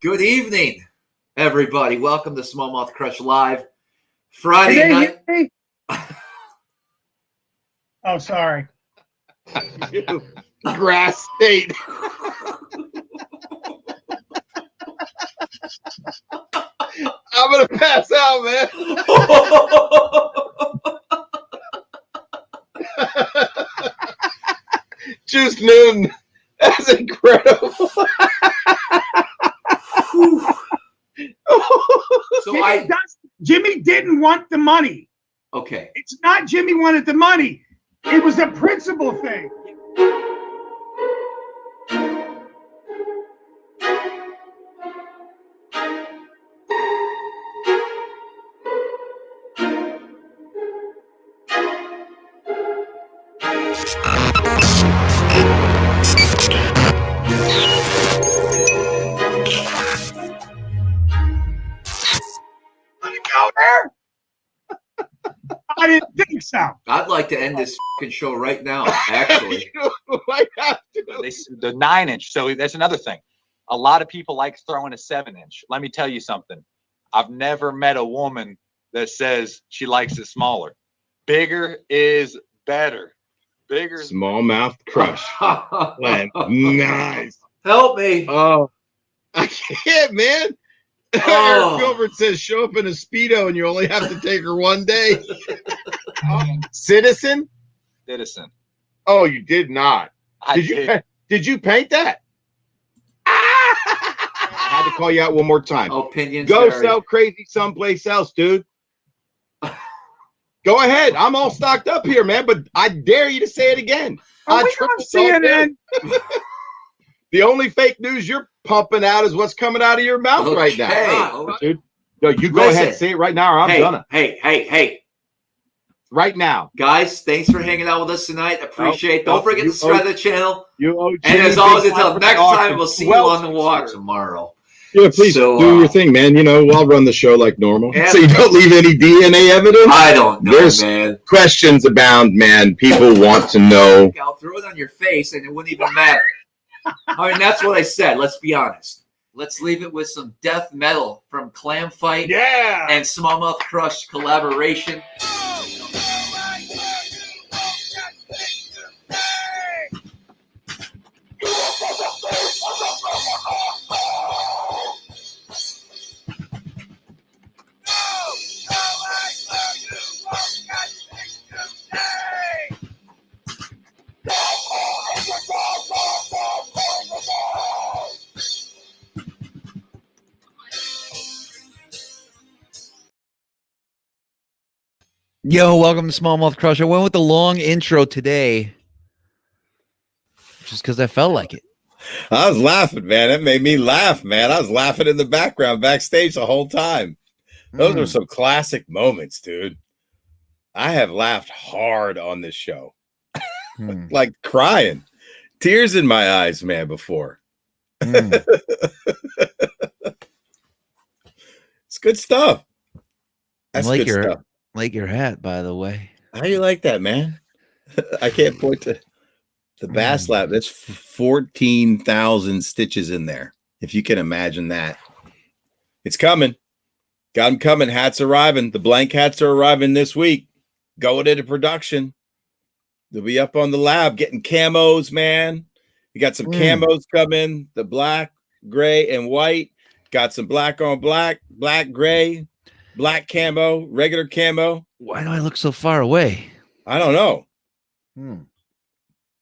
Good evening, everybody. Welcome to SmallmouthCrush Live. Friday night. Hey. Oh, sorry. Grass state. I'm gonna pass out, man. Just noon. That's incredible. So Jimmy didn't want the money. Okay. It's not Jimmy wanted the money. It was a principle thing. Let it go there. I didn't think so. I'd like to end this fucking show right now, actually. The 9-inch. So that's another thing. A lot of people like throwing a 7-inch. Let me tell you something. I've never met a woman that says she likes it smaller. Bigger is better. Bigger. SmallmouthCrush. Nice. Help me. Oh, I can't, man. Oh. Eric Gilbert says show up in a Speedo and you only have to take her one day. Citizen? Citizen. Oh, you did not. Did you paint that? I had to call you out one more time. Opinions. Go vary. sell crazy someplace else, dude. Go ahead. I'm all stocked up here, man, but I dare you to say it again. Are we on CNN? The only fake news you're pumping out is what's coming out of your mouth right now. Dude. No, you go ahead, say it right now, or I'm gonna. Hey. Right now. Guys, thanks for hanging out with us tonight. Appreciate it. Don't forget to subscribe to the channel. And And as always, until next time, we'll see you on the walk tomorrow. Yeah, please So, do your thing, man. You know, I'll run the show like normal. Yeah. So you don't leave any DNA evidence? I don't know, There's man. questions abound, man. People want to know. I'll throw it on your face and it wouldn't even matter. I mean, that's what I said. Let's be honest. Let's leave it with some death metal from Clam Fight and SmallmouthCrush collaboration. Yo, welcome to SmallmouthCrush. I went with the long intro today just because I felt like it. I was laughing, man. It made me laugh, man. I was laughing in the background, backstage the whole time. Those are some classic moments, dude. I have laughed hard on this show. Like crying. Tears in my eyes, man, before. It's good stuff. That's like good stuff. Like your hat, by the way. How you like that, man? I can't point to the Bass Lab. That's 14,000 stitches in there. If you can imagine that. It's coming. Got them coming. Hats arriving. The blank hats are arriving this week. Going into production. They'll be up on the lab getting camos, man. You got some camos coming. The black, gray, and white. Got some black on black, black, gray. Black camo, regular camo. Why do I look so far away? I don't know.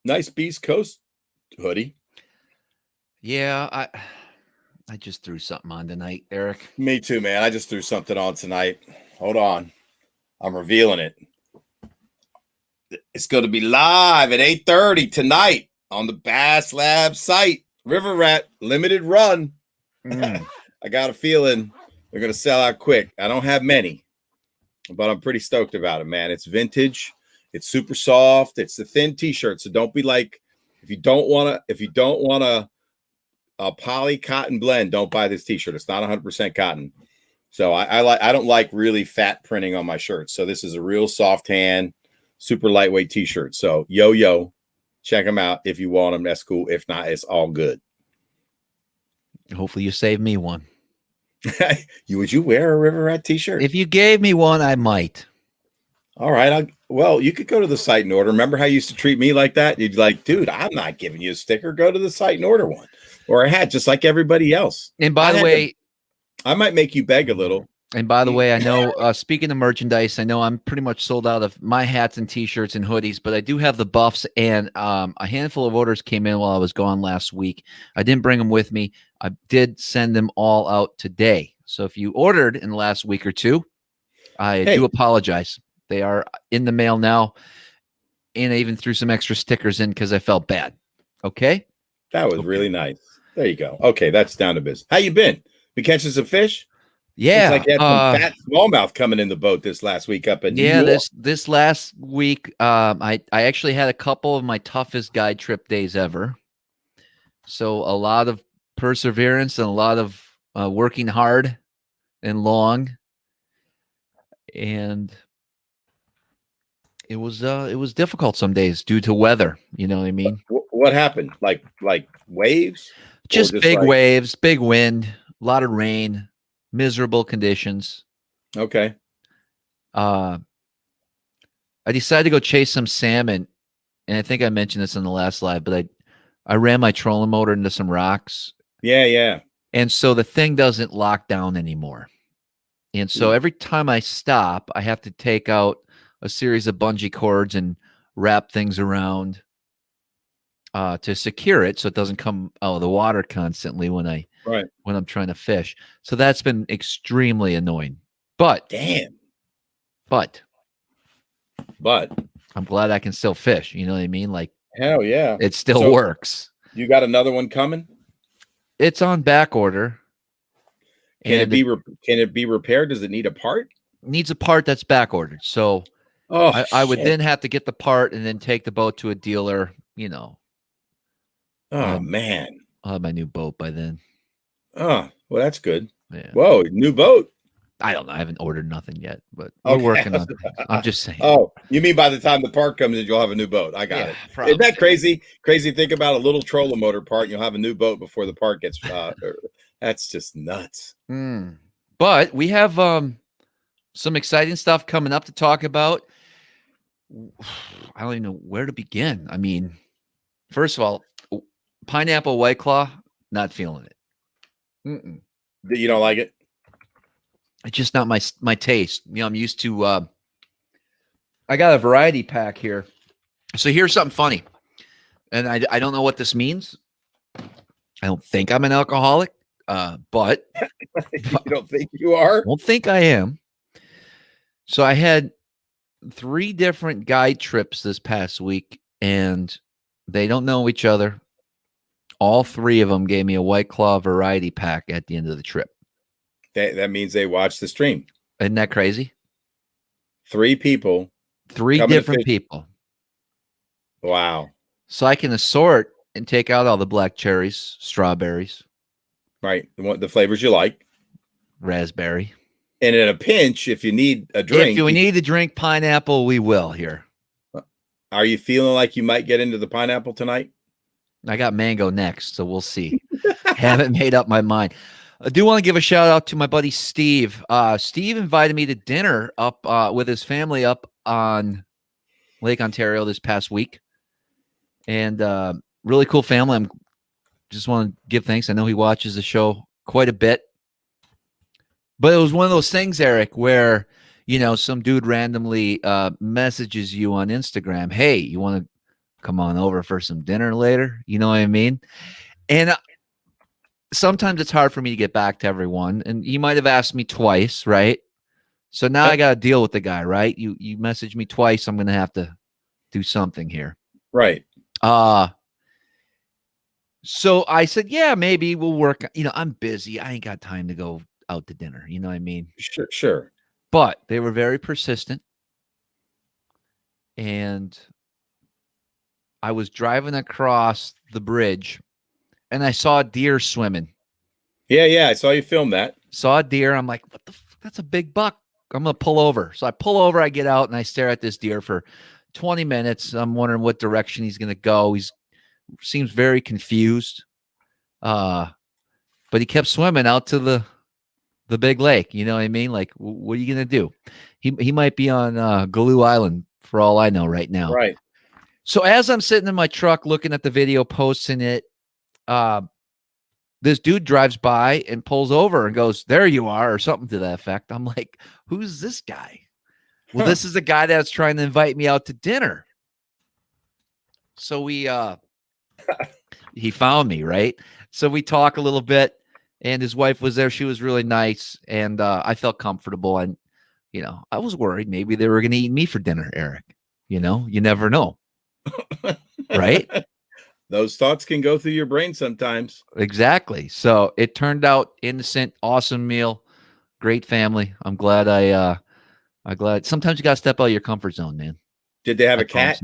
Nice Beast Coast hoodie. Yeah, I just threw something on tonight, Eric. Me too, man. I just threw something on tonight. Hold on. I'm revealing it. It's going to be live at 8:30 tonight on the Bass Lab site. River Rat limited run. I got a feeling they're going to sell out quick. I don't have many, but I'm pretty stoked about it, man. It's vintage. It's super soft. It's a thin t-shirt. So don't be like, if you don't want a poly cotton blend, don't buy this t-shirt. It's not 100% cotton. So I don't like really fat printing on my shirts. So this is a real soft hand, super lightweight t-shirt. So yo, check them out if you want them. That's cool. If not, it's all good. Hopefully you save me one. Would you wear a River Rat t-shirt? If you gave me one, I might. All right. Well, you could go to the site and order. Remember how you used to treat me like that? You'd be like, dude, I'm not giving you a sticker. Go to the site and order one or a hat, just like everybody else. And by the way, I might make you beg a little. And by the way, I know, speaking of merchandise, I know I'm pretty much sold out of my hats and T-shirts and hoodies, but I do have the buffs, and a handful of orders came in while I was gone last week. I didn't bring them with me. I did send them all out today. So if you ordered in the last week or two, I do apologize. They are in the mail now, and I even threw some extra stickers in because I felt bad. Okay? That was really nice. There you go. Okay, that's down to business. How you been? Been catching some fish? Yeah, it's like you had some fat smallmouth coming in the boat this last week up in New York. this last week, I actually had a couple of my toughest guide trip days ever. So a lot of perseverance and a lot of working hard and long, and it was difficult some days due to weather. You know what I mean? What happened? Like waves? Just big waves, big wind, a lot of rain. Miserable conditions. Okay. I decided to go chase some salmon, and I think I mentioned this in the last live, but I ran my trolling motor into some rocks. Yeah. And so the thing doesn't lock down anymore. And so every time I stop, I have to take out a series of bungee cords and wrap things around to secure it so it doesn't come out of the water constantly when I'm trying to fish. So that's been extremely annoying. But But I'm glad I can still fish. You know what I mean? Like, hell yeah. It still works. You got another one coming? It's on back order. Can it be repaired? Does it need a part? Needs a part that's back ordered. So I would then have to get the part and then take the boat to a dealer, you know. Oh man. I'll have my new boat by then. Oh, well, that's good. Yeah. Whoa, new boat. I don't know. I haven't ordered nothing yet, but we're working on things. I'm just saying. Oh, you mean by the time the part comes in, you'll have a new boat. I got it. Probably. Isn't that crazy? Crazy. Think about a little trolling motor part, and you'll have a new boat before the part gets that's just nuts. But we have some exciting stuff coming up to talk about. I don't even know where to begin. I mean, first of all, pineapple White Claw, not feeling it. You don't like it? It's just not my taste. You know, I'm used to. I got a variety pack here. So here's something funny, and I don't know what this means. I don't think I'm an alcoholic, but you don't think you are? I don't think I am. So I had 3 different guide trips this past week, and they don't know each other. All 3 of them gave me a White Claw variety pack at the end of the trip. That means they watched the stream. Isn't that crazy? 3 people. 3 different people. Wow. So I can assort and take out all the black cherries, strawberries. Right. The flavors you like. Raspberry. And in a pinch, if you need a drink. If we need to drink pineapple, we will here. Are you feeling like you might get into the pineapple tonight? I got mango next, so we'll see. Haven't made up my mind. I do want to give a shout out to my buddy Steve. Steve invited me to dinner up with his family up on Lake Ontario this past week. And really cool family. I'm just want to give thanks. I know he watches the show quite a bit. But it was one of those things, Eric, where, you know, some dude randomly messages you on Instagram, hey, you want to come on over for some dinner later? You know what I mean? And sometimes it's hard for me to get back to everyone. And he might have asked me twice, right? So now I got to deal with the guy, right? You messaged me twice. I'm going to have to do something here. Right. So I said, yeah, maybe we'll work. You know, I'm busy. I ain't got time to go out to dinner. You know what I mean? Sure. But they were very persistent. And I was driving across the bridge and I saw a deer swimming. Yeah. I saw you film that. Saw a deer. I'm like, what the fuck? That's a big buck. I'm going to pull over. So I pull over, I get out and I stare at this deer for 20 minutes. I'm wondering what direction he's going to go. Seems very confused. But but he kept swimming out to the big lake. You know what I mean? Like, what are you gonna do? He might be on Galoo Island for all I know right now. Right. So as I'm sitting in my truck looking at the video, posting it, this dude drives by and pulls over and goes, "There you are," or something to that effect. I'm like, who's this guy? Well, this is the guy that's trying to invite me out to dinner. So we he found me, right? So we talk a little bit, and his wife was there. She was really nice, and I felt comfortable. And I was worried maybe they were going to eat me for dinner, Eric. You never know, right? Those thoughts can go through your brain sometimes. Exactly. So it turned out innocent, awesome meal, great family. I'm glad glad. Sometimes you got to step out of your comfort zone, man. Did they have a cat?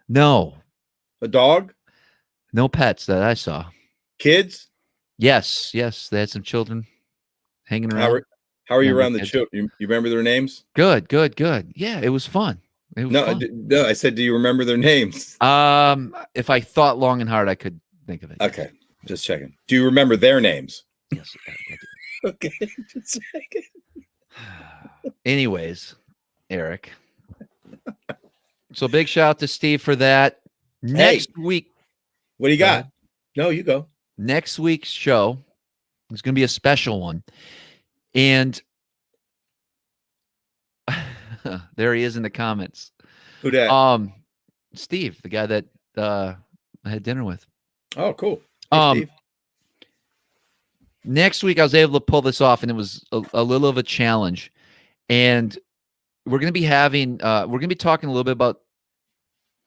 No. A dog? No pets that I saw. Kids? Yes. They had some children hanging around. How are you around the children? You remember their names? Good. Yeah, it was fun. No, I said, do you remember their names? If I thought long and hard, I could think of it. Okay, just checking. Do you remember their names? Yes. I do. Okay, just checking. Anyways, Eric. So big shout out to Steve for that. Next week. What do you got? No, you go. Next week's show is going to be a special one. And there he is in the comments. Who that? Steve, the guy that I had dinner with. Oh, cool. Hey, Steve. Next week I was able to pull this off, and it was a little of a challenge. And we're going to be having we're going to be talking a little bit about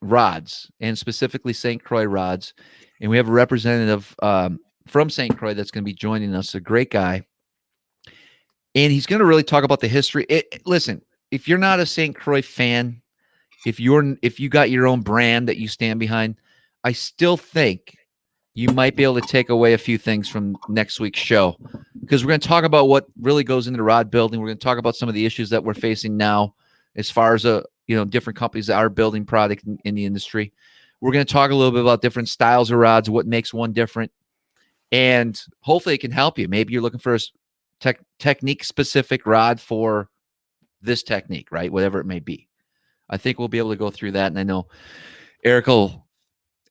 rods, and specifically St. Croix rods. And we have a representative from St. Croix that's going to be joining us, a great guy. And he's going to really talk about the history. Listen, if you're not a St. Croix fan, if you got your own brand that you stand behind, I still think you might be able to take away a few things from next week's show, because we're going to talk about what really goes into rod building. We're going to talk about some of the issues that we're facing now as far as different companies that are building product in the industry. We're going to talk a little bit about different styles of rods, what makes one different, and hopefully it can help you. Maybe you're looking for a technique specific rod for this technique, right? Whatever it may be. I think we'll be able to go through that. And I know Eric will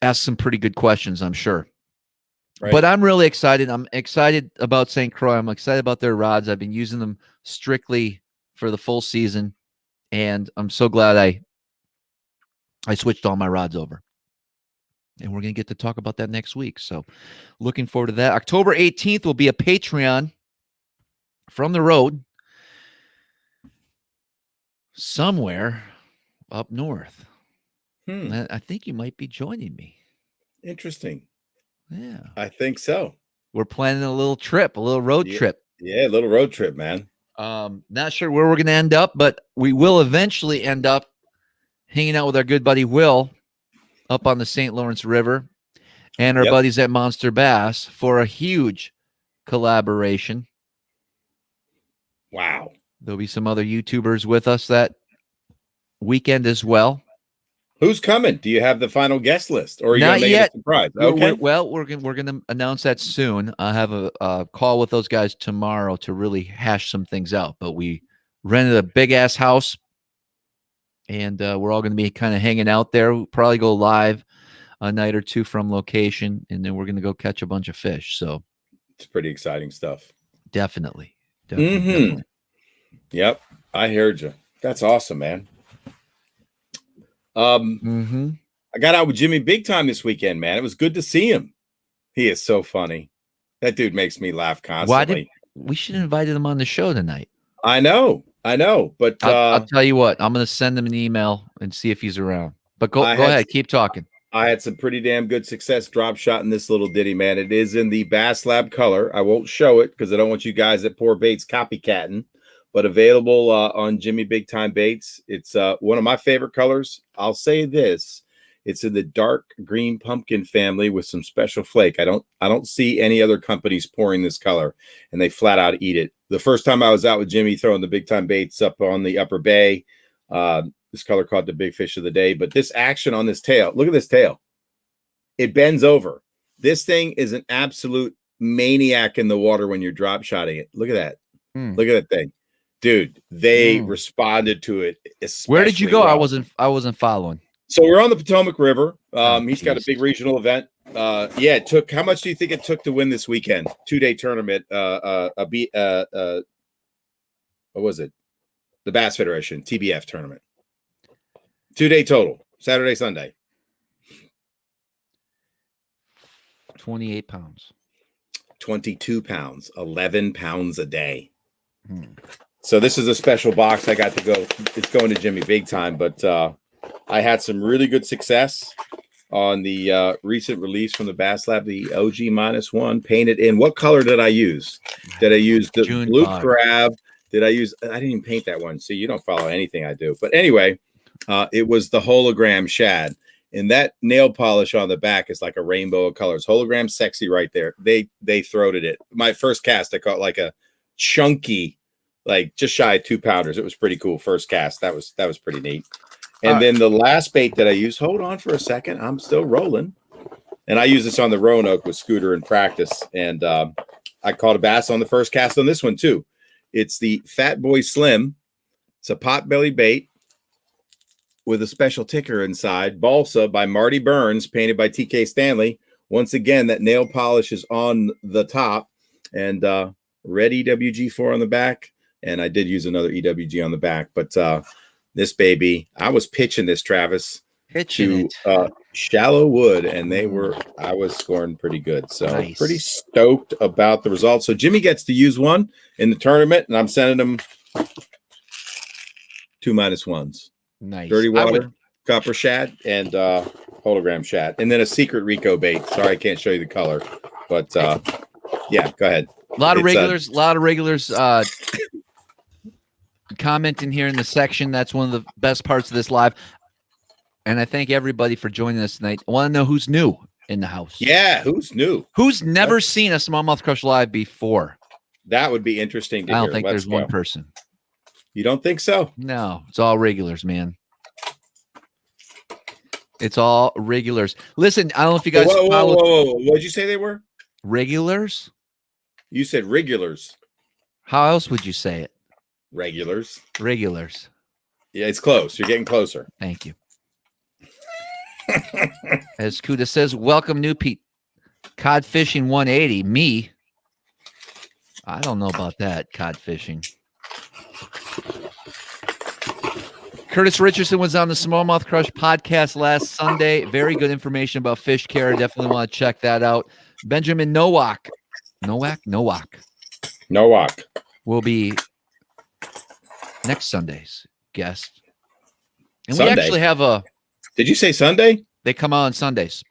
ask some pretty good questions, I'm sure. Right. But I'm really excited. I'm excited about St. Croix. I'm excited about their rods. I've been using them strictly for the full season. And I'm so glad I switched all my rods over. And we're going to get to talk about that next week. So looking forward to that. October 18th will be a Patreon from the road somewhere up north. I think you might be joining me. Interesting. Yeah. I think so. We're planning a little trip, a little road trip. Yeah, a little road trip, man. Not sure where we're going to end up, but we will eventually end up hanging out with our good buddy Will up on the St. Lawrence River and our buddies at Monster Bass for a huge collaboration. Wow. There'll be some other YouTubers with us that weekend as well. Who's coming? Do you have the final guest list, or are you going to make it a surprise? Okay. We're going to announce that soon. I have a call with those guys tomorrow to really hash some things out. But we rented a big ass house, and we're all going to be kind of hanging out there. We'll probably go live a night or two from location, and then we're going to go catch a bunch of fish. So it's pretty exciting stuff. Definitely. Yep, I heard you. That's awesome, man. I got out with Jimmy big time this weekend, man. It was good to see him. He is so funny. That dude makes me laugh constantly. We should have invited him on the show tonight. I know, but I'll tell you what. I'm going to send him an email and see if he's around. But go ahead, keep talking. I had some pretty damn good success drop shot in this little ditty, man. It is in the Bass Lab color. I won't show it because I don't want you guys at Poor Baits copycatting. But available on Jimmy Big Time Baits. It's one of my favorite colors. I'll say this: it's in the dark green pumpkin family with some special flake. I don't see any other companies pouring this color, and they flat out eat it. The first time I was out with Jimmy throwing the Big Time Baits up on the Upper Bay, this color caught the big fish of the day. But this action on this tail, look at this tail. It bends over. This thing is an absolute maniac in the water when you're drop shotting it. Look at that. Hmm. Look at that thing. Dude, they responded to it. Where did you go? Well. I wasn't following. So we're on the Potomac River. He's got a Jesus. big regional event. Yeah, it took. How much do you think it took to win this weekend? 2-day tournament. What was it? The Bass Federation TBF tournament. 2-day total. Saturday, Sunday. 28 pounds. 22 pounds. 11 pounds a day. So this is a special box. I got to go. It's going to Jimmy big time, but I had some really good success on the recent release from the Bass Lab, the OG -1 painted in. What color did I use? Did I use the June blue bug. crab? Did I use? I didn't even paint that one, so you don't follow anything I do. But anyway, it was the hologram shad, and that nail polish on the back is like a rainbow of colors. Hologram sexy right there. They throated it. My first cast, I caught like a chunky, like just shy of 2 pounders. It was pretty cool. First cast. That was pretty neat. And then the last bait that I used, hold on for a second. I'm still rolling. And I use this on the Roanoke with Scooter in practice. And I caught a bass on the first cast on this one too. It's the Fat Boy Slim. It's a potbelly bait with a special ticker inside. Balsa by Marty Burns, painted by TK Stanley. Once again, that nail polish is on the top. And red EWG4 on the back. And I did use another EWG on the back. But this baby, I was pitching this, Travis, to Shallow Wood, and I was scoring pretty good. So pretty stoked about the results. So Jimmy gets to use one in the tournament, and I'm sending him 2 -1s. Nice. Dirty water, copper shad, and hologram shad. And then a secret Rico bait. Sorry, I can't show you the color. But yeah, go ahead. A lot of regulars commenting here in the section. That's one of the best parts of this live. And I thank everybody for joining us tonight. I want to know who's new in the house. Yeah, who's new? Who's never seen a Smallmouth Crush live before? That would be interesting to hear. I don't think there's one person. You don't think so? No, it's all regulars, man. It's all regulars. Listen, I don't know if you guys follow. Whoa. What did you say they were? Regulars? You said regulars. How else would you say it? Regulars. Regulars. Yeah, it's close. You're getting closer. Thank you. As Kuda says, welcome, new Pete. Cod fishing 180. Me? I don't know about that, cod fishing. Curtis Richardson was on the Smallmouth Crush podcast last Sunday. Very good information about fish care. Definitely want to check that out. Benjamin Nowak will be next Sunday's guest. And Sunday. We actually have a... Did you say Sunday? They come out on Sundays.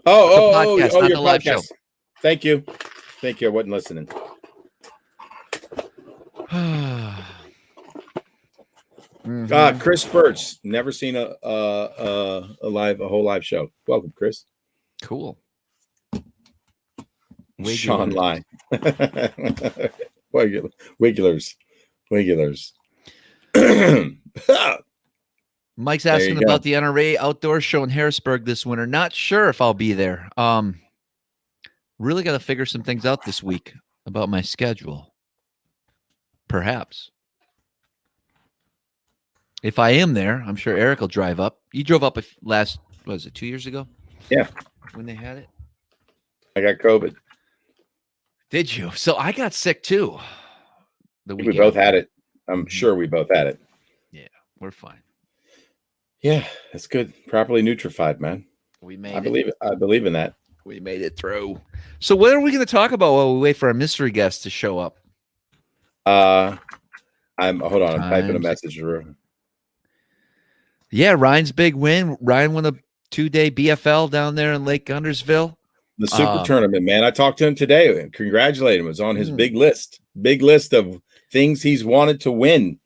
Oh, your podcast. live show. Thank you. I wasn't listening. Chris Birch, never seen a whole live show. Welcome, Chris. Cool. Sean Lai. Wigglers. Mike's asking about the NRA outdoor show in Harrisburg this winter. Not sure if I'll be there. Really got to figure some things out this week about my schedule. Perhaps. If I am there, I'm sure Eric will drive up. You drove up last, was it 2 years ago? Yeah. When they had it? I got COVID. Did you? So I got sick too. We both had it. I'm sure we both had it. Yeah, we're fine. Yeah, that's good. Properly nutrified, man. We made it. I believe in that. We made it through. So what are we going to talk about while we wait for our mystery guest to show up? Hold on. I'm typing a message. Yeah, Ryan's big win. Ryan won a 2-day BFL down there in Lake Guntersville. The super tournament, man. I talked to him today and congratulated him. It was on his big list of things he's wanted to win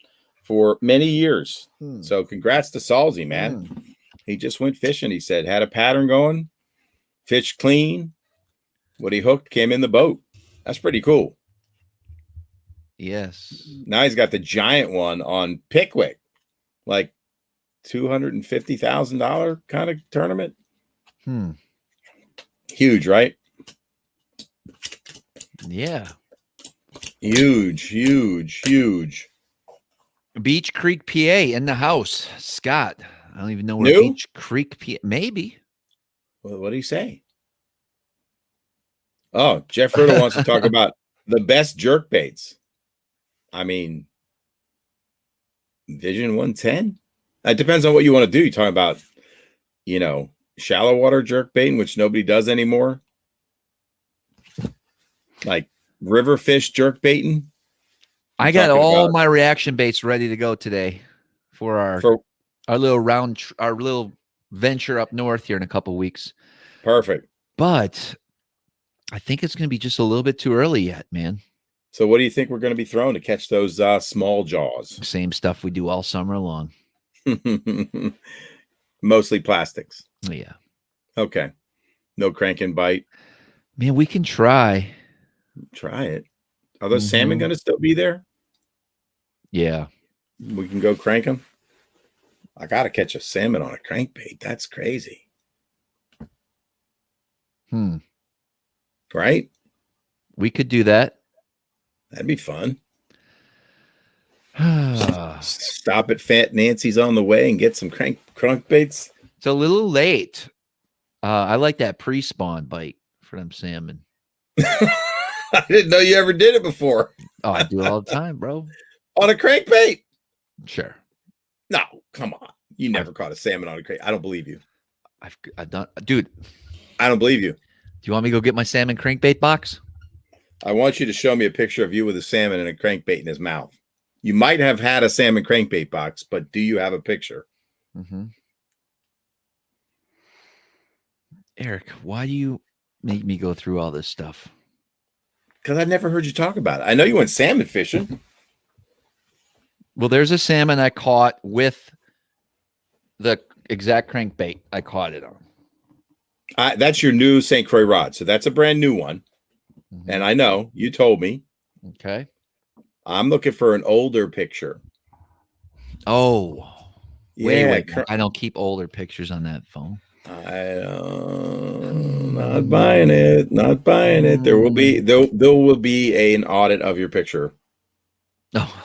for many years. So congrats to Salzy, man. He just went fishing. He said, had a pattern going, fished clean. What he hooked came in the boat. That's pretty cool. Yes. Now he's got the giant one on Pickwick, like $250,000 kind of tournament. Huge, right? Yeah. Huge, huge, huge. Beach Creek, PA in the house. Scott. I don't even know where New? Beach Creek, PA. Maybe. Well, what do you say? Oh, Jeff Riddle wants to talk about the best jerk baits. I mean, Vision 110? It depends on what you want to do. You're talking about, shallow water jerk baiting, which nobody does anymore. Like river fish jerk baiting. I got all my reaction baits ready to go today for our little venture up north here in a couple weeks. Perfect. But I think it's going to be just a little bit too early yet, man. So what do you think we're going to be throwing to catch those small jaws? Same stuff we do all summer long. Mostly plastics. Yeah. Okay. No crank and bite. Man, we can try. Try it. Are those salmon going to still be there? Yeah. We can go crank them. I got to catch a salmon on a crankbait. That's crazy. Right? We could do that. That'd be fun. Stop at Fat Nancy's on the way and get some crankbaits. It's a little late. I like that pre-spawn bite for them salmon. I didn't know you ever did it before. Oh, I do it all the time, bro. On a crankbait? Sure. No, come on. You never caught a salmon on a crank. I don't believe you. I've done, dude. I don't believe you. Do you want me to go get my salmon crankbait box? I want you to show me a picture of you with a salmon and a crankbait in his mouth. You might have had a salmon crankbait box, but do you have a picture? Eric, why do you make me go through all this stuff? Because I've never heard you talk about it. I know you went salmon fishing. Well, there's a salmon I caught with the exact crankbait I caught it on. That's your new St. Croix rod. So that's a brand new one. And I know you told me. Okay. I'm looking for an older picture. Oh, yeah. Wait. I don't keep older pictures on that phone. Not buying it. Not buying it. There will be an audit of your picture. Oh.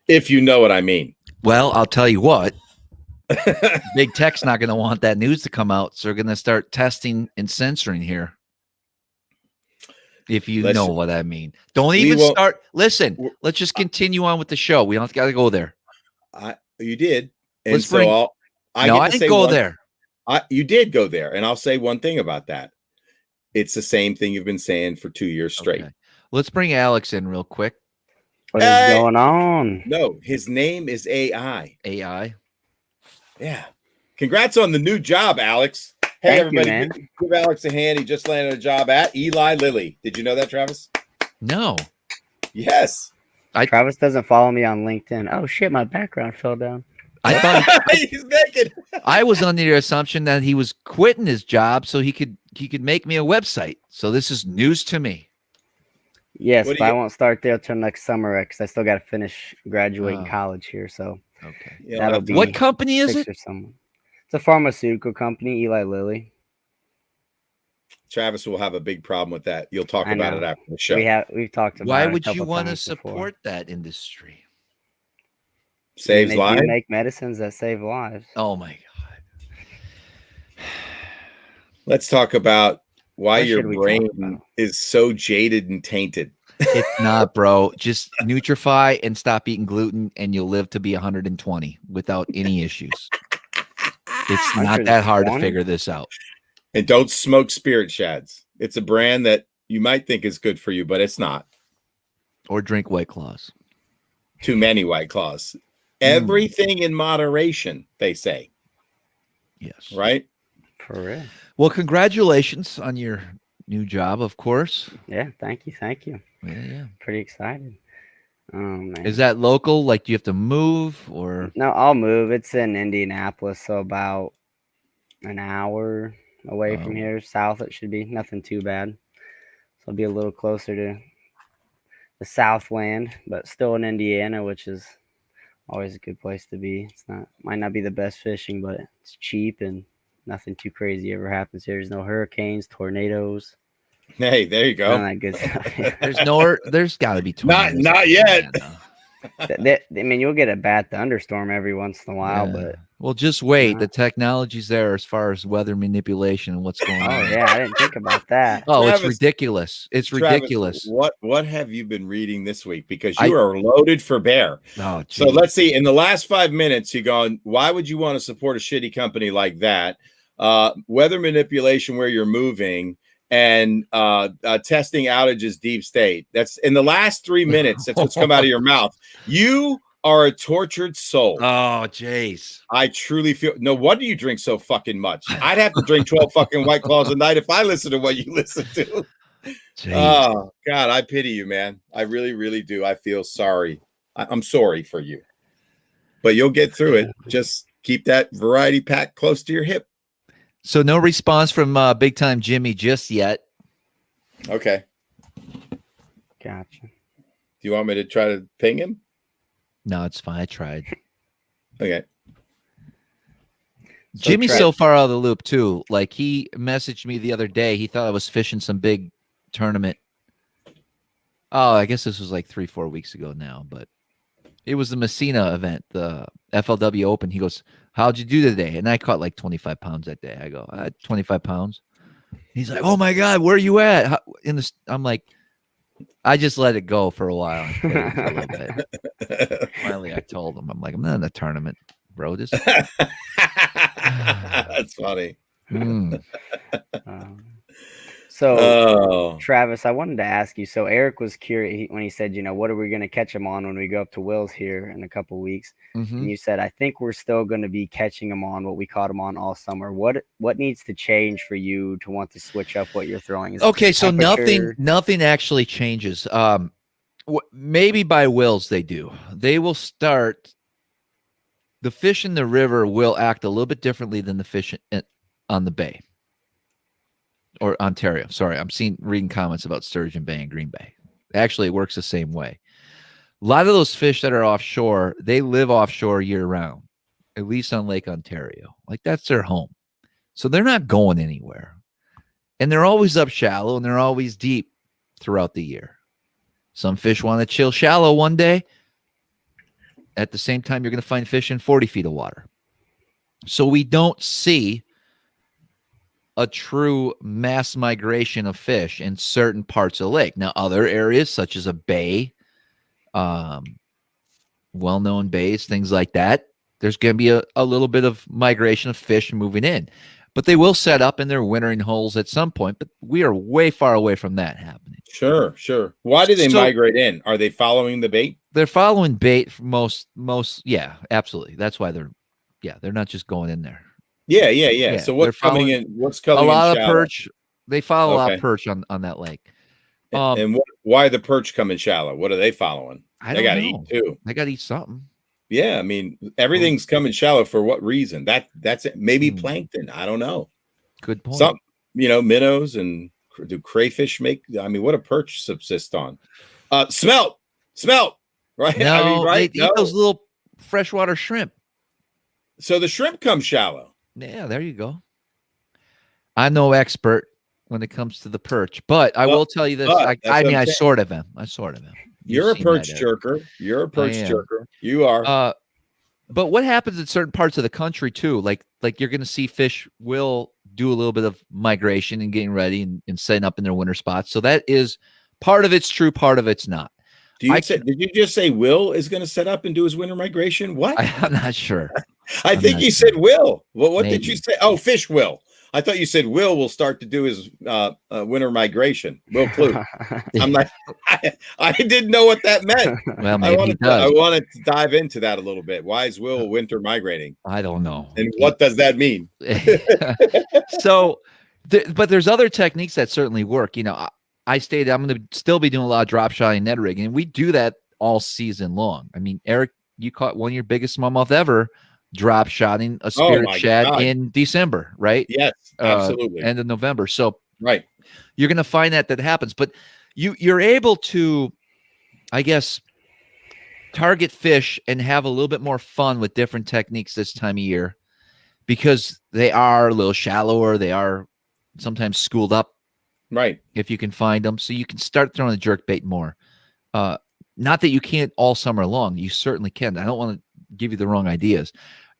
If you know what I mean. Well, I'll tell you what. Big Tech's not going to want that news to come out, so they're going to start testing and censoring here. If you know what I mean. Don't even start. Listen, let's just continue on with the show. We don't got to go there. You did. And let's bring. I didn't go there. You did go there. And I'll say one thing about that. It's the same thing you've been saying for 2 years straight. Okay. Let's bring Alex in real quick. What is going on? No, his name is AI. AI. Yeah. Congrats on the new job, Alex. Hey, everybody, give Alex a hand. He just landed a job at Eli Lilly. Did you know that, Travis? No. Yes. Travis doesn't follow me on LinkedIn. Oh, shit, my background fell down. I thought he's naked. I was under the assumption that he was quitting his job so he could make me a website. So this is news to me. Yes, but I won't start there till next summer because I still got to finish graduating college here. So okay, that'll be what company is it? It's a pharmaceutical company, Eli Lilly. Travis will have a big problem with that. You'll talk about it after the show. We've talked about. Why would you want to support that industry? Saves lives. You make medicines that save lives. Oh my god! Let's talk about why your brain is so jaded and tainted. It's not, bro. Just Nutrify and stop eating gluten, and you'll live to be 120 without any issues. It's not that hard to figure this out. And don't smoke Spirit Shads. It's a brand that you might think is good for you, but it's not. Or drink White Claws. Too many White Claws. Everything in moderation, they say. Yes. Right? For real. Well, congratulations on your new job, of course. Yeah, thank you. Yeah. Pretty excited. Oh, man. Is that local? Like, do you have to move or? No, I'll move. It's in Indianapolis, so about an hour away from here. South, it should be nothing too bad. So I'll be a little closer to the Southland, but still in Indiana, which is always a good place to be. Might not be the best fishing, but it's cheap and nothing too crazy ever happens here. There's no hurricanes, tornadoes. Hey, there you None of go. that good stuff. There's got to be tornadoes. Not yet. I mean, you'll get a bad thunderstorm every once in a while, Yeah. but Well, just wait. Yeah. The technology's there as far as weather manipulation and what's going oh on. yeah, I didn't think about that. Oh, it's Travis- ridiculous. It's Travis, ridiculous. what have you been reading this week? Because you are loaded for bear. Oh, So geez. let's see. In the last 5 minutes, you're going, why would you want to support a shitty company like that? Weather manipulation where you're moving and testing outages deep state. That's in the last 3 minutes. That's what's come out of your mouth. You are a tortured soul. Oh, jeez. I truly feel. No wonder you drink so fucking much. I'd have to drink 12 fucking White Claws a night if I listen to what you listen to. Jeez. Oh God, I pity you, man. I really, really do. I feel sorry. I'm sorry for you, but you'll get through it. Just keep that variety pack close to your hip. So no response from Big Time Jimmy just yet. Okay. Gotcha. Do you want me to try to ping him? No, it's fine. I tried. Okay. Jimmy's so far out of the loop too. Like he messaged me the other day. He thought I was fishing some big tournament. Oh, I guess this was like 3-4 weeks ago now, but it was the Messina event, the FLW Open. He goes, "How'd you do today?" And I caught like 25 pounds that day. I go, 25 pounds. He's like, "Oh my God, where are you at?" I'm like, I just let it go for a while. For a little bit. Finally, I told him, I'm like, I'm not in the tournament, bro. This That's funny. So, Travis, I wanted to ask you. So, Eric was curious when he said, what are we going to catch him on when we go up to Will's here in a couple of weeks? Mm-hmm. And you said, I think we're still going to be catching him on what we caught him on all summer. What needs to change for you to want to switch up what you're throwing? Okay, so nothing actually changes. Maybe by Will's they do. They will start. The fish in the river will act a little bit differently than the fish on the bay. Or Ontario. Sorry, I'm reading comments about Sturgeon Bay and Green Bay. Actually, it works the same way. A lot of those fish that are offshore, they live offshore year round, at least on Lake Ontario. Like that's their home. So they're not going anywhere. And they're always up shallow and they're always deep throughout the year. Some fish want to chill shallow one day. At the same time, you're going to find fish in 40 feet of water. So we don't see a true mass migration of fish in certain parts of the lake. Now, other areas such as a bay, well-known bays, things like that, there's going to be a little bit of migration of fish moving in. But they will set up in their wintering holes at some point. But we are way far away from that happening. Sure. Why do they migrate in? Are they following the bait? They're following bait for most. Yeah, absolutely. That's why they're not just going in there. Yeah. So what's coming in? What's coming in? A lot of perch. They follow a lot of perch on that lake. And why the perch come in shallow? What are they following? They got to eat too. They got to eat something. Yeah, I mean everything's coming shallow for what reason? That's it. Maybe plankton. I don't know. Good point. Some minnows and do crayfish make? I mean, what do perch subsist on? Smelt, right? No, I mean, right? they eat those little freshwater shrimp. So the shrimp come shallow. Yeah, there you go. I'm no expert when it comes to the perch, but I will tell you this. I sort of am. You're a perch jerker. You are. But what happens in certain parts of the country too? Like you're going to see fish will do a little bit of migration and getting ready and setting up in their winter spots. So that is part of it's true, part of it's not. Did you just say Will is going to set up and do his winter migration? What? I'm not sure. I think you said Will. Well, what did you say? Oh, fish will. I thought you said Will start to do his winter migration. Will Clue. I'm like, I didn't know what that meant. Well, maybe I wanted to dive into that a little bit. Why is Will winter migrating? I don't know. And what does that mean? So, but there's other techniques that certainly work. I stated I'm going to still be doing a lot of drop shotting, net rigging, and we do that all season long. I mean, Eric, you caught one of your biggest smallmouth ever drop shotting a spirit shad in December, right? Yes, absolutely. End of November. So right, you're going to find that happens, but you're able to, I guess, target fish and have a little bit more fun with different techniques this time of year because they are a little shallower. They are sometimes schooled up Right. if you can find them, so you can start throwing the jerk bait more. Not that you can't all summer long. You certainly can. I don't want to give you the wrong ideas.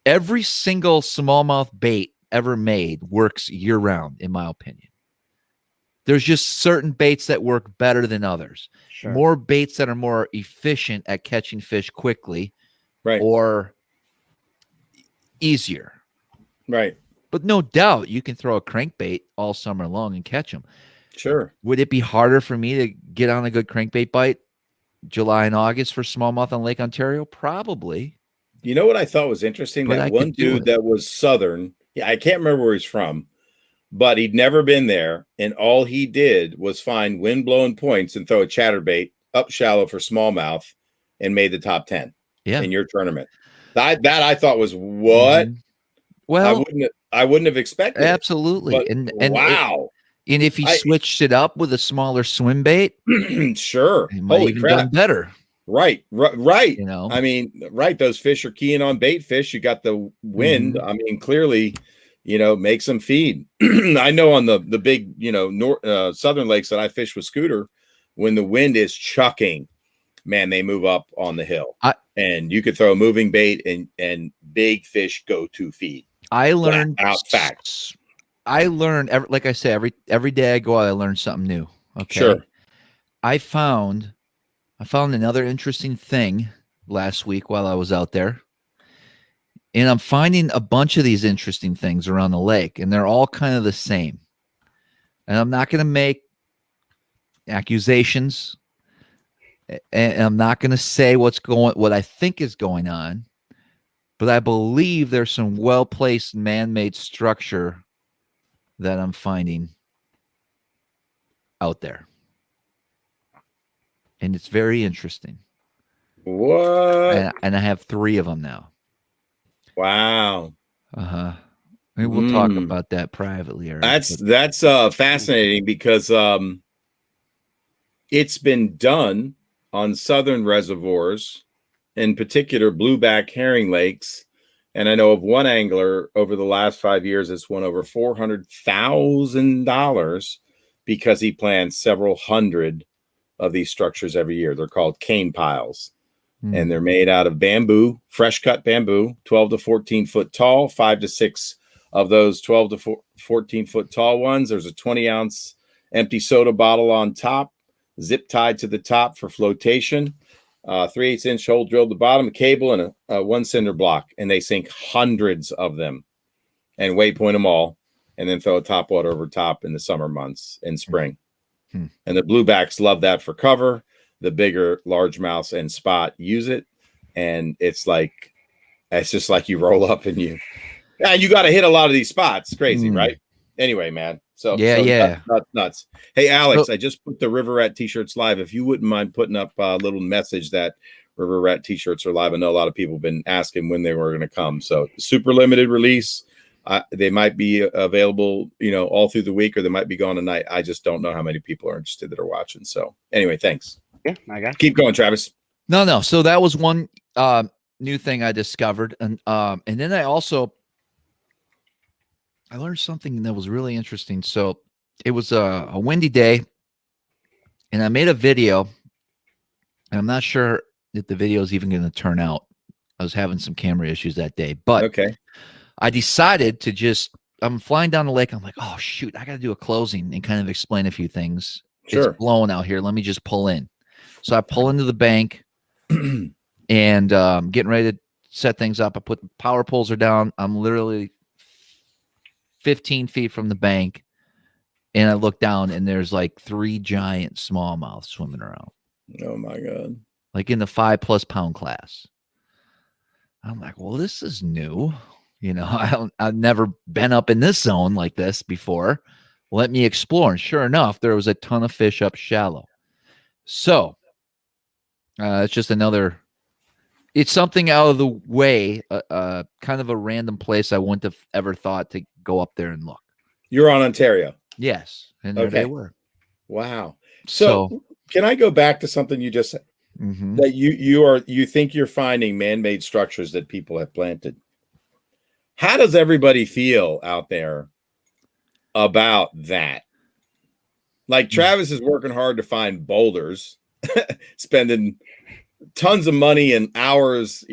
Every single smallmouth bait ever made works year round, in my opinion. There's just certain baits that work better than others. Sure. More baits that are more efficient at catching fish quickly, Right. or easier. Right. But no doubt you can throw a crankbait all summer long and catch them. Sure. Would it be harder for me to get on a good crankbait bite July and August for smallmouth on Lake Ontario? Probably. You know what I thought was interesting? But I That one could do dude it. that was Southern. Yeah, I can't remember where he's from, but he'd never been there. And all he did was find wind blowing points and throw a chatterbait up shallow for smallmouth and made the top 10 in your tournament. That I thought was what? Mhm. Well, I wouldn't have expected it. absolutely. But And wow. And if he switched it up with a smaller swim bait, sure. he might even done better. Right. You know, I mean, right. Those fish are keying on bait fish. You got the wind. I mean, clearly, makes them feed. I know on the big, southern lakes that I fish with Scooter, when the wind is chucking, man, they move up on the hill. And you could throw a moving bait and big fish go to feed. I learned facts. I learned, like I say, every day I go out, I learn something new. Okay. Sure. I found another interesting thing last week while I was out there. And I'm finding a bunch of these interesting things around the lake, and they're all kind of the same. And I'm not going to make accusations, and I'm not going to say what I think is going on, but I believe there's some well-placed man-made structure that I'm finding out there. And it's very interesting. What? And I have 3 of them now. Wow. Maybe we'll talk about that privately. That's fascinating because it's been done on southern reservoirs, in particular blueback herring lakes. And I know of one angler over the last 5 years that's won over $400,000 because he plants several hundred of these structures every year. They're called cane piles. And they're made out of bamboo, fresh cut bamboo, 12 to 14 foot tall, 5 to 6 of those 12 to 14 foot tall ones. There's a 20-ounce empty soda bottle on top, zip tied to the top for flotation. 3/8 inch hole drilled the bottom, a cable, and a 1 cinder block. And they sink hundreds of them and waypoint them all, and then throw a top water over top in the summer months in spring. And the bluebacks love that for cover. The bigger largemouths and spot use it. And it's just like you roll up and you got to hit a lot of these spots. It's crazy, right? Anyway, man. So nuts. Hey, Alex, I just put the River Rat t-shirts live. If you wouldn't mind putting up a little message that River Rat t-shirts are live. I know a lot of people have been asking when they were going to come. So super limited release. They might be available, all through the week, or they might be gone tonight. I just don't know how many people are interested that are watching. So anyway, thanks. Yeah, I got it. Keep going, Travis. No. So that was one new thing I discovered. And then I learned something that was really interesting. So it was a windy day, and I made a video, and I'm not sure if the video is even going to turn out. I was having some camera issues that day, but okay. I decided to I'm flying down the lake. I'm like, oh shoot, I got to do a closing and kind of explain a few things. Sure. It's blowing out here. Let me just pull in. So I pull into the bank and getting ready to set things up. I put the power poles are down. I'm literally 15 feet from the bank, and I look down, and there's like 3 giant smallmouths swimming around. Oh my God. Like in the 5+ pound class. I'm like, well, this is new. I've never been up in this zone like this before. Let me explore. And sure enough, there was a ton of fish up shallow. So it's just it's something out of the way, kind of a random place I wouldn't have ever thought to go up there and look. You're on Ontario. Yes. And there they were. Wow. So can I go back to something you just said? That you think you're finding man-made structures that people have planted. How does everybody feel out there about that? Like Travis is working hard to find boulders, spending tons of money and hours,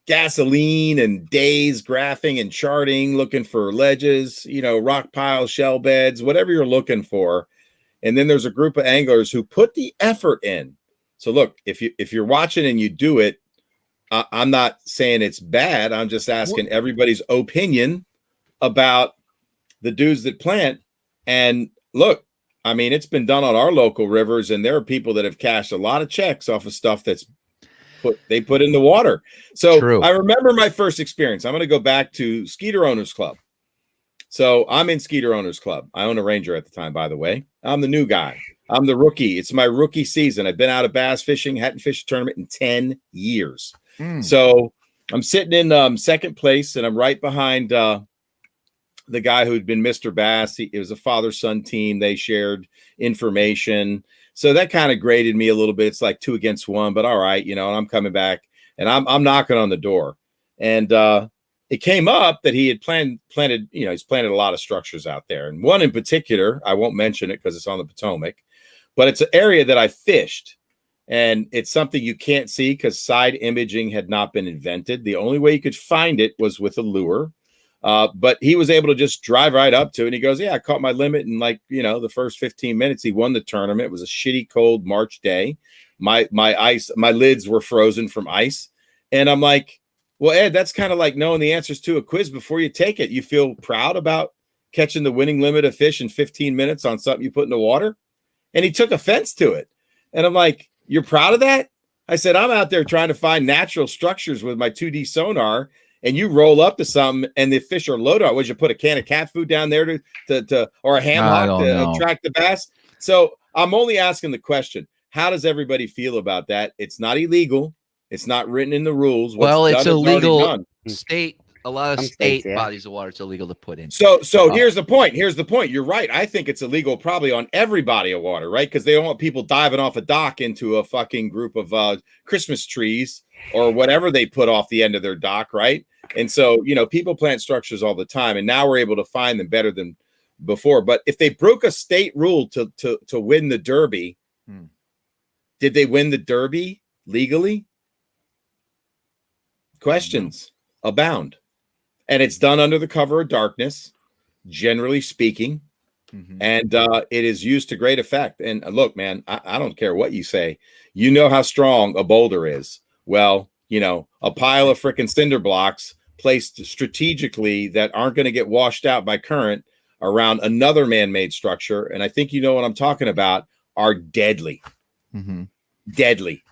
gasoline and days graphing and charting, looking for ledges, rock piles, shell beds, whatever you're looking for. And then there's a group of anglers who put the effort in. So look, if you're watching and you do it, I'm not saying it's bad. I'm just asking everybody's opinion about the dudes that plant. And look, I mean, it's been done on our local rivers, and there are people that have cashed a lot of checks off of stuff that's they put in the water. So True. I remember my first experience. I'm going to go back to Skeeter Owners Club. So I'm in Skeeter Owners Club. I own a Ranger at the time, by the way. I'm the new guy. I'm the rookie. It's my rookie season. I've been out of bass fishing, hadn't fished a tournament in 10 years. So I'm sitting in second place, and I'm right behind the guy who'd been Mr. Bass. It was a father-son team. They shared information. So that kind of graded me a little bit. It's like 2 against 1, but all right, and I'm coming back, and I'm knocking on the door. And it came up that he had planted, he's planted a lot of structures out there. And one in particular, I won't mention it because it's on the Potomac, but it's an area that I fished. And it's something you can't see because side imaging had not been invented. The only way you could find it was with a lure. But he was able to just drive right up to it. And he goes, yeah, I caught my limit in the first 15 minutes. He won the tournament. It was a shitty cold March day. My lids were frozen from ice. And I'm like, well, Ed, that's kind of like knowing the answers to a quiz before you take it. You feel proud about catching the winning limit of fish in 15 minutes on something you put in the water. And he took offense to it. And I'm like, you're proud of that? I said, I'm out there trying to find natural structures with my 2D sonar, and you roll up to something and the fish are loaded. Would you put a can of cat food down there to or a ham hock to attract the bass? So I'm only asking the question, how does everybody feel about that? It's not illegal. It's not written in the rules. It's illegal state. A lot of state bodies of water, it's illegal to put in. So here's the point. You're right. I think it's illegal probably on every body of water, right? Because they don't want people diving off a dock into a fucking group of Christmas trees or whatever they put off the end of their dock, right? And so, people plant structures all the time, and now we're able to find them better than before. But if they broke a state rule to win the Derby, did they win the Derby legally? Questions abound. And it's done under the cover of darkness, generally speaking. And it is used to great effect. And look, man, I don't care what you say. You know how strong a boulder is. Well, a pile of freaking cinder blocks placed strategically that aren't going to get washed out by current around another man-made structure, and I think you know what I'm talking about, are deadly. Deadly.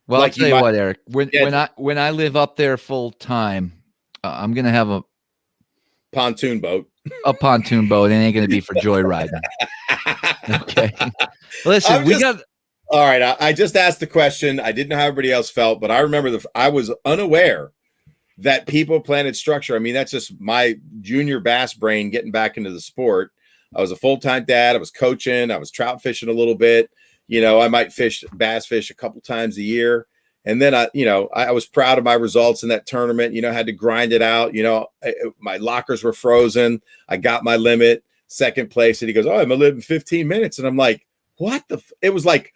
Well, I'll tell you what, Eric. When I live up there full time, I'm gonna have a pontoon boat. A pontoon boat. It ain't gonna be for joyriding. Okay. Listen, all right. I just asked the question. I didn't know how everybody else felt, but I remember I was unaware that people planted structure. I mean, that's just my junior bass brain getting back into the sport. I was a full-time dad. I was coaching. I was trout fishing a little bit. I might bass fish a couple times a year. And then I was proud of my results in that tournament, had to grind it out. My lockers were frozen. I got my limit, second place. And he goes, oh, I'm going to live in 15 minutes. And I'm like, what it was like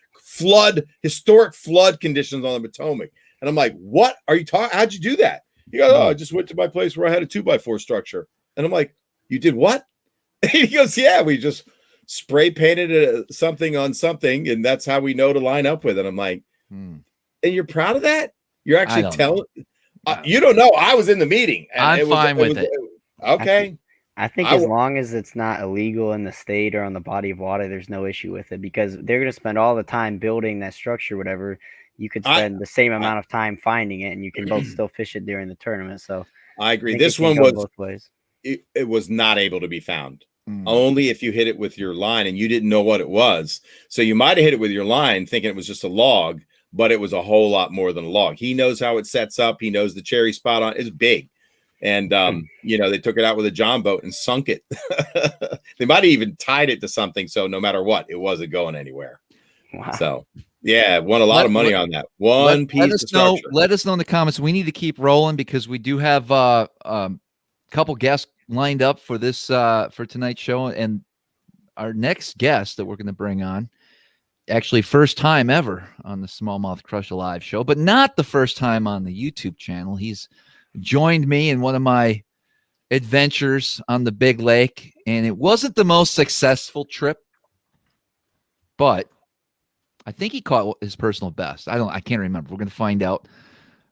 historic flood conditions on the Potomac. And I'm like, what are you talking? How'd you do that? He goes, oh, I just went to my place where I had a 2x4 structure. And I'm like, you did what? And he goes, yeah, we just spray painted something on something. And that's how we know to line up with it. I'm like, and you're proud of that? You're actually telling? You don't know. I was in the meeting. And I'm fine with it. Okay. I think as long as it's not illegal in the state or on the body of water, there's no issue with it, because they're going to spend all the time building that structure, whatever. You could spend the same amount of time finding it, and you can both still fish it during the tournament. So I agree. This one was both ways. It was not able to be found. Only if you hit it with your line and you didn't know what it was. So you might have hit it with your line thinking it was just a log, but it was a whole lot more than a log. He knows how it sets up. He knows the cherry spot on it's big. And, they took it out with a John boat and sunk it. They might have even tied it to something. So no matter what, it wasn't going anywhere. Wow. So, yeah, won a lot of money on that. One piece of structure. Let us know in the comments. We need to keep rolling because we do have a couple guests lined up for this for tonight's show. And our next guest that we're going to bring on, actually first time ever on the Smallmouth Crush Live show, but not the first time on the YouTube channel. He's joined me in one of my adventures on the big lake, and it wasn't the most successful trip, but I think he caught his personal best. I can't remember. We're going to find out.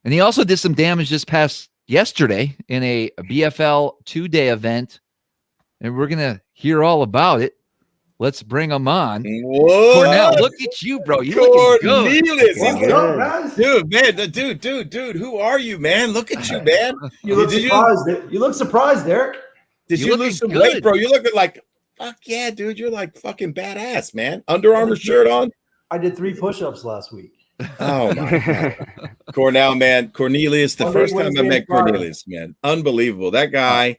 And he also did some damage this past yesterday in a BFL 2-day event, and we're going to hear all about it. Let's bring him on. Whoa. Cornell, look at you, bro. You looking good. What's up, guys? Dude, who are you, man? Look at you, man. You look surprised. You look surprised, Derek. Did you lose some weight, bro? You're looking like, fuck yeah, dude. You're like fucking badass, man. Under Armour shirt on. I did 3 push-ups last week. Oh my God. Cornell, man. Cornelius, the first time I met Cornelius, man. Unbelievable. That guy,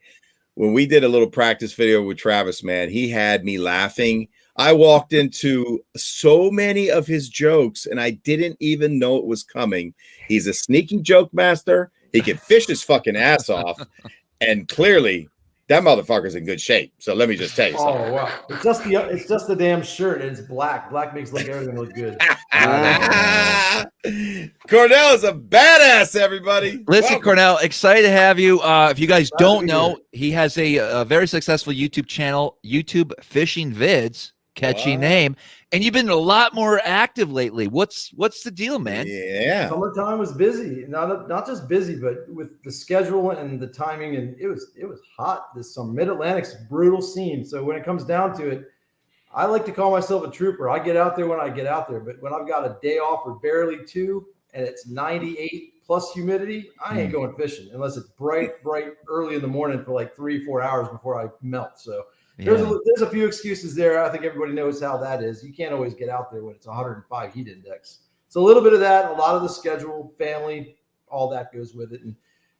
when we did a little practice video with Travis, man, he had me laughing. I walked into so many of his jokes and I didn't even know it was coming. He's a sneaky joke master. He can fish his fucking ass off. And clearly that motherfucker's in good shape. So let me just tell you something. Oh wow. It's just the damn shirt and it's black. Black makes everything look good. Cornell is a badass, everybody. Listen, welcome. Cornell, excited to have you. If you guys don't know, he has a very successful YouTube channel, YouTube Fishing Vids, catchy name, and you've been a lot more active lately. What's the deal, man? Yeah, summertime was busy. Not just busy, but with the schedule and the timing, and it was hot this summer. Mid-Atlantic's a brutal scene. So when it comes down to it, I like to call myself a trooper. I get out there when I get out there, but when I've got a day off or barely 2 and it's 98 plus humidity, I ain't going fishing unless it's bright early in the morning for like 3-4 hours before I melt. So there's a few excuses there. I think everybody knows how that is. You can't always get out there when it's 105 heat index. So a little bit of that, a lot of the schedule, family, all that goes with it. And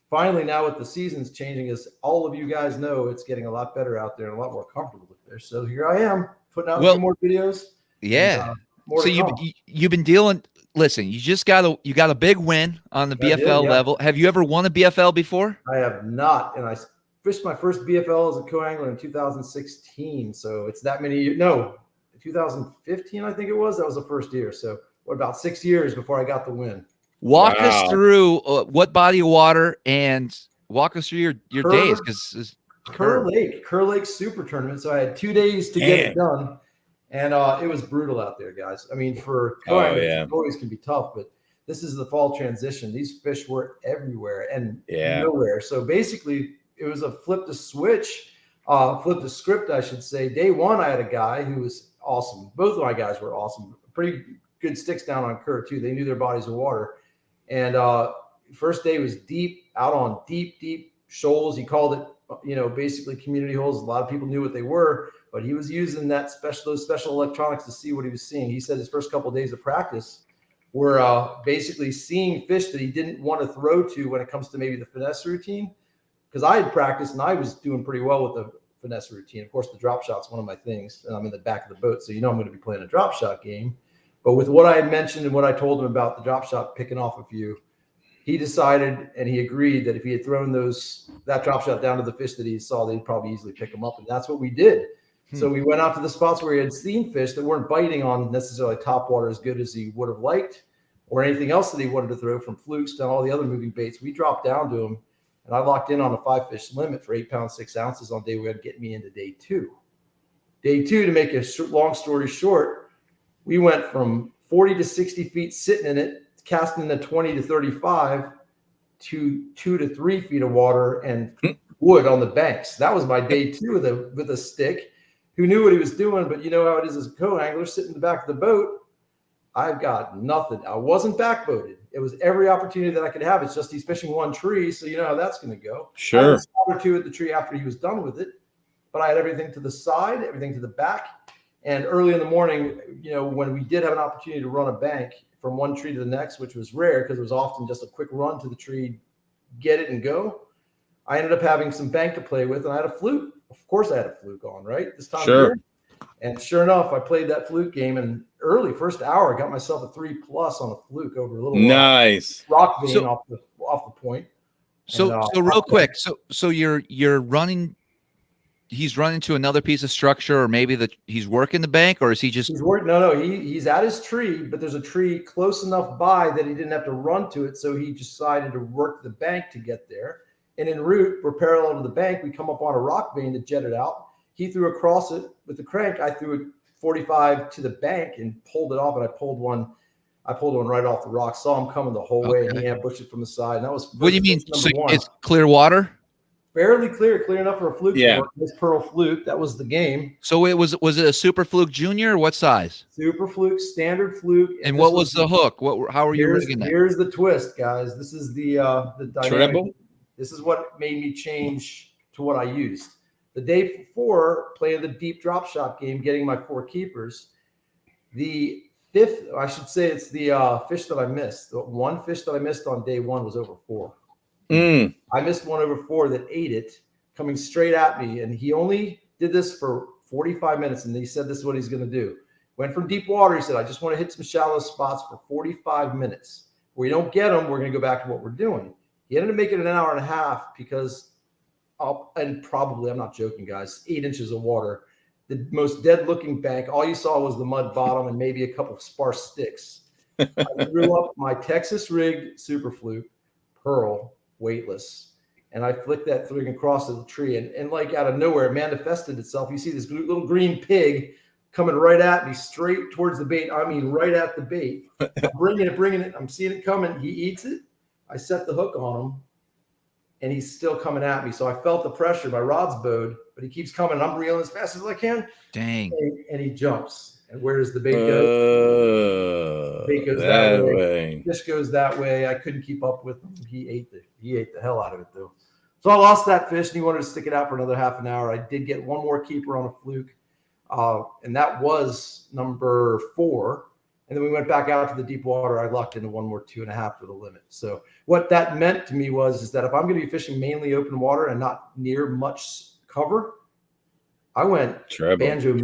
finally, now with the seasons changing, as all of you guys know, it's getting a lot better out there and a lot more comfortable to fish. So here I am putting out some more videos. Yeah. And, so you've been dealing. Listen, you got a big win on the BFL level. Have you ever won a BFL before? I have not, and I fished my first BFL as a co-angler in 2016. So it's that many years. No, 2015, I think it was. That was the first year. So what, about 6 years before I got the win. Walk us through what body of water and walk us through your days, because Kerr Lake Super Tournament. So I had 2 days to get it done, and it was brutal out there, guys. I mean, for co-anglers, always can be tough, but this is the fall transition. These fish were everywhere and nowhere. So basically, it was a flip the script, I should say. Day one, I had a guy who was awesome. Both of my guys were awesome. Pretty good sticks down on Kerr too. They knew their bodies of water. And first day was deep, out on deep shoals. He called it, basically community holes. A lot of people knew what they were, but he was using those special electronics to see what he was seeing. He said his first couple of days of practice were basically seeing fish that he didn't want to throw to when it comes to maybe the finesse routine. Because I had practiced and I was doing pretty well with the finesse routine. Of course, the drop shot's one of my things, and I'm in the back of the boat, so I'm going to be playing a drop shot game. But with what I had mentioned and what I told him about the drop shot picking off a few, he decided and he agreed that if he had thrown that drop shot down to the fish that he saw, they'd probably easily pick them up, and that's what we did. So we went out to the spots where he had seen fish that weren't biting on necessarily top water as good as he would have liked, or anything else that he wanted to throw, from flukes to all the other moving baits. We dropped down to him. And I locked in on a 5-fish limit for 8 pounds, 6 ounces on day one to get me into day 2. Day 2, to make a long story short, we went from 40 to 60 feet sitting in it, casting in the 20 to 35 to 2 to 3 feet of water and wood on the banks. That was my day 2 with a stick. Who knew what he was doing? But you know how it is as a co-angler, sitting in the back of the boat. I've got nothing. I wasn't backboated. It was every opportunity that I could have. It's just he's fishing one tree, so you know how that's going to go. Sure. I had a spot or two at the tree after he was done with it, but I had everything to the side, everything to the back. And early in the morning, when we did have an opportunity to run a bank from one tree to the next, which was rare because it was often just a quick run to the tree, get it and go, I ended up having some bank to play with, and I had a fluke. Of course I had a fluke on, right? This time of year. And sure enough, I played that fluke game, and early first hour, I got myself a 3+ on a fluke over a little rock vein off the point. So real quick, so you're running he's running to another piece of structure, or maybe he's working the bank, or is he just? He's working. No, he's at his tree, but there's a tree close enough by that he didn't have to run to it, so he decided to work the bank to get there. And en route, we're parallel to the bank. We come up on a rock vein that jetted out. He threw across it with the crank. I threw it 45 to the bank and pulled it off, and I pulled one right off the rock. Saw him coming the whole way, and he ambushed it from the side. And that was what do you mean? So it's clear water? Fairly clear enough for a fluke. Yeah, this pearl fluke. That was the game. So it was it a super fluke junior? Or what size? Super fluke, standard fluke. And what was the hook? How are you rigging that? Here's the twist, guys. This is the dynamic. Treble? This is what made me change to what I used. The day before, playing the deep drop shot game, getting my 4 keepers. The fifth, I should say, it's the fish that I missed. The one fish that I missed on day 1 was over 4. I missed one over 4 that ate it, coming straight at me, and he only did this for 45 minutes, and he said this is what he's going to do. Went from deep water. He said, I just want to hit some shallow spots for 45 minutes. If we don't get them, we're going to go back to what we're doing. He ended up making it an hour and a half because, and probably, I'm not joking, guys, 8 inches of water, the most dead-looking bank. All you saw was the mud bottom and maybe a couple of sparse sticks. I threw up my Texas rigged super fluke, pearl, weightless, and I flicked that thing across the tree, and like out of nowhere, it manifested itself. You see this little green pig coming right at me, straight towards the bait. I mean, right at the bait. I'm bringing it. I'm seeing it coming. He eats it. I set the hook on him, and he's still coming at me. So I felt the pressure. My rod's bowed, but he keeps coming. I'm reeling as fast as I can. Dang. And he jumps. And where does the bait go? Bait goes that way. Fish goes that way. I couldn't keep up with him. He ate the hell out of it, though. So I lost that fish, and he wanted to stick it out for another half an hour. I did get one more keeper on a fluke, and that was number 4. And then we went back out to the deep water. I locked into one more 2.5 for the limit. So what that meant to me is that if I'm going to be fishing mainly open water and not near much cover, I went banjo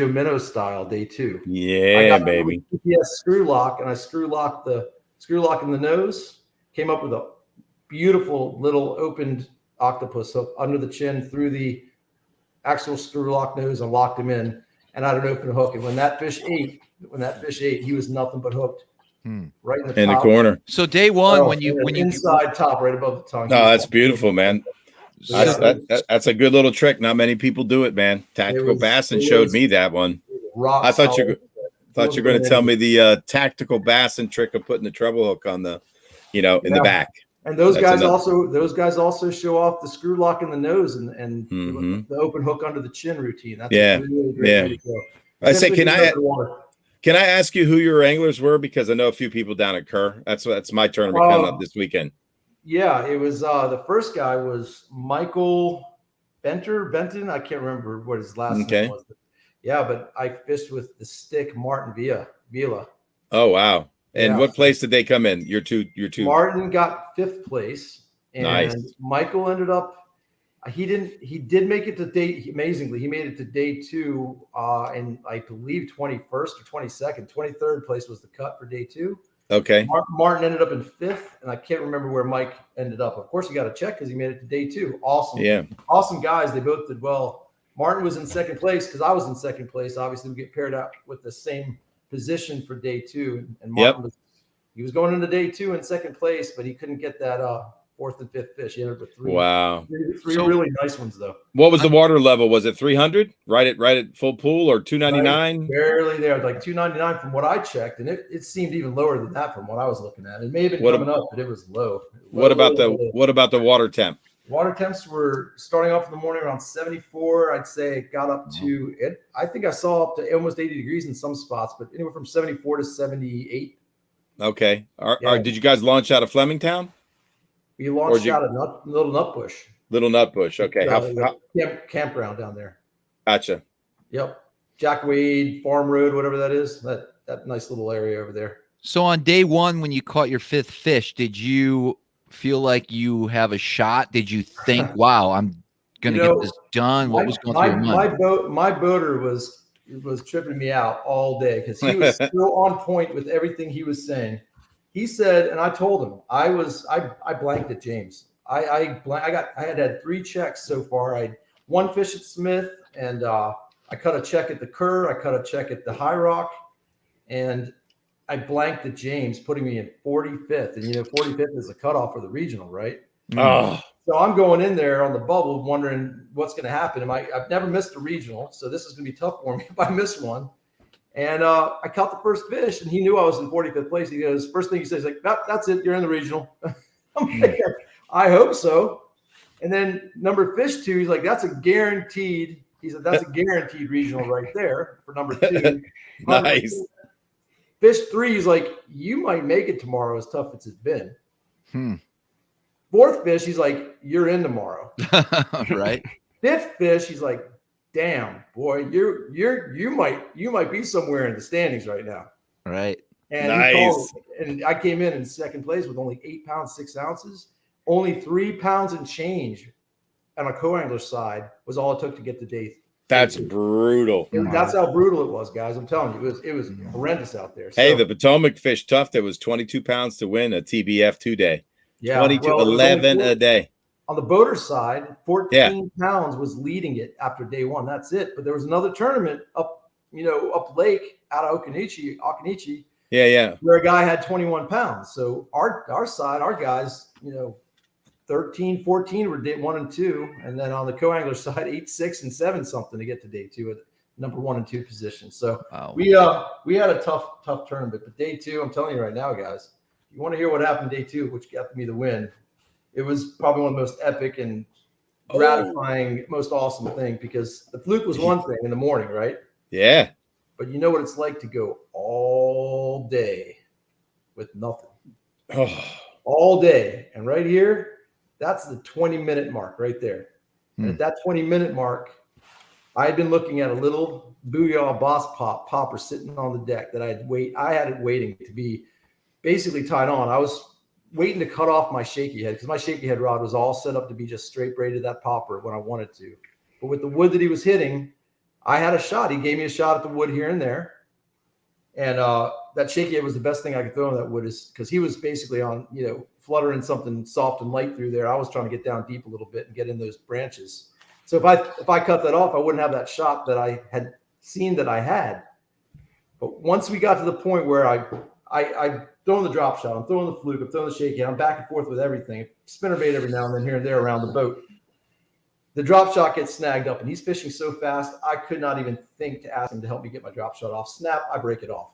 minnow style day 2. Yeah, baby. GPS screw lock, and I screw locked in the nose. Came up with a beautiful little opened octopus hook under the chin through the actual screw lock nose and locked him in, and I had an open hook. And when that fish ate, he was nothing but hooked. Right in the corner. So day 1, when you inside top right above the tongue. No, that's beautiful, man. That's a good little trick. Not many people do it, man. Tactical Bassin showed me that one. I thought you were going to tell me the tactical Bassin trick of putting the treble hook on the, in the back. And those guys also show off the screw lock in the nose and the open hook under the chin routine. That's a really great way to go. I say, can I ask you who your anglers were? Because I know a few people down at Kerr. That's my tournament coming up this weekend. Yeah, it was the first guy was Michael Benton. I can't remember what his last name was. Yeah, but I fished with the stick Martin Villa. Oh wow. And what place did they come in? Your two. Martin got 5th place. And nice. Michael ended up he did make it to amazingly, he made it to day 2 and I believe 21st or 22nd. 23rd place was the cut for day 2. Okay. Martin ended up in 5th, and I can't remember where Mike ended up. Of course, you got to check because he made it to day 2. Awesome. Yeah. Awesome guys. They both did well. Martin was in 2nd place because I was in 2nd place. Obviously, we get paired out with the same position for day 2. And Martin was going into day 2 in 2nd place, but he couldn't get that 4th and 5th fish. He ended up with 3. Wow. Three really nice ones, though. What was the water level? Was it 300? Right at full pool or 299? Barely there, like 299 from what I checked, and it seemed even lower than that from what I was looking at. It may have been coming up, but it was low. What about the water temp? Water temps were starting off in the morning around 74. I'd say it got up to it. I think I saw up to almost 80 degrees in some spots, but anywhere from 74 to 78. Okay. Did you guys launch out of Flemingtown? We launched out of Little Nutbush. Little Nutbush. Okay. Campground down there. Gotcha. Yep. Jack Wade Farm Road, whatever that is. That nice little area over there. So on day 1, when you caught your 5th fish, did you feel like you have a shot? Did you think, wow, I'm going to get this done? What was going through your mind? My boater was tripping me out all day because he was still on point with everything he was saying. He said, and I told him I blanked at James. I had 3 checks so far. one fish at Smith, and I cut a check at the Kerr. I cut a check at the High Rock, and I blanked at James, putting me in 45th. And 45th is the cutoff for the regional, right? Oh, so I'm going in there on the bubble, wondering what's going to happen. I've never missed a regional, so this is going to be tough for me if I miss one. And I caught the first fish, and he knew I was in 45th place. He goes, first thing he says, like, that's it, you're in the regional. I'm like, I hope so. And then number fish 2, he's like, that's a guaranteed. He said, that's a guaranteed regional right there for number 2. Nice. Fish 3, he's like, you might make it tomorrow, as tough as it's been. 4th fish, he's like, you're in tomorrow. Right. 5th fish, he's like, damn, boy, you might be somewhere in the standings right now. Right. And nice. And I came in second place with only 8 pounds 6 ounces. Only 3 pounds and change on a co-angler side was all it took to get to day. That's brutal. That's how brutal it was, guys. I'm telling you, it was horrendous out there. Hey, the Potomac fish tough. There was 22 pounds to win a TBF 2-day. Yeah, 11 a day. On the boater side, 14 pounds was leading it after day 1. That's it. But there was another tournament up lake out of Okanichi. Yeah. Where a guy had 21 pounds. So our side, our guys, 13, 14 were day 1 and 2. And then on the co-angler side, 8, 6, and 7 something to get to day 2 at number 1 and 2 position. So we had a tough tournament. But day 2, I'm telling you right now, guys, you want to hear what happened day 2, which got me the win. It was probably one of the most epic and gratifying, most awesome thing, because the fluke was one thing in the morning, right? Yeah. But you know what it's like to go all day with nothing. All day. And right here, that's the 20-minute mark right there. And at that 20-minute mark, I had been looking at a little Booyah Boss popper sitting on the deck that I had it waiting to be basically tied on. I was waiting to cut off my shaky head because my shaky head rod was all set up to be just straight braided that popper when I wanted to. But with the wood that he was hitting, I had a shot. He gave me a shot at the wood here and there. And that shaky head was the best thing I could throw on that wood, is because he was basically on, fluttering something soft and light through there. I was trying to get down deep a little bit and get in those branches. So if I cut that off, I wouldn't have that shot that I had seen that I had. But once we got to the point where I throwing the drop shot, I'm throwing the fluke, I'm throwing the shaky, I'm back and forth with everything. Spinnerbait every now and then here and there around the boat. The drop shot gets snagged up, and he's fishing so fast, I could not even think to ask him to help me get my drop shot off. Snap, I break it off.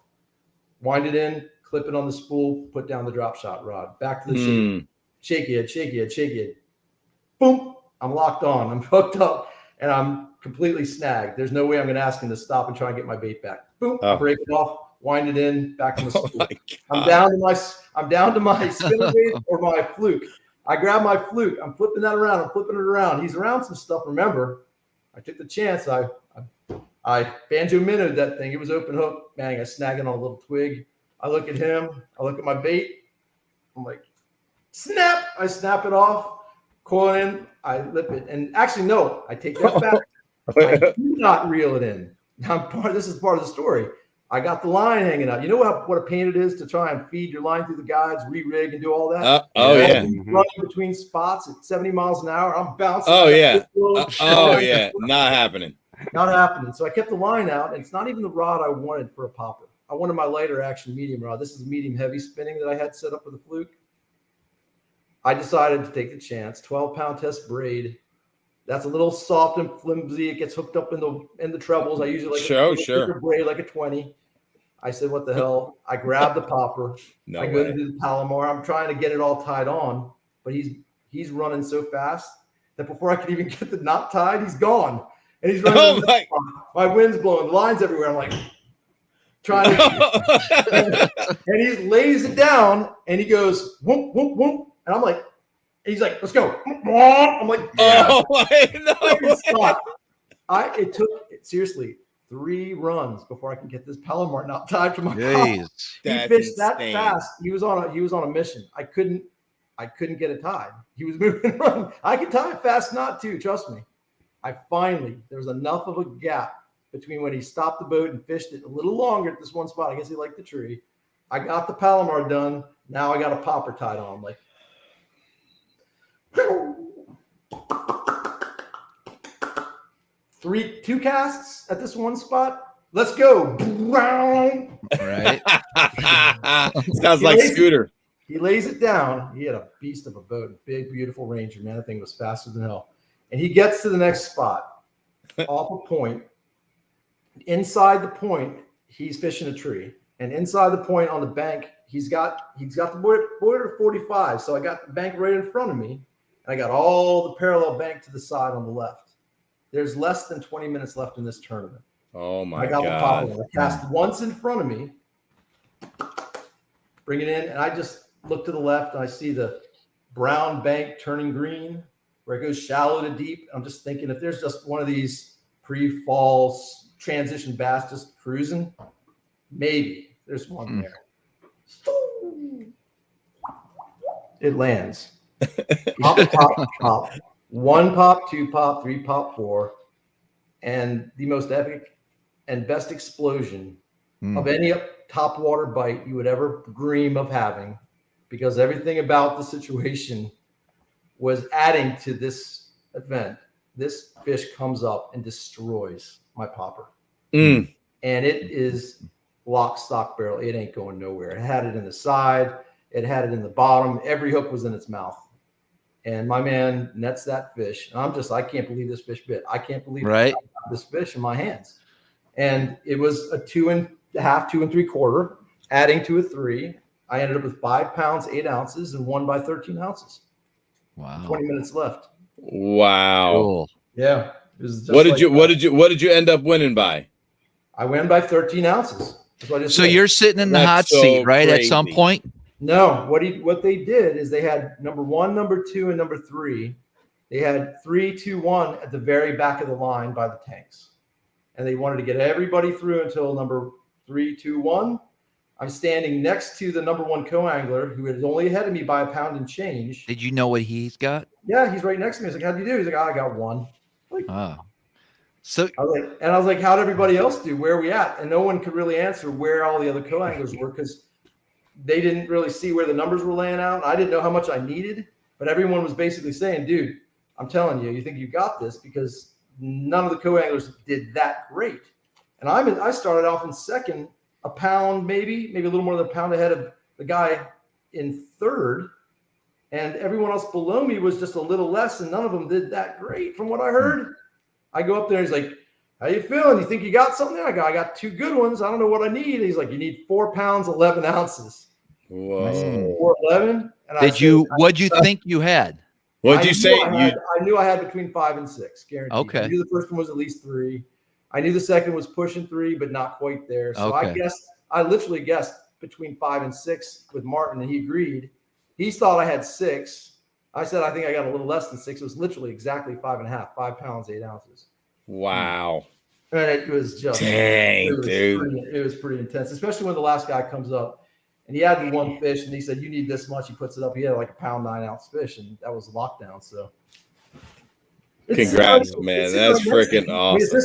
Wind it in, clip it on the spool, put down the drop shot rod. Back to the shaky head. Boom, I'm locked on. I'm hooked up, and I'm completely snagged. There's no way I'm going to ask him to stop and try and get my bait back. Boom, I break it off. Wind it in, back on the spool. I'm down to my spinnerbait or my fluke. I grab my fluke. I'm flipping that around. I'm flipping it around. He's around some stuff. Remember, I took the chance. I banjo minnoed that thing. It was open hook. Man, I snag it on a little twig. I look at him. I look at my bait. I'm like, snap. I snap it off. Coil in. I lip it. And actually, no, I take that back. I do not reel it in. Now, this is part of the story. I got the line hanging out. You know what a pain it is to try and feed your line through the guides, re-rig, and do all that? Running between spots at 70 miles an hour. I'm bouncing. Not happening. Not happening. So I kept the line out, and it's not even the rod I wanted for a popper. I wanted my lighter action medium rod. This is medium heavy spinning that I had set up for the fluke. I decided to take the chance. 12-pound test braid. That's a little soft and flimsy. It gets hooked up in the trebles. I usually like a braid, like a 20. I said, what the hell? I grab the popper. I go to do the Palomar. I'm trying to get it all tied on, but he's running so fast that before I can even get the knot tied, he's gone. And he's running. My wind's blowing. The line's everywhere. I'm like trying to and he lays it down and he goes, whoop, whoop, whoop. And I'm like, he's like, let's go. I'm like, yeah. It took seriously 3 runs before I can get this Palomar knot tied to my popper. He fished that fast. He was on a mission. I couldn't get it tied. He was moving and running. I could tie a fast knot too, trust me. There was enough of a gap between when he stopped the boat and fished it a little longer at this one spot. I guess he liked the tree. I got the Palomar done. Now I got a popper tied on. Like, 2 casts at this one spot. Let's go. Right. Sounds like Scooter. He lays it down. He had a beast of a boat, big, beautiful Ranger, man. That thing was faster than hell. And he gets to the next spot, off a point. Inside the point, he's fishing a tree. And inside the point on the bank, he's got the border 45. So I got the bank right in front of me. And I got all the parallel bank to the side on the left. There's less than 20 minutes left in this tournament. Oh my I got God. the pop. I cast once in front of me, bring it in, and I just look to the left and I see the brown bank turning green where it goes shallow to deep. I'm just thinking if there's just one of these pre-fall transition bass just cruising, maybe there's one there. It lands. Pop, pop, pop. 1 pop, 2 pop, 3 pop, 4. And the most epic and best explosion of any top water bite you would ever dream of having, because everything about the situation was adding to this event. This fish comes up and destroys my popper. And it is lock, stock, barrel. It ain't going nowhere. It had it in the side. It had it in the bottom. Every hook was in its mouth. And my man nets that fish. And I can't believe this fish bit. I can't believe I got this fish in my hands. And it was a 2 1/2, 2 3/4, adding to a 3. I ended up with 5 pounds, 8 ounces, and won by 13 ounces. Wow. 20 minutes left. Wow. Cool. Yeah. It was just What did you end up winning by? I win by 13 ounces. That's what I just So said. you're sitting in the hot so seat, right? crazy. At some point. No, what they did is they had number 1, number 2, and number 3. They had 3, 2, 1 at the very back of the line by the tanks. And they wanted to get everybody through until number 3, 2, 1. I'm standing next to the number 1 co-angler who is only ahead of me by a pound and change. Did you know what he's got? Yeah, he's right next to me. He's like, how'd you do? He's like, I got 1. Like, So I was like, how'd everybody else do? Where are we at? And no one could really answer where all the other co-anglers were because they didn't really see where the numbers were laying out. I didn't know how much I needed, but everyone was basically saying, dude, I'm telling you, you think you got this because none of the co-anglers did that great. And I started off in second, a pound, maybe a little more than a pound ahead of the guy in third. And everyone else below me was just a little less, and none of them did that great from what I heard. I go up there, he's like, how you feeling? You think you got something? I got 2 good ones. I don't know what I need. He's like, you need 4 pounds, 11 ounces. Whoa. 411. And what'd you think you had? What'd you say? I knew I had between 5 and 6, guaranteed. Okay. I knew the first one was at least 3. I knew the second was pushing 3, but not quite there. So I literally guessed between 5 and 6 with Martin, and he agreed. He thought I had 6. I said, I think I got a little less than 6. It was literally exactly 5.5, 5 pounds, 8 ounces. Wow. And it was just, dude. It was pretty intense, especially when the last guy comes up and he had the 1 fish and he said, you need this much. He puts it up. He had like a pound, 9 ounce fish, and that was lockdown. So congrats, man. That's freaking awesome.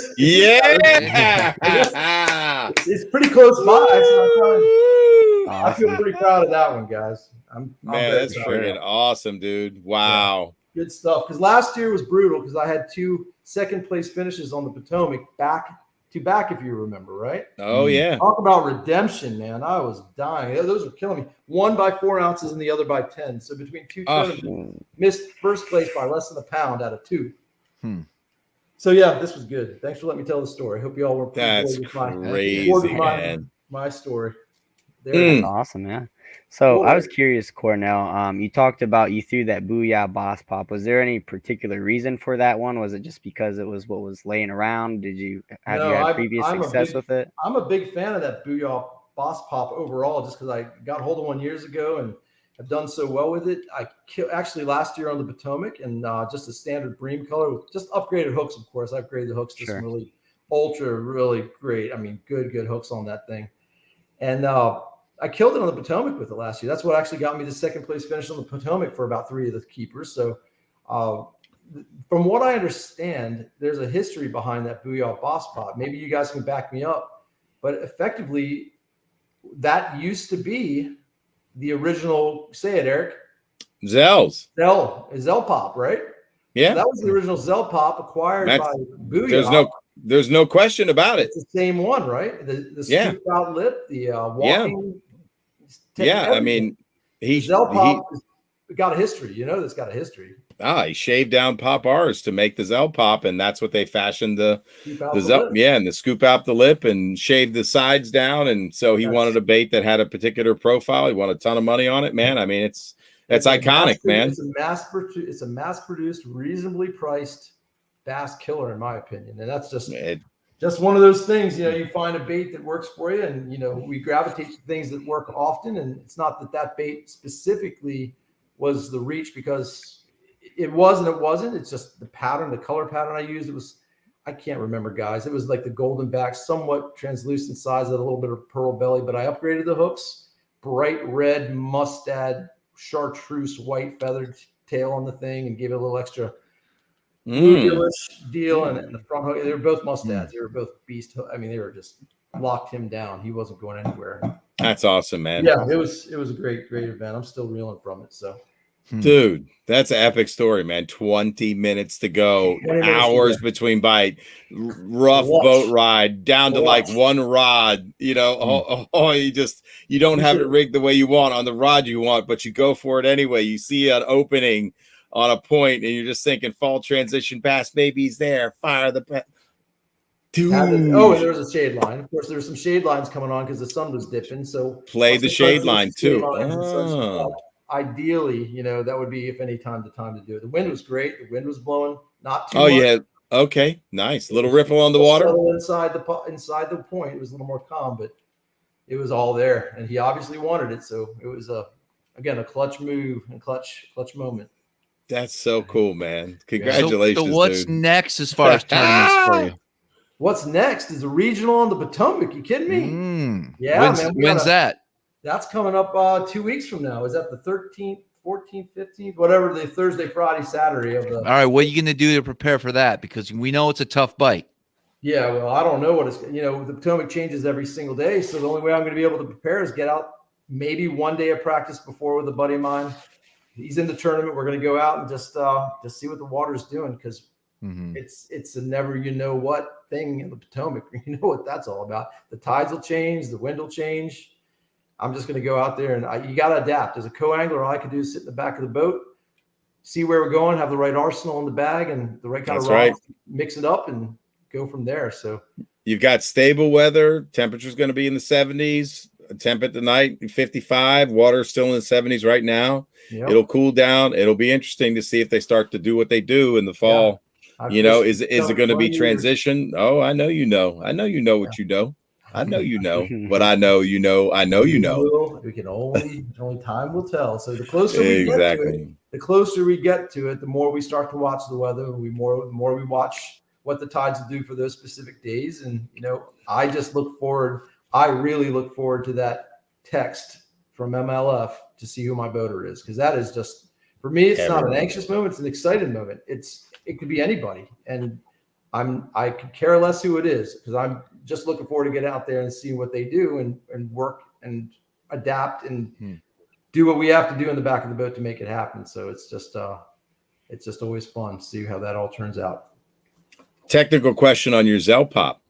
It's pretty close by. So I feel pretty proud of that one, guys. That's freaking awesome, dude. Wow. Yeah, good stuff. Because last year was brutal because I had 2 second place finishes on the Potomac back to back, if you remember, right? Oh, yeah. Talk about redemption, man. I was dying. Those were killing me. One by 4 ounces and the other by 10. So between 2 tournaments, missed first place by less than a pound out of 2. So yeah, this was good. Thanks for letting me tell the story. Hope you all were That's crazy, man. My story. That's awesome, yeah. So I was curious, Cornell. You talked about you threw that Booyah Boss Pop. Was there any particular reason for that one? Was it just because it was what was laying around? Have you had previous success with it? I'm a big fan of that Booyah Boss Pop overall, just because I got hold of one years ago and have done so well with it. I actually last year on the Potomac and just a standard bream color with just upgraded hooks. Of course, I upgraded the hooks to some really really great. I mean, good hooks on that thing, and I killed it on the Potomac with it last year. That's what actually got me the second place finish on the Potomac for about 3 of the keepers. So from what I understand, there's a history behind that Booyah Boss Pop. Maybe you guys can back me up, but effectively that used to be the original, say it, Eric. Zell Pop, right? Yeah. So that was the original Zell Pop acquired by Booyah. There's no question about it. It's the same one, right? The scoop out lip, the walking. Yeah, I mean, Zell Pop got a history. You know, that's got a history. He shaved down Pop R's to make the Zell Pop, and that's what they fashioned the Zell. Yeah, and the scoop out the lip and shave the sides down. And so he wanted a bait that had a particular profile. He wanted a ton of money on it, man. I mean, it's iconic, man. It's a mass-produced, reasonably priced bass killer, in my opinion, and that's just one of those things. You know, you find a bait that works for you, and you know, we gravitate to things that work often. And it's not that bait specifically was the reach, because it was and it wasn't. It's just the pattern, the color pattern I used. It was, I can't remember, guys. It was like the golden back, somewhat translucent size, with a little bit of pearl belly, but I upgraded the hooks, bright red mustad chartreuse white feathered tail on the thing, and gave it a little extra bluegill-ish deal. And the front hook, they were both mustads. They were both beast. I mean, they were just locked him down. He wasn't going anywhere. That's awesome, man. Yeah, it was a great event. I'm still reeling from it. So, dude, that's an epic story, man. 20 minutes to go, hours between bite, rough boat ride down to like one rod. You know, you don't have it rigged the way you want on the rod you want, but you go for it anyway. You see an opening on a point, and you're just thinking fall transition bass, maybe he's there. Fire the pet. Dude. And there was a shade line. Of course, there were some shade lines coming on because the sun was dipping. So play the shade line too. Ideally, you know, that would be, if any time, the time to do it. The wind was great. The wind was blowing, not too much. Yeah. Okay. Nice. Little ripple on the water. Inside the point, it was a little more calm, but it was all there. And he obviously wanted it. So it was a clutch move and clutch moment. That's so cool, man. Congratulations. So what's next as far as tournaments for you? What's next is a regional on the Potomac. You kidding me? Yeah, man. When's that? That's coming up 2 weeks from now. Is that the 13th, 14th, 15th, whatever, the Thursday, Friday, Saturday of the. All right, what are you going to do to prepare for that? Because we know it's a tough bite. Yeah, well, I don't know what it's. You know, the Potomac changes every single day, so the only way I'm going to be able to prepare is get out maybe one day of practice before with a buddy of mine. He's in the tournament. We're going to go out and just see what the water's doing, because it's a never you know what thing in the Potomac. You know what that's all about. The tides will change, the wind will change. I'm just going to go out there, and you got to adapt. As a co-angler, all I can do is sit in the back of the boat, see where we're going, have the right arsenal in the bag and the right kind of rods, mix it up, and go from there. So you've got stable weather. Temperature's going to be in the 70s. Temp at the night 55. Water's still in the 70s right now. Yep. It'll cool down. It'll be interesting to see if they start to do what they do in the fall. Yeah. You know, is it going to be transition? Oh, I know you know. I know you know what you know. I know you know, but I know you know. I know you know. We can only time will tell. So the closer we get to it, the more we start to watch the weather. The more we watch what the tides will do for those specific days. And you know, I just look forward. I really look forward to that text from MLF to see who my boater is, because that is just, for me, it's not an anxious moment; it's an excited moment. It could be anybody, and I could care less who it is, because I'm just looking forward to get out there and see what they do and work and adapt and do what we have to do in the back of the boat to make it happen. So it's just always fun to see how that all turns out. Technical question on your Zell Pop.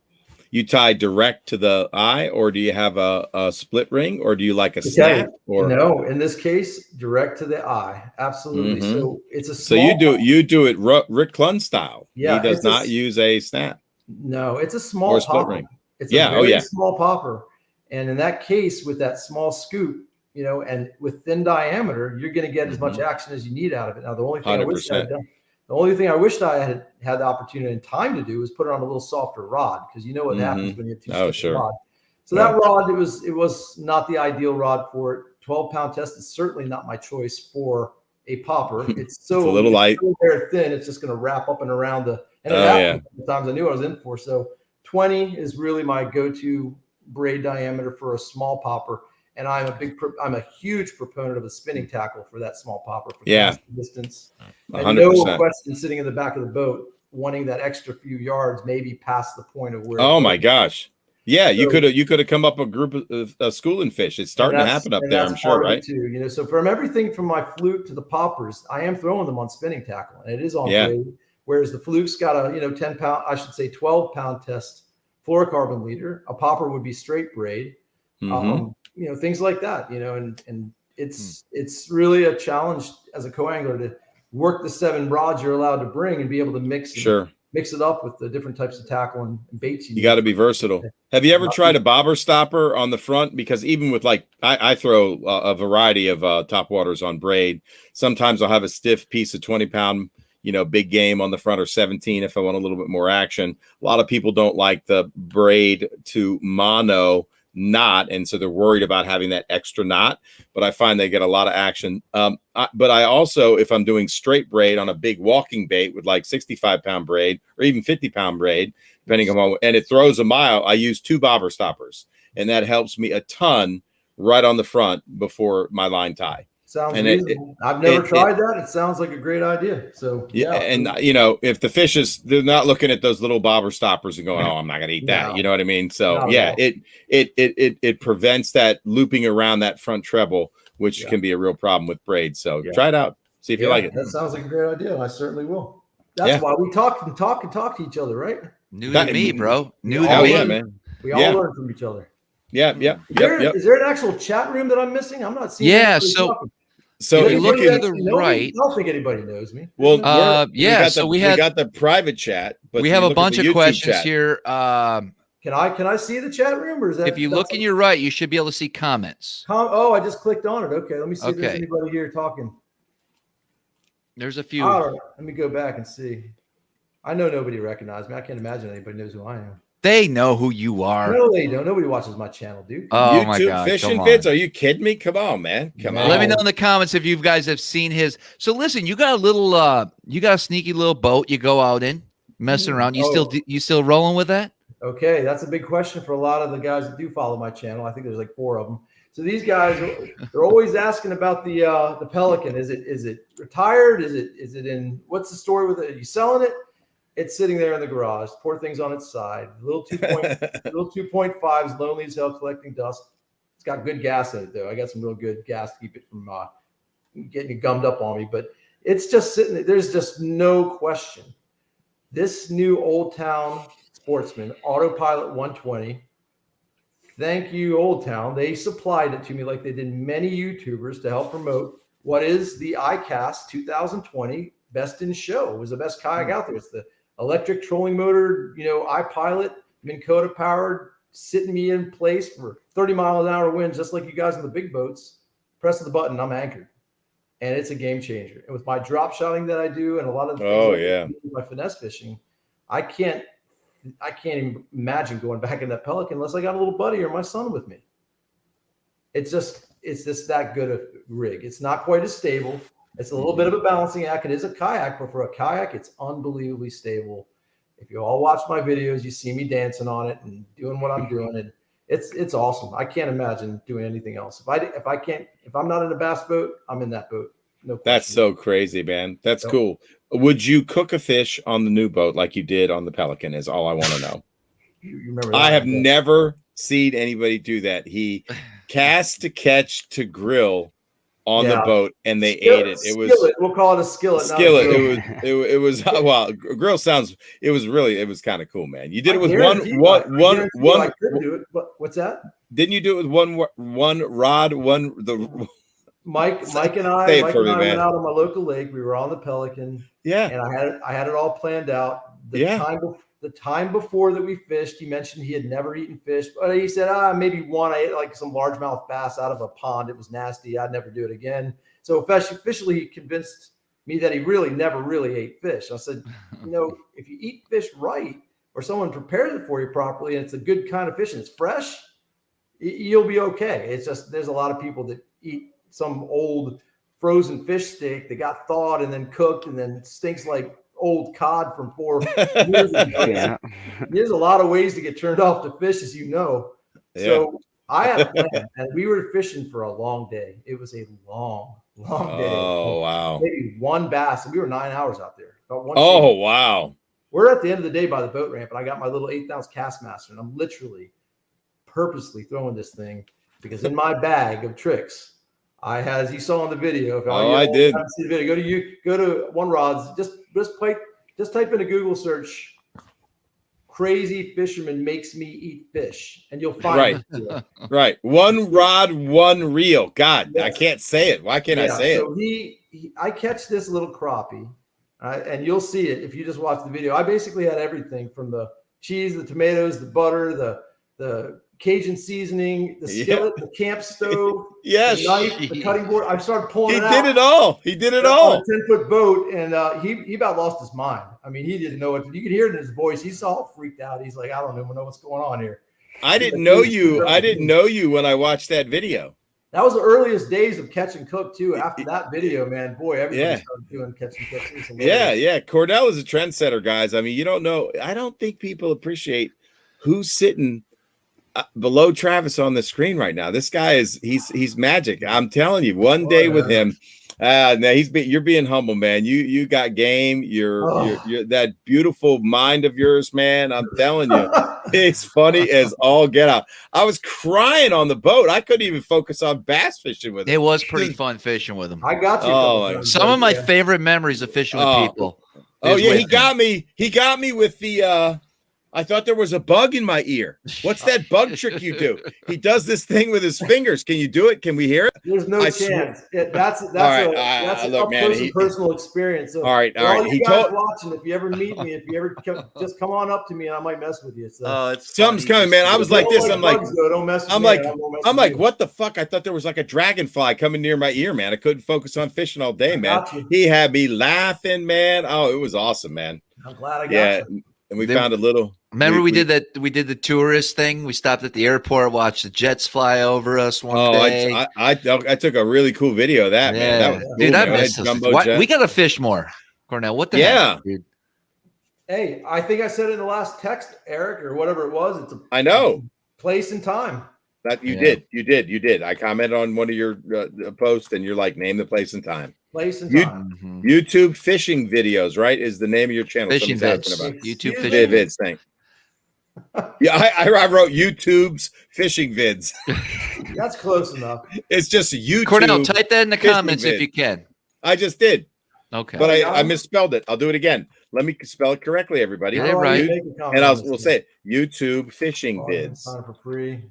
You tie direct to the eye, or do you have a split ring, or do you like a snap? Or no, in this case, direct to the eye. Absolutely. So it's a small. So you do it Rick Clun style. Yeah, he does not use a snap. No, it's a small popper. Ring. It's a very small popper, and in that case, with that small scoop, you know, and with thin diameter, you're going to get as much action as you need out of it. Now, the only thing 100%. I wished I had had the opportunity and time to do was put it on a little softer rod, because you know what happens when you have too rod. So that rod, it was not the ideal rod for it. 12-pound test is certainly not my choice for a popper. It's a little light, so very thin. It's just going to wrap up and around the. And the times I knew what I was in for. So 20 is really my go-to braid diameter for a small popper. And I'm a huge proponent of a spinning tackle for that small popper for distance. 100%. And no question, sitting in the back of the boat, wanting that extra few yards, maybe past the point of where. Oh my gosh! Yeah, you could have come up a group of schooling fish. It's starting to happen up there, I'm sure, right? Too, you know, so from everything from my fluke to the poppers, I am throwing them on spinning tackle, and it is on braid. Whereas the fluke's got a 10-pound, I should say 12-pound test fluorocarbon leader. A popper would be straight braid. Things like that. And it's really a challenge as a co-angler to work the 7 rods you're allowed to bring and be able to mix it up with the different types of tackle and baits. You got to be versatile. Have you ever tried a bobber stopper on the front? Because even with I throw a variety of top waters on braid. Sometimes I'll have a stiff piece of 20-pound, big game on the front, or 17 if I want a little bit more action. A lot of people don't like the braid to mono knot, and so they're worried about having that extra knot, but I find they get a lot of action. But I also, if I'm doing straight braid on a big walking bait with like 65-pound braid or even 50-pound braid, depending on, and it throws a mile, I use 2 bobber stoppers, and that helps me a ton right on the front before my line tie. Sounds reasonable. I've never tried that. It sounds like a great idea. So yeah, and if the fish they're not looking at those little bobber stoppers and going, "Oh, I'm not gonna eat that." You know what I mean? So it prevents that looping around that front treble, which can be a real problem with braid. So try it out, see if you like it. That sounds like a great idea. I certainly will. That's why we talk to each other, right? New to me, bro. New to me. Yeah, man. We all learn from each other. Yeah. Is there an actual chat room that I'm missing? I'm not seeing. Yeah. So if you look to the right, I don't think anybody knows me. Well, we got the private chat, but we have a bunch of questions here. Can I see the chat room, or is that? If you look in your right, you should be able to see comments. I just clicked on it. Okay, let me see if there's anybody here talking. There's a few. Let me go back and see. I know nobody recognized me. I can't imagine anybody knows who I am. They know who you are. No, they don't. Nobody watches my channel, dude. Oh YouTube, my god, fishing vids? Are you kidding me? Come on, man. Come on. Let me know in the comments if you guys have seen his. So listen, you got a sneaky little boat you go out in, messing around. You still rolling with that? Okay, that's a big question for a lot of the guys that do follow my channel. I think there's like 4 of them. So these guys, they're always asking about the Pelican. Is it retired? Is it in? What's the story with it? Are you selling it? It's sitting there in the garage. Poor thing's on its side. Little 2.5s, lonely as hell, collecting dust. It's got good gas in it, though. I got some real good gas to keep it from getting gummed up on me. But it's just sitting there. There's just no question. This new Old Town Sportsman Autopilot 120. Thank you, Old Town. They supplied it to me like they did many YouTubers to help promote what is the iCast 2020 Best in Show. It was the best kayak out there. It's the electric trolling motor, iPilot, Minn Kota powered, sitting me in place for 30-mile-an-hour winds, just like you guys in the big boats. Press the button, I'm anchored. And it's a game changer. And with my drop shotting that I do and a lot of the things with my finesse fishing, I can't even imagine going back in that Pelican unless I got a little buddy or my son with me. It's just that good a rig. It's not quite as stable. It's a little bit of a balancing act. It is a kayak, but for a kayak, it's unbelievably stable. If you all watch my videos, you see me dancing on it and doing what I'm doing, and it's awesome. I can't imagine doing anything else. If I'm not in a bass boat, I'm in that boat. No question. That's so crazy, man. That's cool. Would you cook a fish on the new boat like you did on the Pelican? Is all I want to know. You remember that? I have never seen anybody do that. He cast to catch to grill on the boat, and they ate it. It was skillet. We'll call it a skillet. It was well, grill sounds. It was kind of cool, man. You did it with one. I could do it, but what's that? Didn't you do it with one rod? Mike and I went out on my local lake. We were on the Pelican. Yeah, and I had it all planned out. The time before that we fished, he mentioned he had never eaten fish. But he said, maybe one. I ate like some largemouth bass out of a pond. It was nasty. I'd never do it again. So officially, he convinced me that he really never really ate fish. I said, if you eat fish right, or someone prepares it for you properly, and it's a good kind of fish and it's fresh, you'll be okay. It's just there's a lot of people that eat some old frozen fish steak that got thawed and then cooked and then stinks like old cod from 4 years ago. Yeah. There's a lot of ways to get turned off to fish, as you know. Yeah. So I had a plan, and we were fishing for a long day. It was a long day. Oh, wow. Maybe one bass, and we were 9 hours out there. Wow. We're at the end of the day by the boat ramp, and I got my little 8th ounce Bassmaster, and I'm literally purposely throwing this thing because in my bag of tricks, I had, as you saw in the video. If I did. See the video, go to One Rods. Just type in a Google search. Crazy fisherman makes me eat fish, and you'll find it. Right. One rod, one reel. God, yes. I can't say it. Why can't I say it? I catch this little crappie, and you'll see it if you just watch the video. I basically had everything from the cheese, the tomatoes, the butter, the Cajun seasoning, the skillet, the camp stove, the knife, the cutting board. I started pulling it out. He did it all. He did it all. On a 10-foot boat, and he about lost his mind. I mean, he didn't know what. You could hear it in his voice. He's all freaked out. He's like, I don't even know what's going on here. I didn't know you. I didn't know you when I watched that video. That was the earliest days of catch and cook too. After that video, man, boy, everybody started doing catch and cook. Yeah. Cornell is a trendsetter, guys. I mean, you don't know. I don't think people appreciate who's sitting below Travis on the screen right now. This guy he's magic. I'm telling you, one day with him. Now you're being humble, man. You got game. You're that beautiful mind of yours, man. I'm telling you, it's funny as all get out. I was crying on the boat. I couldn't even focus on bass fishing with him. It was pretty fun fishing with him. I got you. Some of my favorite memories of fishing with people. He got me. He got me with the. I thought there was a bug in my ear. What's that bug trick you do? He does this thing with his fingers. Can you do it? Can we hear it? There's no chance. That's an up-close personal experience. So all right. You guys watching, if you ever meet me, if you ever just come on up to me and I might mess with you. So. Something's coming, man. I was like this. I'm like, don't mess with me. I'm like, what the fuck? I thought there was like a dragonfly coming near my ear, man. I couldn't focus on fishing all day, man. He had me laughing, man. Oh, it was awesome, man. I'm glad I got you. And we found a little. Remember we did that. We did the tourist thing. We stopped at the airport, watched the jets fly over us one day. I took a really cool video of that, man. That was cool, dude, I missed this. We got to fish more, Cornell. What the heck, dude? Hey, I think I said it in the last text, Eric, or whatever it was. It's I know. Place and time. That you did. I commented on one of your posts, and you're like, name the place and time. Place and time. YouTube fishing videos, right? Is the name of your channel? Fishing vids. YouTube fishing vids. Thing. Yeah, I wrote YouTube's fishing vids. That's close enough. It's just YouTube. Cornell, type that in the comments if you can. I just did. Okay, but I misspelled it. I'll do it again. Let me spell it correctly, everybody. Yeah, right. And we'll say it. YouTube fishing vids. Time for free.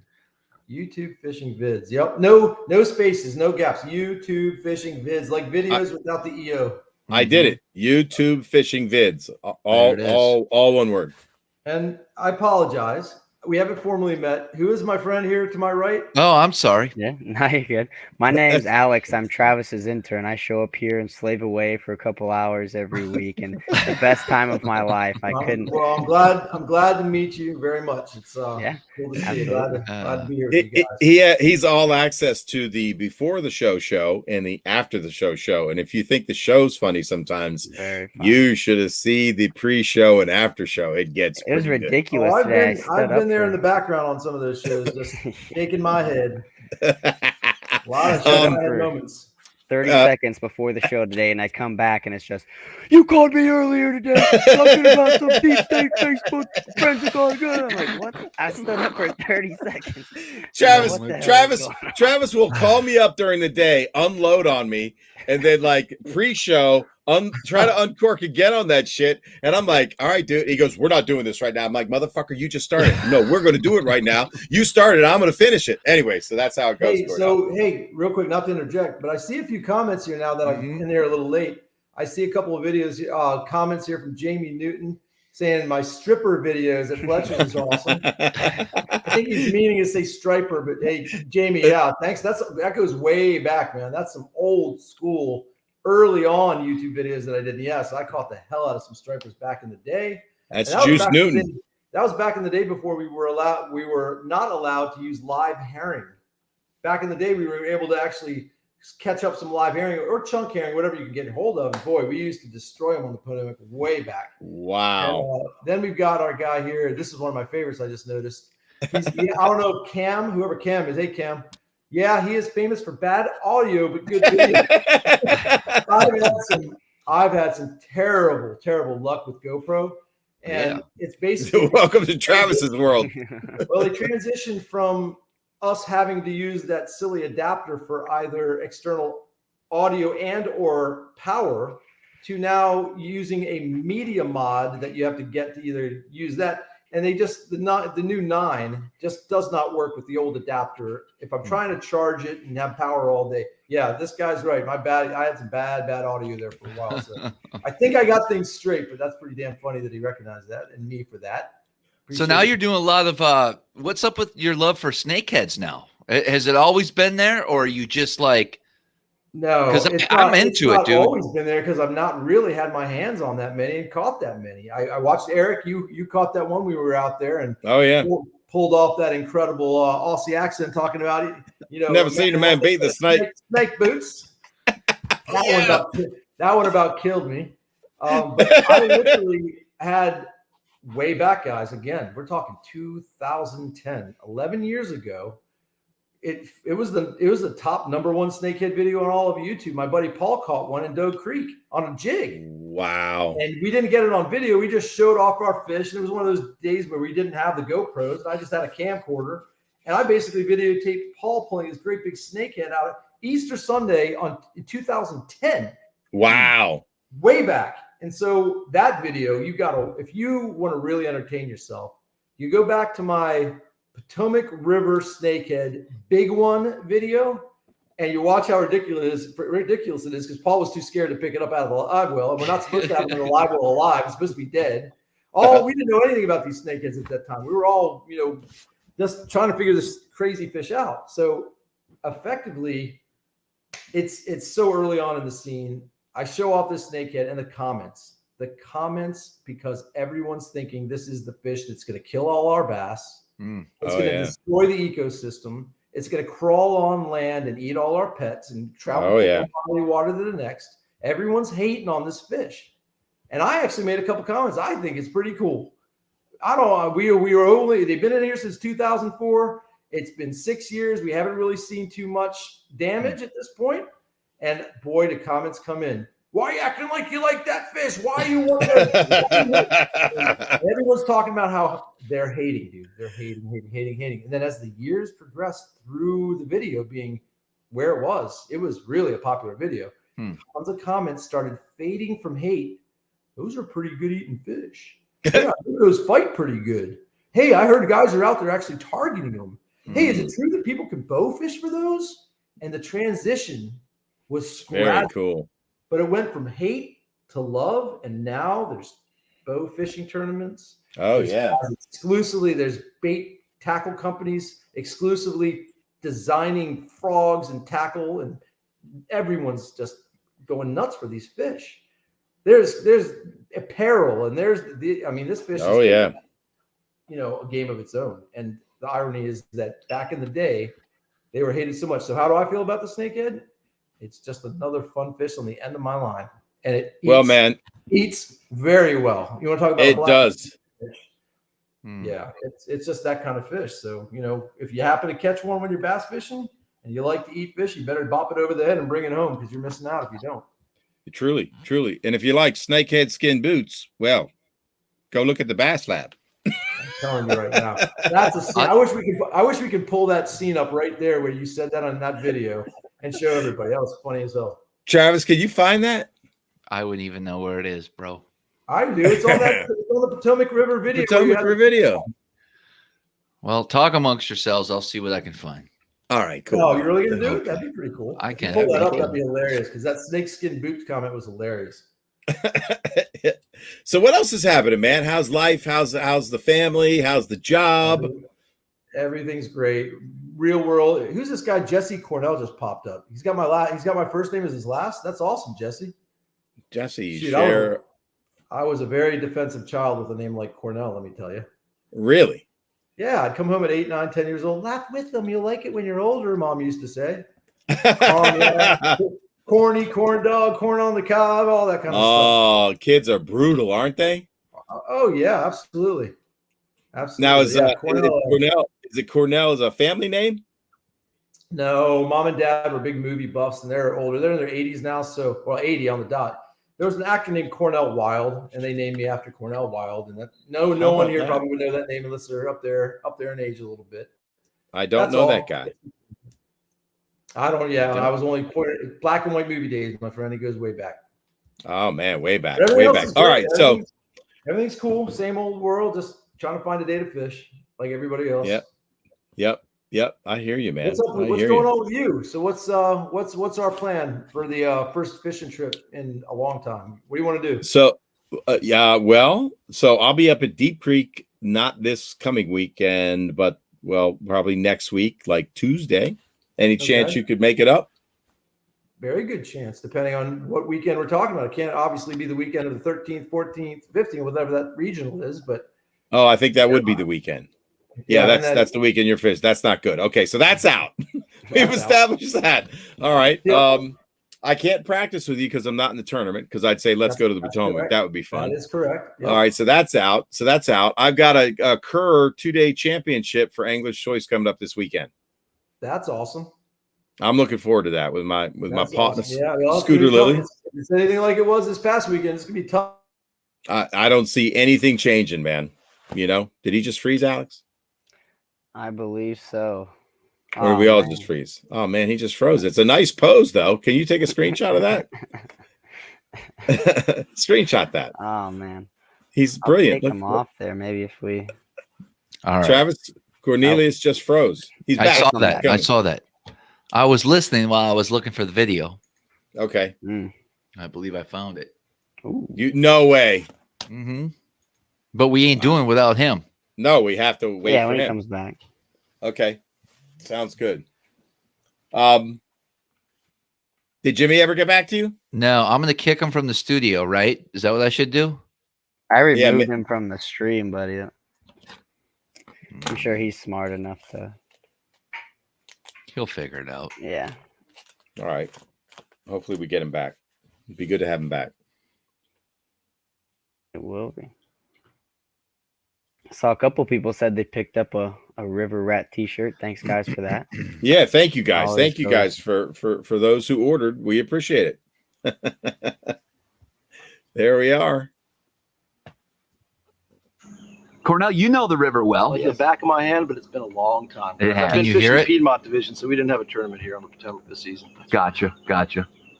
YouTube fishing vids. Yep. No spaces, no gaps. YouTube fishing vids, like videos without the EO. I did it. YouTube fishing vids. All one word. And I apologize. We haven't formally met. Who is my friend here to my right? Oh, I'm sorry. Yeah, no, you're good. My name's Alex. I'm Travis's intern. I show up here and slave away for a couple hours every week, and the best time of my life. I couldn't. Well, I'm glad to meet you very much. It's cool to see you. Glad to be here with you guys. He's all access to the before the show and the after the show. And if you think the show's funny sometimes, you should have seen the pre-show and after show. It was ridiculous. I've been there in the background on some of those shows, just shaking my head. A lot of head moments. 30 seconds before the show today, and I come back and it's just, you called me earlier today talking about some deep state Facebook friends are going good. I'm like, what? I stood up for 30 seconds. Travis will call me up during the day, unload on me, and then like pre-show try to uncork again on that shit. And I'm like, all right, dude. He goes, we're not doing this right now. I'm like, motherfucker, you just started. No, we're going to do it right now. You started. I'm going to finish it. Anyway, so that's how it goes. Hey, real quick, not to interject, but I see a few comments here now that I'm in there a little late. I see a couple of videos, comments here from Jamie Newton saying my stripper videos at Fletcher's is awesome. I think he's meaning to say striper, but hey, Jamie, thanks. That goes way back, man. That's some old school early on YouTube videos that I did. Yes, I caught the hell out of some stripers back in the day. That's Juice Newton. That was back in the day before we were not allowed to use live herring. Back in the day, we were able to actually catch up some live herring or chunk herring, whatever you could get hold of. And boy, we used to destroy them on the Potomac way back. Wow. And, then we've got our guy here. This is one of my favorites I just noticed. I don't know, Cam, whoever Cam is. Hey, Cam. Yeah, he is famous for bad audio, but good video. I've had some terrible luck with GoPro. And it's basically welcome to Travis's world. Well, they transitioned from us having to use that silly adapter for either external audio and or power to now using a media mod that you have to get to either use that. And they just, the new 9 just does not work with the old adapter. If I'm trying to charge it and have power all day, yeah, this guy's right. My bad. I had some bad audio there for a while. So I think I got things straight, but that's pretty damn funny that he recognized that and me for that. So now you're doing a lot of, what's up with your love for snakeheads now? Has it always been there, or are you just like, no, because I'm into it, dude. It's always been there because I've not really had my hands on that many and caught that many. I watched Eric. You caught that one. We were out there and pulled off that incredible Aussie accent talking about it. You know, never seen a man beat the snake. Snake boots. That one about killed me. But I literally had way back, guys. Again, we're talking 2010, 11 years ago. It was the top #1 snakehead video on all of YouTube. My buddy Paul caught one in Doe Creek on a jig. Wow. And we didn't get it on video. We just showed off our fish. And it was one of those days where we didn't have the GoPros. And I just had a camcorder. And I basically videotaped Paul pulling his great big snakehead out Easter Sunday in 2010. Wow. Way back. And so that video, if you want to really entertain yourself, you go back to my Potomac River snakehead big one video, and you watch how ridiculous it is because Paul was too scared to pick it up out of the live well. And we're not supposed to have it in the live well alive. It's supposed to be dead. We didn't know anything about these snakeheads at that time. We were all, just trying to figure this crazy fish out. So effectively, it's so early on in the scene. I show off this snakehead and the comments, because everyone's thinking this is the fish that's going to kill all our bass. It's going to destroy the ecosystem. It's going to crawl on land and eat all our pets and travel from one water to the next. Everyone's hating on this fish. And I actually made a couple comments. I think it's pretty cool. I don't know. They've been in here since 2004. It's been 6 years. We haven't really seen too much damage at this point. And boy, the comments come in. Why are you acting like you like that fish? Why are you want to? Everyone's talking about how they're hating, dude. They're hating. And then as the years progressed through the video being where it was really a popular video. Tons of comments started fading from hate. Those are pretty good eating fish. Yeah, those fight pretty good. Hey, I heard guys are out there actually targeting them. Hey, is it true that people can bow fish for those? And the transition was very cool. But it went from hate to love, and now there's bow fishing tournaments. Exclusively, there's bait tackle companies exclusively designing frogs and tackle, and everyone's just going nuts for these fish. There's apparel, and this fish is a game of its own. And the irony is that back in the day, they were hated so much. So how do I feel about the snakehead? It's just another fun fish on the end of my line. And it eats very well. You want to talk about it does. Fish? Yeah, it's just that kind of fish. So, if you happen to catch one when you're bass fishing and you like to eat fish, you better bop it over the head and bring it home because you're missing out if you don't. Truly. And if you like snakehead skin boots, well, go look at the Bass Lab. I'm telling you right now. That's a scene. I wish we could pull that scene up right there where you said that on that video and show everybody. That was funny as hell. Travis, can you find that? I wouldn't even know where it is, bro. I do. It's on the Potomac River video. Potomac River video. Well, talk amongst yourselves. I'll see what I can find. All right, cool. Oh, you're really gonna do it? That'd be pretty cool. I can pull that up. That'd be hilarious because that snakeskin boots comment was hilarious. So what else is happening, man? How's life? How's the family? How's the job? Everything's great. Real world. Who's this guy? Jesse Cornell just popped up. He's got my first name as his last. That's awesome, Jesse. Jesse, I was a very defensive child with a name like Cornell, let me tell you. Really? Yeah, I'd come home at 8, 9, 10 years old. Laugh with them. You'll like it when you're older, Mom used to say. Corny, corn dog, corn on the cob, all that kind of stuff. Oh, kids are brutal, aren't they? Oh, yeah, absolutely. Now, is it Cornell as a family name? No, Mom and Dad were big movie buffs, and they're older. They're in their 80s now, 80 on the dot. there was an actor named Cornell Wilde, and they named me after Cornell Wilde. And that no one about here that? probably would know that name unless they're up there in age a little bit. I don't That's know all. that guy. I don't. Yeah, I was only pointing black and white movie days, my friend. It goes way back. Oh man, way back, Everything way else back. is All great. right, so Everything's cool. Same old world. Just trying to find a day to fish like everybody else. Yep. I hear you, man. What's going on with you? So what's our plan for the first fishing trip in a long time? What do you want to do? So so I'll be up at Deep Creek, not this coming weekend, but probably next week, like Tuesday. Any chance you could make it up? Very good chance, depending on what weekend we're talking about. It can't obviously be the weekend of the 13th, 14th, 15th, whatever that regional is, but I think that would be the weekend. Yeah, that's the weekend you're fish. That's not good. Okay, so that's out. We've established that. All right. I can't practice with you because I'm not in the tournament, because I'd say let's go to the Potomac. Correct. That would be fun. That is correct. Yep. All right, so that's out. I've got a Kerr 2-day championship for Angler's Choice coming up this weekend. That's awesome. I'm looking forward to that with my partner, awesome. Scooter Lily. If it's anything like it was this past weekend, it's gonna be tough. I don't see anything changing, man. Did he just freeze, Alex? I believe so. Or did we all just freeze? Oh man, he just froze. It's a nice pose, though. Can you take a screenshot of that? Screenshot that. Oh man, he's brilliant. Take him off there, maybe if we. All right. Travis Cornelius just froze. He's back. I saw that. I was listening while I was looking for the video. Okay. I believe I found it. No way. Mm-hmm. But we ain't doing without him. No, we have to wait for when him. he comes back. Okay. Sounds good. Did Jimmy ever get back to you? No, I'm going to kick him from the studio, right? Is that what I should do? I removed him from the stream, but I'm sure he's smart enough to. He'll figure it out. Yeah. All right. Hopefully we get him back. It'd be good to have him back. It will be. I saw a couple people said they picked up a River Rat t-shirt. Thanks guys for that. Yeah, thank you guys. Thank you guys for those who ordered. We appreciate it. There we are. Cornell, you know the river well. Like the back of my hand, but it's been a long time. Can you hear it? Piedmont division, so we didn't have a tournament here on the Potomac this season. Gotcha.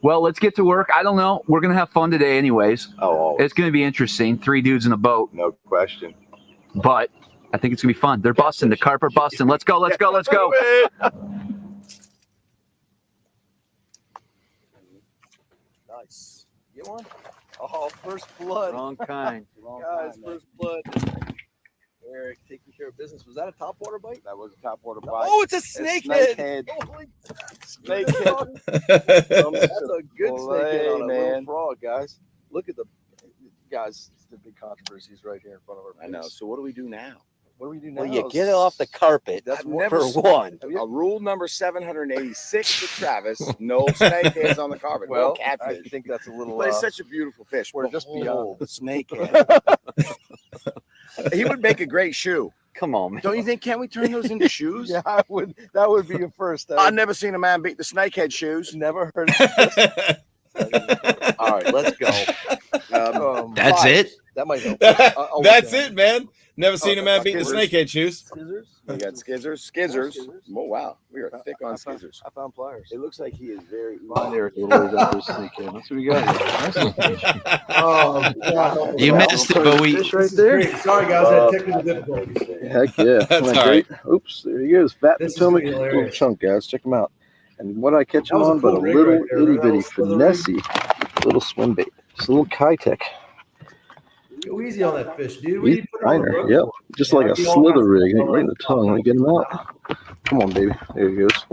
Well, let's get to work. I don't know. We're going to have fun today anyways. It's going to be interesting. 3 dudes in a boat. No question. But I think it's going to be fun. They're busting. The carp are busting. Let's go. Nice. Get one? Oh, first blood. Wrong kind. Guys, first blood. Eric, taking care of business. Was that a topwater bite? That was a topwater bite. Oh, it's a snakehead. Snakehead. That's a good snakehead on a little frog, guys. Look at the guys. The big controversies right here in front of our face. I know. So what do we do now? What do we do now? Well, you get it off the carpet. That's for one. Rule number 786 for Travis: no snakeheads on the carpet. Well, no catfish. I think that's a little. But it's such a beautiful fish. We're just beyond the snakehead. He would make a great shoe. Come on, man. Don't you think? Can we turn those into shoes? Yeah, I would. That would be a first. I've never seen a man beat the snakehead shoes. Never heard of it. All right, let's go. That's it? That might help. That's it, man. Never seen a man beat the snakehead shoes. Scissors? We got skizzers. Oh, wow. We are thick on skizzers. I found pliers. It looks like he is very. Mine, Eric, a little bit after a snakehead. That's what we got. Oh, God. You missed it, but we. Fish right there. Sorry, guys. I had technical difficulties. Heck yeah. That's all right. Oops, there he goes. Fat This is Potomac gonna be little hilarious. chunk, guys. Check him out. And what I catch That him was a on, but a cool rig little right there, itty right? bitty That was finessey little swim bait. Just a little Kitech. Go easy on that fish, dude. We need to put it on the Finer. road Yep. for it. Just Yeah, like a I'd be all slither about rig. it. Right in the tongue. Let me get him out. Come on, baby. There he goes.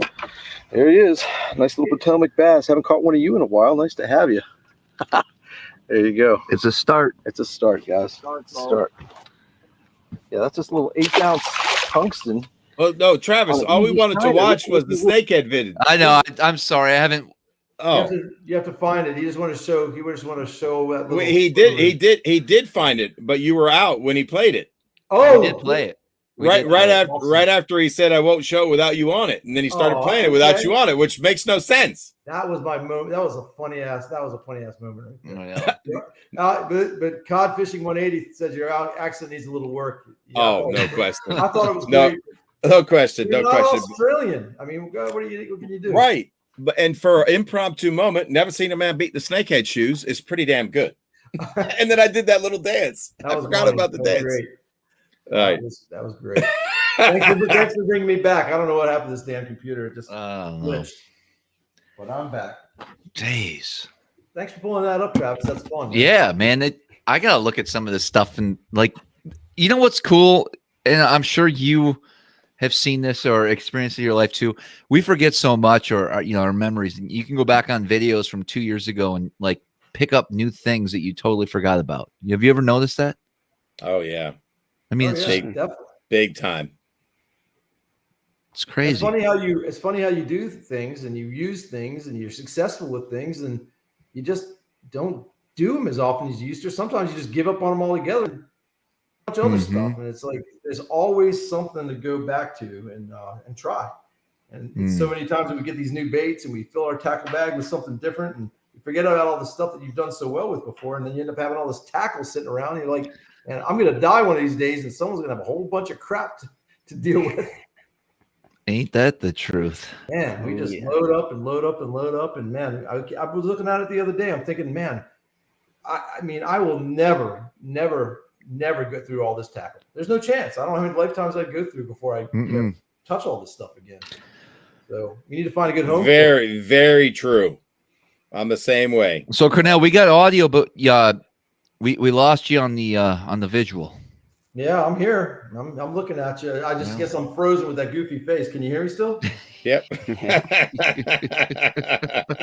There he is. Nice little Potomac bass. Haven't caught one of you in a while. Nice to have you. There you go. It's a start. It's a start, guys. Start. Yeah, that's just a little 8-ounce tungsten. Well, no, Travis, all we wanted to watch was the snakehead video. I know. I'm sorry. I haven't. Oh, You have to find it. He just want to show. He just want to show that. Little he did find it, but you were out when he played it. Oh, He did play it. Right after he said, "I won't show it without you on it," and then he started playing it without you on it, which makes no sense. That was my moment. That was a funny ass moment. Right Yeah. But Cod Fishing 180 says your accent needs a little work. Yeah, no question. I thought it was great. No question. You're No not question. Australian. I mean, what can you do? Right. And for an impromptu moment, never seen a man beat the snakehead shoes is pretty damn good. And then I did that little dance. I forgot about the dance. Great. All right. That was great. Thanks for bringing me back. I don't know what happened to this damn computer. It just glitched. But I'm back. Jeez. Thanks for pulling that up, Travis. That's fun. Yeah, man. I gotta look at some of this stuff and you know what's cool, and I'm sure you have seen this or experienced it in your life too. We forget so much, or our memories. And you can go back on videos from 2 years ago and pick up new things that you totally forgot about. Have you ever noticed that? Oh yeah. I mean, it's big time. It's crazy. It's funny how you do things and you use things and you're successful with things and you just don't do them as often as you used to. Sometimes you just give up on them altogether. And a bunch of other stuff, and it's like there's always something to go back to and try. And so many times we get these new baits and we fill our tackle bag with something different and you forget about all the stuff that you've done so well with before, and then you end up having all this tackle sitting around. And you're like, and I'm going to die one of these days, and someone's going to have a whole bunch of crap to deal with. Ain't that the truth? Man, we just load up and load up and load up. And man, I was looking at it the other day. I'm thinking, man, I mean, I will never get through all this tackle. There's no chance. I don't know how many lifetimes I'd go through before I touch all this stuff again. So you need to find a good home. Very, very true. I'm the same way. So Cornell, we got audio, but we lost you on the visual. Yeah, I'm here. I'm looking at you. I just guess I'm frozen with that goofy face. Can you hear me still? Yep. It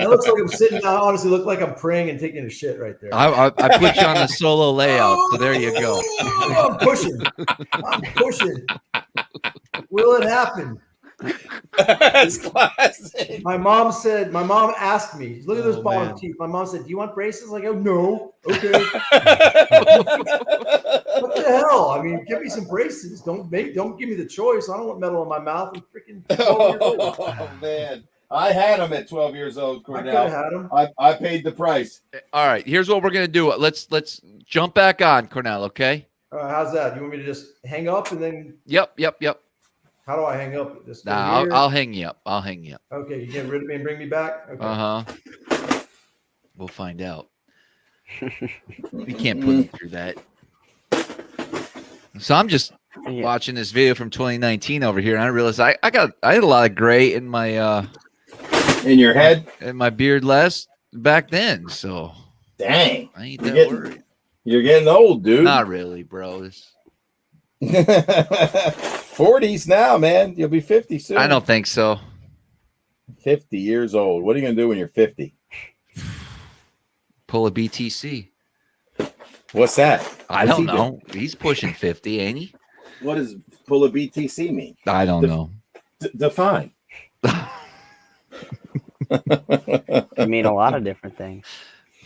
looks like I'm sitting down. Honestly, look like I'm praying and taking a shit right there. I put you on the solo layout, so there you go. I'm pushing. Will it happen? That's classic. My mom asked me, look at those bottom teeth. My mom said, "Do you want braces?" Like, oh no. Okay. What the hell? I mean, give me some braces. Don't give me the choice. I don't want metal in my mouth. I'm freaking 12 years old. Oh man. I had them at 12 years old, Cornell. I could have had them. I paid the price. All right, here's what we're gonna do. Let's jump back on, Cornell, okay? How's that? You want me to just hang up and then Yep. How do I hang up? Just I'll hang you up. Okay, you get rid of me and bring me back? Okay. We'll find out. We can't put them through that. So I'm just watching this video from 2019 over here, and I realized I had a lot of gray in my in your head and my beard back then. So dang, I ain't that worried. You're getting old, dude. Not really, bro. 40s now, man. You'll be 50 soon. I don't think so. 50 years old. What are you gonna do when you're 50? Pull a BTC. What's that? I don't know. He's pushing 50, ain't he? What does pull a BTC mean? I don't know. Define. I mean a lot of different things.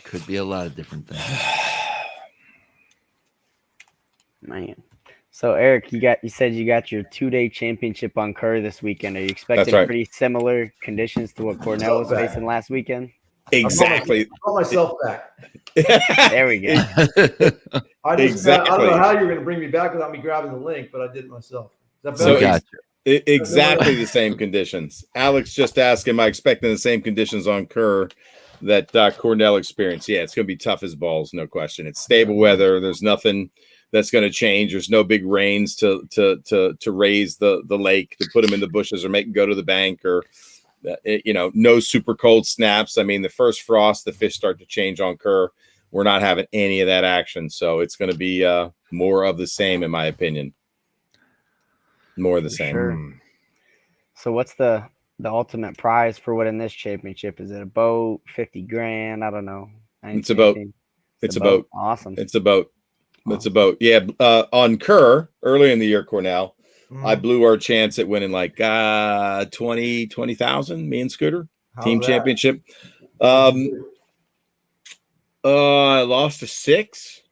Could be a lot of different things. Man. So Eric, you said you got your 2-day championship on Kerr this weekend. Are you expecting pretty similar conditions to what Cornell was facing last weekend? Exactly. I brought myself back. There we go. I don't know how you're going to bring me back without me grabbing the link, but I did it myself. Is that better? Exactly the same conditions. Alex just asked, am I expecting the same conditions on Kerr that Cornell experienced? Yeah, it's going to be tough as balls, no question. It's stable weather. There's nothing that's going to change. There's no big rains to raise the lake, to put them in the bushes or make them go to the bank, or no super cold snaps. I mean, the first frost, the fish start to change on Kerr. We're not having any of that action, so it's going to be more of the same, in my opinion. More of the same. Sure. So what's the ultimate prize for winning this championship? Is it a boat, 50 grand? I don't know. It's a boat. It's a boat. Awesome. It's a boat. It's a boat. Yeah. On Kerr early in the year, Cornell, I blew our chance at winning like 20,000. Me and Scooter team championship. I lost to 6.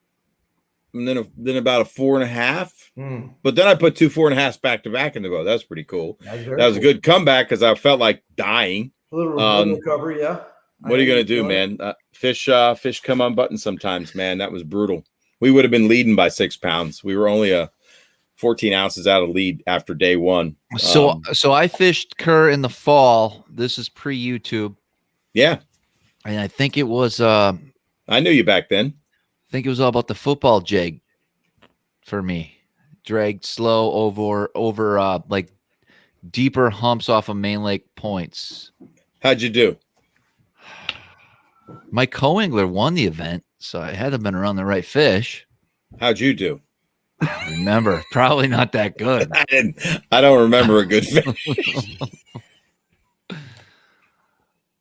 and then about a 4.5. But then I put 2 4.5s back to back in the boat. That's pretty cool. That was a good comeback because I felt like dying. A little recovery, yeah. What are you gonna do, man? Fish come unbuttoned sometimes, man. That was brutal. We would have been leading by 6 pounds. We were only 14 ounces out of lead after day one. So I fished Kerr in the fall. This is pre-YouTube. Yeah. And I think it was I knew you back then. I think it was all about the football jig for me. Dragged slow over like deeper humps off of main lake points. How'd you do? My co-angler won the event, so I had to have been around the right fish. How'd you do? I remember, probably not that good. I don't remember a good fish.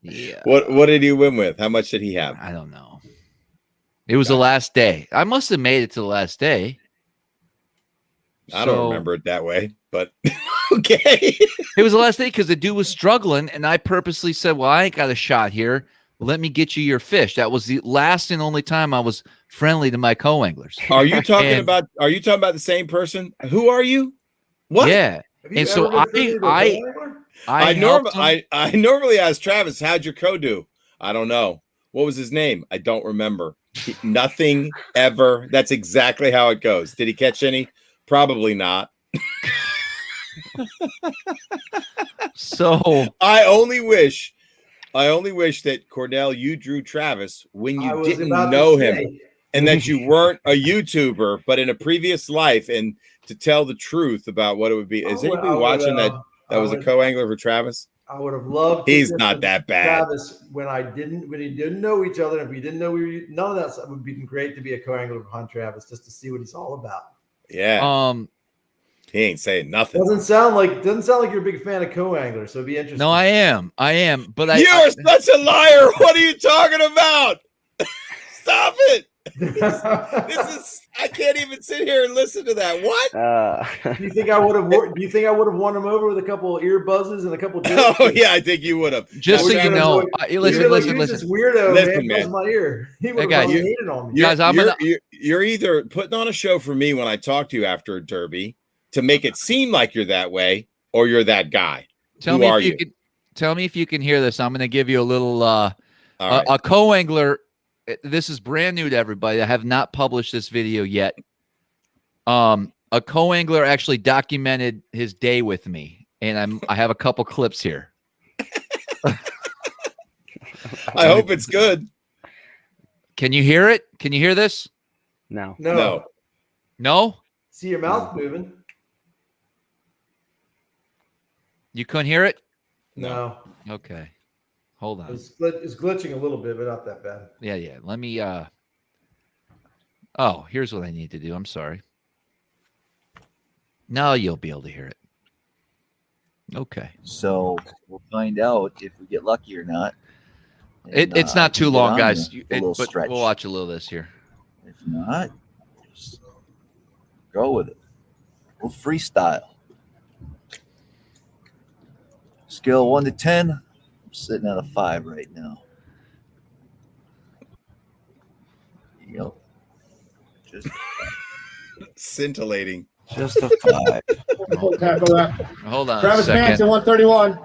Yeah. What did he win with? How much did he have? I don't know. It was the last day. I must have made it to the last day. I don't remember it that way, but okay. It was the last day because the dude was struggling, and I purposely said, well, I ain't got a shot here. Let me get you your fish. That was the last and only time I was friendly to my co-anglers. Are you talking about the same person? Who are you? What? Yeah. And so I normally ask Travis, how'd your co do? I don't know. What was his name? I don't remember. Nothing ever. That's exactly how it goes. Did he catch any? Probably not. So I only wish that Cornell, you drew Travis when you didn't know him, and that you weren't a YouTuber, but in a previous life, and to tell the truth about what it would be. Is anybody watching that was a co-angler for Travis? I would have loved. He's not that bad. Travis, when he didn't know each other, if we didn't know none of that stuff, would be great to be a co-angler behind Travis, just to see what he's all about. Yeah. He ain't saying nothing. Doesn't sound like you're a big fan of co-anglers, so it'd be interesting. No, I am. But you're such a liar. What are you talking about? Stop it. This is I can't even sit here and listen to that. What? Do you think I would have won him over with a couple of ear buzzes and a couple? Oh yeah, I think you would have. Just so you know, listen. This weirdo, listen, man. My ear. He would have hated on me. Guys, you're either putting on a show for me when I talk to you after a derby to make it seem like you're that way, or you're that guy. Tell me if you can hear this. I'm going to give you a little right. A co-angler. This is brand new to everybody. I have not published this video yet. A co-angler actually documented his day with me, and I have a couple clips here. I hope it's good. Can you hear it? Can you hear this? No. See your mouth moving. You couldn't hear it? No. Okay. Hold on. It's glitching a little bit, but not that bad. Yeah. Let me here's what I need to do. I'm sorry. Now you'll be able to hear it. Okay. So we'll find out if we get lucky or not. It's not too long, guys. But stretch. We'll watch a little of this here. If not, just go with it. We'll freestyle. Scale 1 to 10. I'm sitting at a 5 right now. Yep. Just scintillating. Just a 5. Hold on. Travis Manson, 131.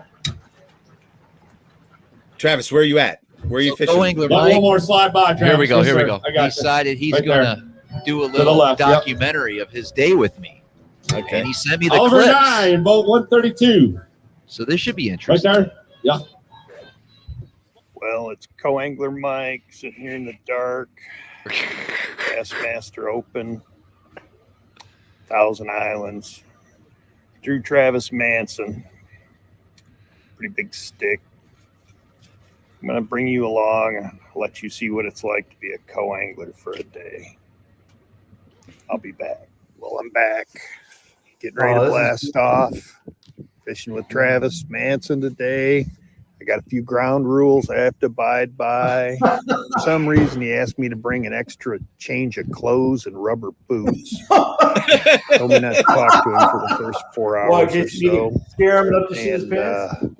Travis, where are you at? Where are you fishing? One more slide by, Travis. Here we go. Yes, here we sir. go. I got Decided he's right going to do a little documentary of his day with me. Okay. And he sent me the Oliver clips. 9, boat 132. So this should be interesting. Right there? Yeah. Well, it's co-angler Mike sitting here in the dark. Bassmaster Open. Thousand Islands. Drew Travis Manson. Pretty big stick. I'm going to bring you along, let you see what it's like to be a co-angler for a day. I'll be back. Well, I'm back. Getting ready to blast off. Fishing with Travis Manson today. I got a few ground rules I have to abide by. For some reason, he asked me to bring an extra change of clothes and rubber boots. Told me not to talk to him for the first 4 hours or so. Scare him up to see his pants.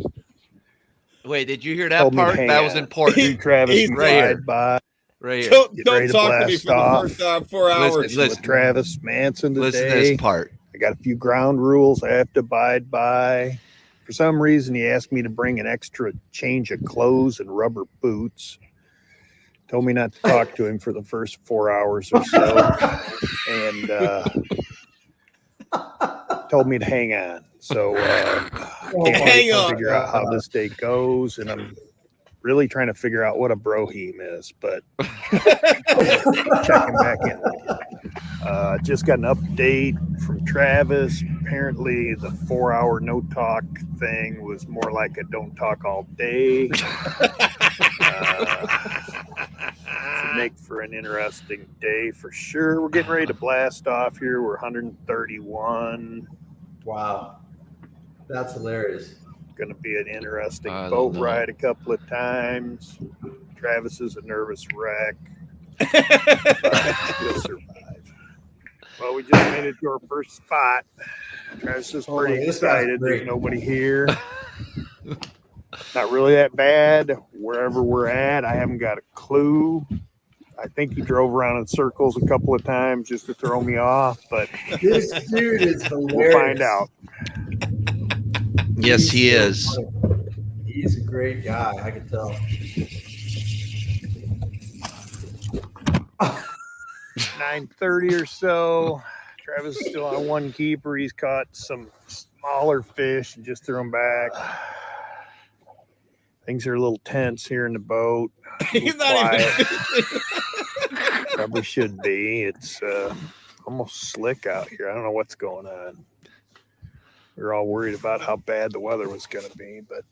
Wait, did you hear that part? That was important. Travis right by. Right here. Don't talk to me for the first 4 hours. Listen with Travis Manson today. Listen to this part. I got a few ground rules I have to abide by. For some reason, he asked me to bring an extra change of clothes and rubber boots. Told me not to talk to him for the first 4 hours or so. And told me to hang on. So hang on. Figure out how this day goes. And I'm really trying to figure out what a broheem is, but checking back in. Just got an update from Travis. Apparently the 4 hour no talk thing was more like a don't talk all day. Should make for an interesting day for sure. We're getting ready to blast off here. We're 131. Wow. That's hilarious. Going to be an interesting boat ride a couple of times. Travis is a nervous wreck. He'll survive. Well, we just made it to our first spot. Travis is pretty excited. There's nobody here. Not really that bad. Wherever we're at, I haven't got a clue. I think he drove around in circles a couple of times just to throw me off, but this dude is hilarious. We'll find out. Yes, he is. He's a great guy. I can tell. 9:30 or so. Travis is still on one keeper. He's caught some smaller fish and just threw them back. Things are a little tense here in the boat. He's not even. Probably should be. It's almost slick out here. I don't know what's going on. We were all worried about how bad the weather was going to be, but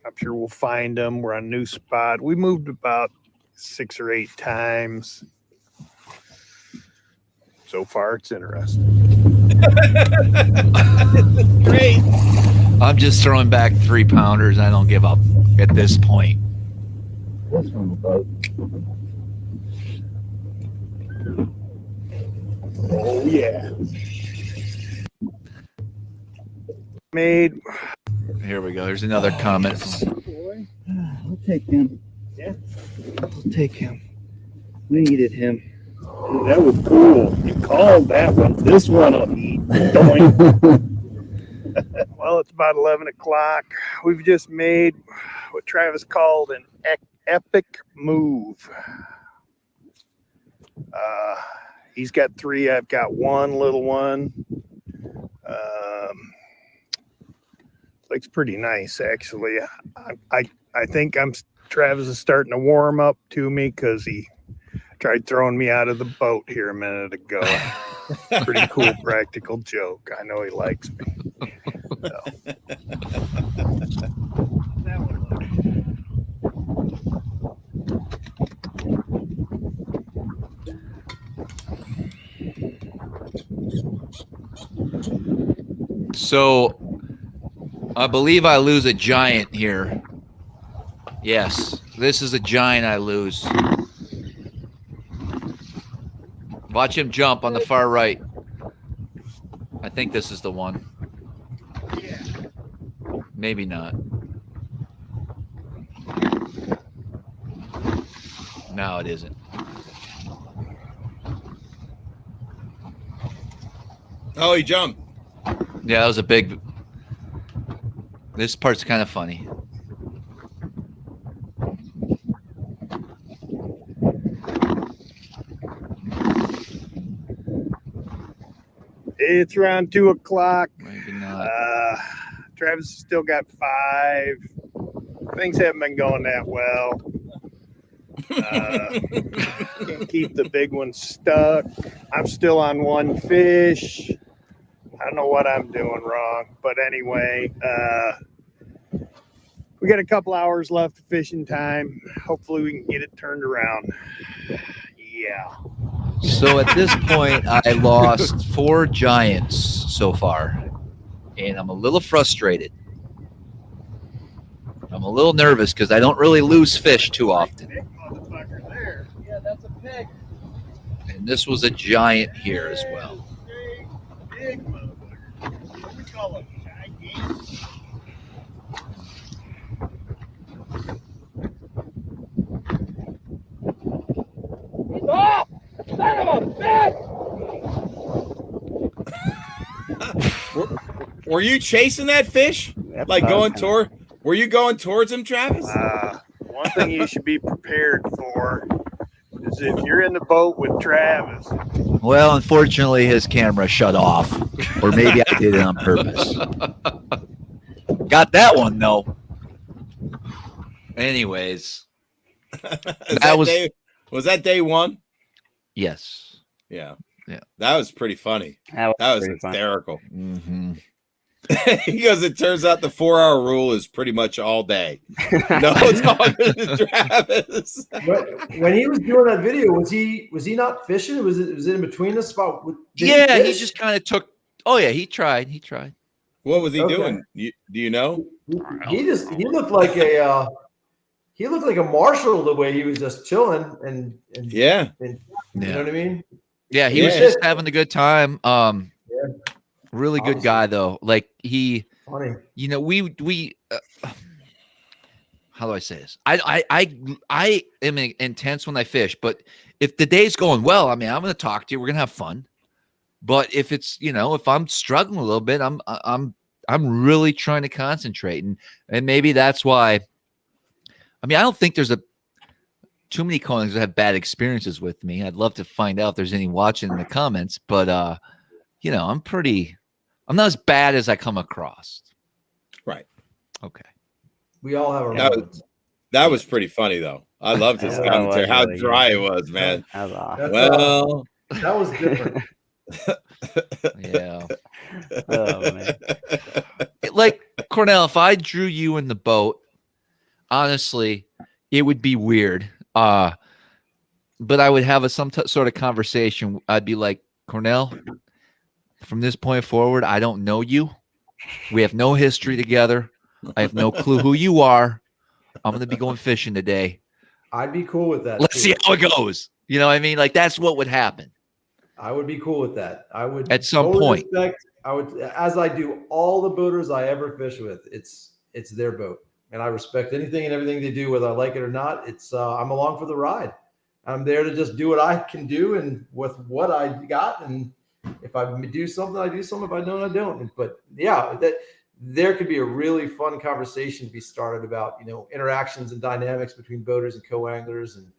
I'm sure we'll find them. We're on a new spot. We moved about 6 or 8 times. So far, it's interesting. Great. I'm just throwing back 3-pounders. I don't give up at this point. Oh, yeah. Made. Here we go. There's another comment. I'll take him. Yeah. I'll take him. We needed him. That was cool. You called that one. This one will eat. Well, it's about 11 o'clock. We've just made what Travis called an epic move. He's got 3. I've got 1 little one. Looks pretty nice, actually. I think Travis is starting to warm up to me because he tried throwing me out of the boat here a minute ago. Pretty cool practical joke. I know he likes me. So. So I believe I lose a giant here. Yes, this is a giant I lose. Watch him jump on the far right. I think this is the one. Maybe not. No, it isn't. Oh, he jumped. Yeah, that was a big... This part's kind of funny. It's around 2 o'clock. Maybe not. Travis has still got 5. Things haven't been going that well. Can't keep the big one stuck. I'm still on 1 fish. I don't know what I'm doing wrong, but anyway, we got a couple hours left of fishing time. Hopefully we can get it turned around. Yeah. So at this point, I lost 4 giants so far, and I'm a little frustrated. I'm a little nervous because I don't really lose fish too often. Big motherfucker there. Yeah, that's a pig. And this was a giant here as well. Big motherfucker. What we call it? Gigantic. Were you chasing that fish? Like going toward? Were you going towards him, Travis? One thing you should be prepared for is if you're in the boat with Travis. Well, unfortunately, his camera shut off, or maybe I did it on purpose. Got that one though. Anyways, was that day one? Yes. Yeah. Yeah. That was pretty funny. That was hysterical. He goes, it turns out the 4-hour rule is pretty much all day. No talking to Travis. When he was doing that video, was he not fishing? Was it in between the spot? Yeah, he just kind of took. Oh yeah, he tried. What was he doing? Do you know? He looked like a marshal the way he was just chilling and yeah. You know what I mean? Yeah, he was just having a good time. Really good guy though. Like funny. You know, we how do I say this? I am intense when I fish, but if the day's going well, I mean, I'm going to talk to you. We're going to have fun. But if it's, if I'm struggling a little bit, I'm really trying to concentrate, and maybe that's why. I mean, I don't think there's too many callings that have bad experiences with me. I'd love to find out if there's any watching in the comments, but I'm not as bad as I come across. Right. Okay. We all have our that was pretty funny though. I loved his commentary. How dry it was, man. Well, that was different. Yeah. Oh, man. Like Cornell, if I drew you in the boat, honestly, it would be weird. But I would have some sort of conversation. I'd be like, Cornell, from this point forward, I don't know you. We have no history together. I have no clue who you are. I'm going to be going fishing today. I'd be cool with that. Let's see how it goes. You know what I mean? Like, that's what would happen. I would be cool with that. I would at some point. I would, as I do all the boaters I ever fish with. It's their boat, and I respect anything and everything they do, whether I like it or not. It's I'm along for the ride. I'm there to just do what I can do and with what I got. And if I do something, I do something. If I don't, I don't. But yeah, that there could be a really fun conversation to be started about interactions and dynamics between boaters and co-anglers. And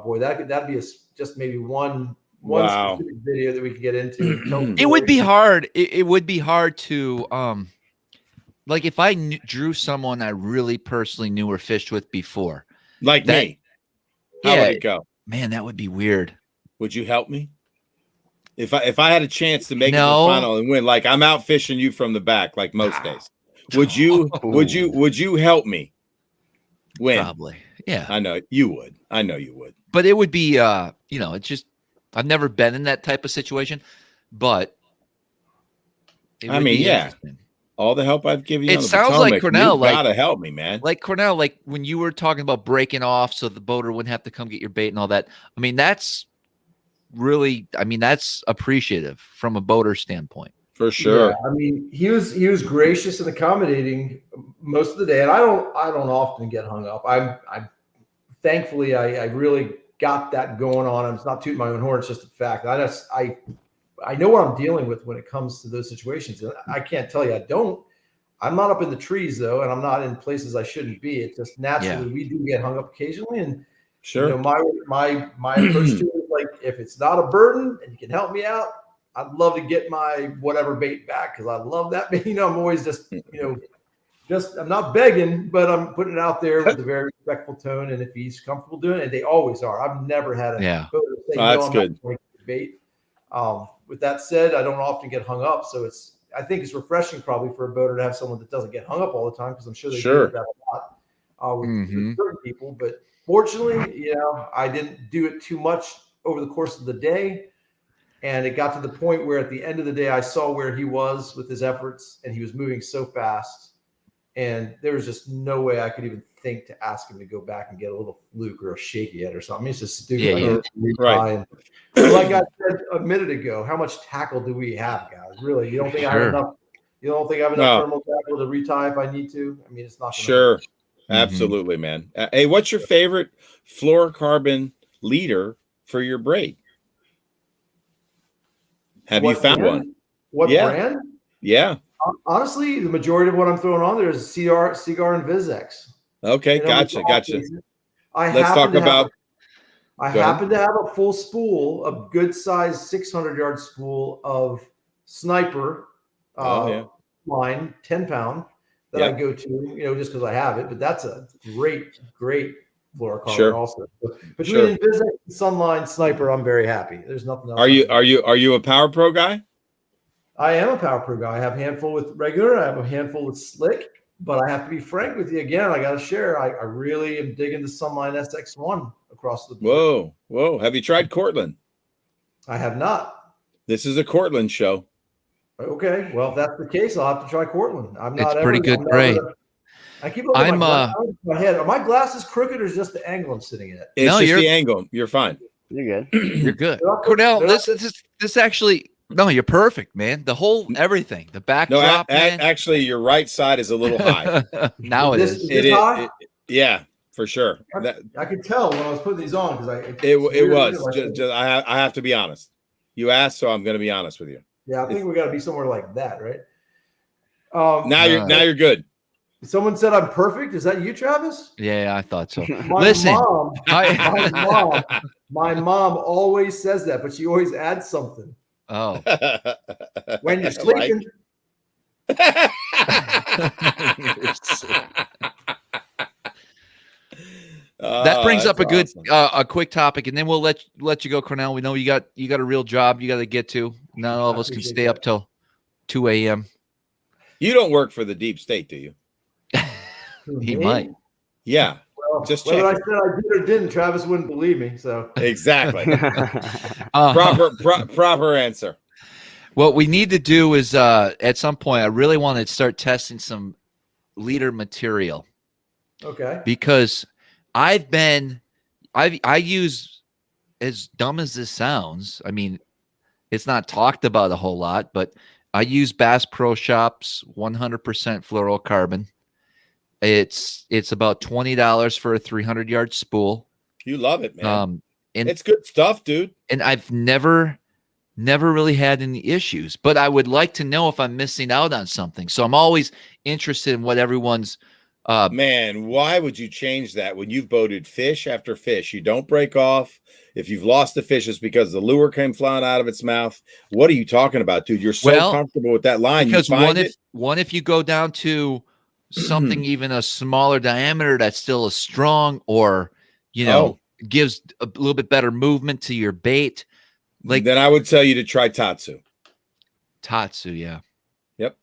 boy, that'd be just maybe one specific video that we could get into. It would be hard. It would be hard to like if I drew someone I really personally knew or fished with before, like me. How would it go? Man, that would be weird. Would you help me? If I had a chance to make it to the final and win, like I'm out fishing you from the back, like most days, would you help me win? Probably. Yeah. I know you would. But it would be it's just I've never been in that type of situation, but I mean, yeah. All the help I've given you. It sounds like Cornell. You gotta help me, man. Like Cornell, like when you were talking about breaking off so the boater wouldn't have to come get your bait and all that. I mean, that's really, that's appreciative from a boater standpoint. For sure. Yeah, I mean, he was gracious and accommodating most of the day, and I don't often get hung up. I'm thankfully I really got that going on. It's not tooting my own horn. It's just a fact. I know what I'm dealing with when it comes to those situations. And I can't tell you I'm not up in the trees though, and I'm not in places I shouldn't be. It's just naturally we do get hung up occasionally. And sure, my approach to it is like, if it's not a burden and you can help me out, I'd love to get my whatever bait back because I love that bait. I'm always just I'm not begging, but I'm putting it out there with a very respectful tone. And if he's comfortable doing it, and they always are. I've never had a boater say, that's good. I'm not going to bait. With that said, I don't often get hung up, so I think it's refreshing probably for a boater to have someone that doesn't get hung up all the time, because I'm sure they do that a lot with certain people. But fortunately, I didn't do it too much over the course of the day, and it got to the point where at the end of the day, I saw where he was with his efforts, and he was moving so fast, and there was just no way I could even think to ask him to go back and get a little fluke or a shaky head or something. It's just stupid. Right. And like I said a minute ago, how much tackle do we have, guys? Really, you don't think I have enough? You don't think I have enough thermal tackle to retie if I need to? I mean, it's not sure. Absolutely, man. Hey, what's your favorite fluorocarbon leader for your braid? Have you found one? What brand? Yeah. Honestly, the majority of what I'm throwing on there is Cigar and Vizex. Okay, You know, gotcha. Let's talk about. I happen to have a full spool, a good size 600-yard spool of sniper line, 10-pound that I go to, you know, just because I have it. But that's a great fluorocarbon also. So between Vizex and Sunline Sniper, I'm very happy. There's nothing else. Are you a Power Pro guy? I am a Power Pro guy. I have a handful with regular. I have a handful with slick. But I have to be frank with you again. I got to share. I really am digging the Sunline SX1 across the board. Whoa. Have you tried Cortland? I have not. This is a Cortland show. Okay. Well, if that's the case, I'll have to try Cortland. It's pretty good braid. I keep looking at my head. Are my glasses crooked or is just the angle I'm sitting at? It's just the angle. You're fine. You're good. You're good. Cornell, this actually... No, you're perfect, man. The whole everything, the backdrop. No, actually, your right side is a little high. Now it is. It is. Yeah, for sure. I could tell when I was putting these on because it was. I have to be honest. You asked, so I'm going to be honest with you. Yeah, I think we got to be somewhere like that, right? Now you're good. Someone said I'm perfect. Is that you, Travis? Yeah, I thought so. Listen, my mom always says that, but she always adds something. Oh, when you're sleeping. That brings up a quick topic, and then we'll let you go, Cornell. We know you got a real job you got to get to. Not all of us can stay up till 2 a.m. You don't work for the deep state, do you? He might. Yeah. Well, just whether I said I did or didn't, Travis wouldn't believe me. So exactly. Proper answer. What we need to do is at some point, I really want to start testing some leader material. Okay. Because I use, as dumb as this sounds, I mean, it's not talked about a whole lot, but I use Bass Pro Shops 100% fluorocarbon. It's about $20 for a 300-yard spool. You love it, man. And it's good stuff, dude. And I've never really had any issues, but I would like to know if I'm missing out on something. So I'm always interested in what everyone's. Man, why would you change that when you've boated fish after fish? You don't break off. If you've lost the fish, it's because the lure came flying out of its mouth. What are you talking about, dude? You're so comfortable with that line. Because if you go down to something even a smaller diameter that's still as strong, or gives a little bit better movement to your bait, like then I would tell you to try Tatsu. Yeah. Yep.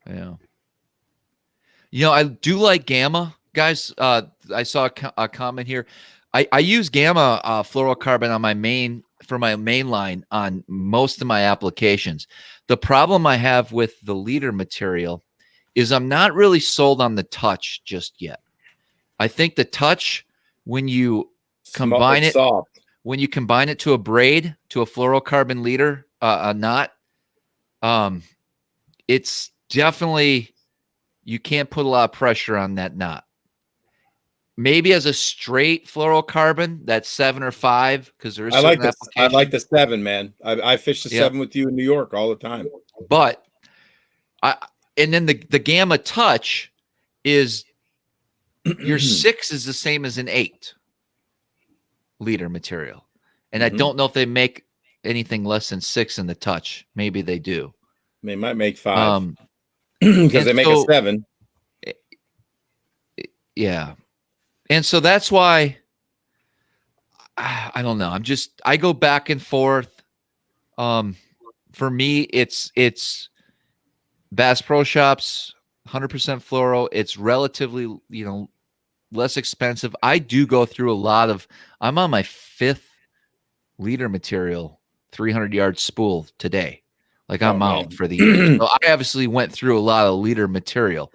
Yeah. I do like Gamma, guys. I saw a comment here. I use Gamma fluorocarbon on my main line on most of my applications. The problem I have with the leader material is I'm not really sold on the touch just yet. I think the touch, when you combine it to a braid, to a fluorocarbon leader, a knot, it's definitely, you can't put a lot of pressure on that knot. Maybe as a straight fluorocarbon, that's 7 or 5, because there's I like the 7, man. I fish the 7 with you in New York all the time. But and then the Gamma touch is your 6 is the same as an 8 leader material. And I don't know if they make anything less than 6 in the touch. Maybe they do. They might make 5 because they make a 7. Yeah. And so that's why I don't know. I go back and forth. For me, it's Bass Pro Shops, 100% fluoro. It's relatively, less expensive. I do go through a lot of, I'm on my 5th leader material, 300-yard spool today. Like I'm out for the year. So I obviously went through a lot of leader material.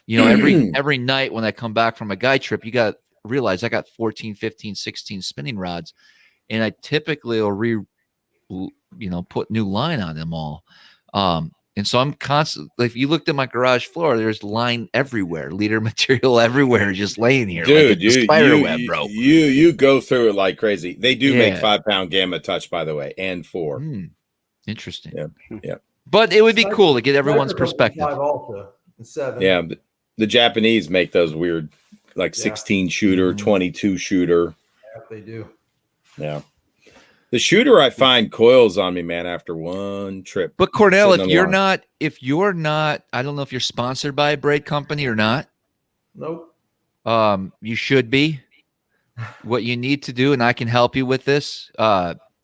Every night when I come back from a guy trip, you got to realize I got 14, 15, 16 spinning rods, and I typically will put new line on them all. And so I'm constantly, if you looked at my garage floor, there's line everywhere, leader material everywhere, just laying here. Dude, like spider web, bro. You go through it like crazy. They do make 5-pound Gamma touch, by the way, and 4. Interesting. Yeah. But it would be cool to get everyone's Sniper comes in perspective. 5 Ultra and 7. Yeah, but the Japanese make those weird, like 16 shooter, 22 shooter. Yeah, they do. Yeah. The shooter, I find coils on me, man, after one trip. But Cornell, Sitting if you're not, I don't know if you're sponsored by a braid company or not. Nope. You should be. What you need to do, and I can help you with this,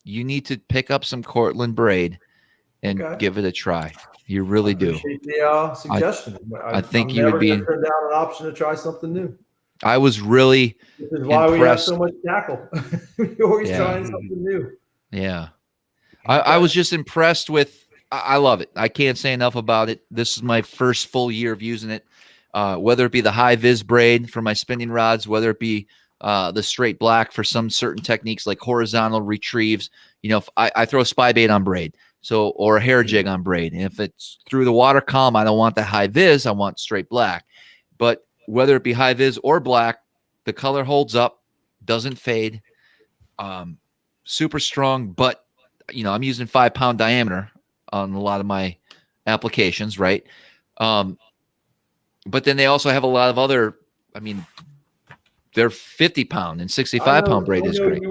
you need to pick up some Cortland braid and give it a try. You really do. Appreciate the suggestion. I think I'm you would never be. gonna turn down an option to try something new. I was really This is why we have so much tackle. We're always Yeah. trying something new. Yeah. I was just impressed with, I love it. I can't say enough about it. This is my first full year of using it. Whether it be the high vis braid for my spinning rods, whether it be the straight black for some certain techniques like horizontal retrieves. You know, if I throw a spy bait on braid, so, or a hair jig on braid. And if it's through the water column, I don't want the high vis, I want straight black. But whether it be high vis or black, the color holds up, doesn't fade, super strong. But, you know, I'm using 5-pound diameter on a lot of my applications, right? But then they also have a lot of other, I mean, they're 50-pound and 65-pound braid is great.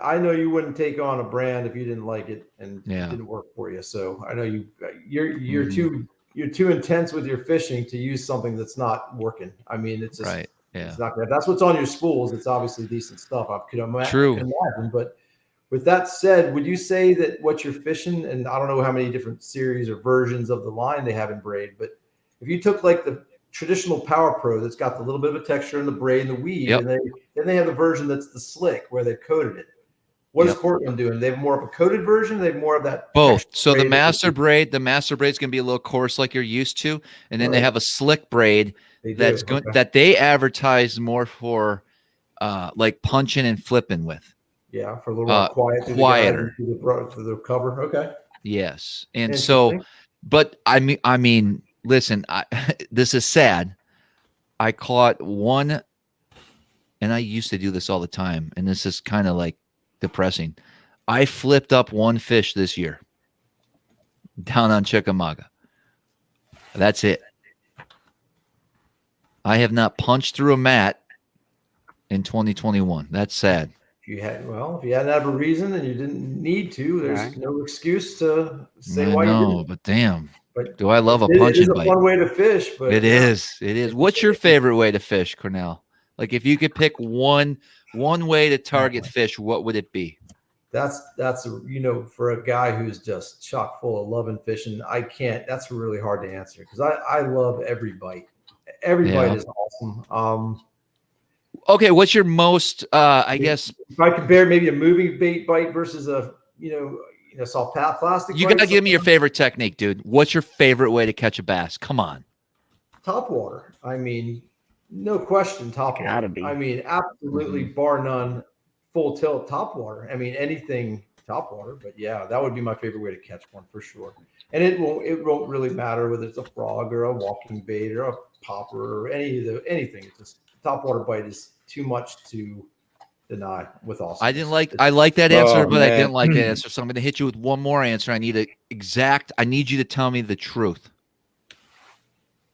I know you wouldn't take on a brand if you didn't like it and it didn't work for you. So I know you're too intense with your fishing to use something that's not working. I mean, it's just right. Yeah. It's not good. That's what's on your spools. It's obviously decent stuff. I could imagine. True. But with that said, would you say that what you're fishing, and I don't know how many different series or versions of the line they have in braid, but if you took like the traditional Power Pro that's got the little bit of a texture in the braid and the weave, and then they have the version that's the slick where they've coated it. What is Cortland doing? They have more of a coated version. They have more of that. Both. So the master braid is going to be a little coarse like you're used to, and then they have a slick braid that's good that they advertise more for, like punching and flipping with. Yeah, for a little more quieter through the cover. Okay. Yes, and so, but I mean, listen, this is sad. I caught one, and I used to do this all the time, and this is kind of like depressing. I flipped up one fish this year down on Chickamauga. That's it. I have not punched through a mat in 2021. That's sad. If you hadn't have a reason and you didn't need to, there's no excuse to say why you didn't. But damn. But do I love a punching bite? It is a fun way to fish, but it is. What's your favorite way to fish, Cornell? Like if you could pick one way to target fish, what would it be? That's for a guy who's just chock full of loving fishing, that's really hard to answer because I love every bite. Every bite is awesome. Okay, what's your most I guess if I compare maybe a moving bait bite versus a soft plastic. You gotta give me your favorite technique, dude. What's your favorite way to catch a bass? Come on. Top water. I mean, no question, top water. Gotta be. I mean, absolutely, bar none, full tilt top water. I mean, anything top water, but yeah, that would be my favorite way to catch one for sure. And it won't really matter whether it's a frog or a walking bait or a popper or anything. It's just top water bite is too much to deny with awesome. I like that answer, but I didn't like that answer. So I'm going to hit you with one more answer. I need you to tell me the truth.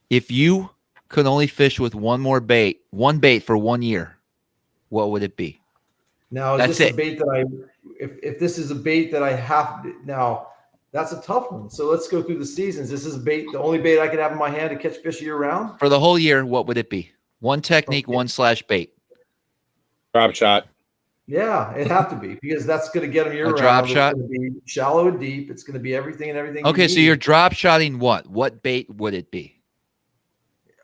If you could only fish with one bait for 1 year, what would it be? Now, is this a bait that if this is a bait that I have now, that's a tough one. So let's go through the seasons. This is the only bait I could have in my hand to catch fish year round? For the whole year, what would it be? One technique, one / bait. Drop shot. Yeah, it have to be because that's going to get them year round. Drop shot. It's going to be shallow and deep. It's going to be everything and everything. Okay, so you're drop shotting what? What bait would it be?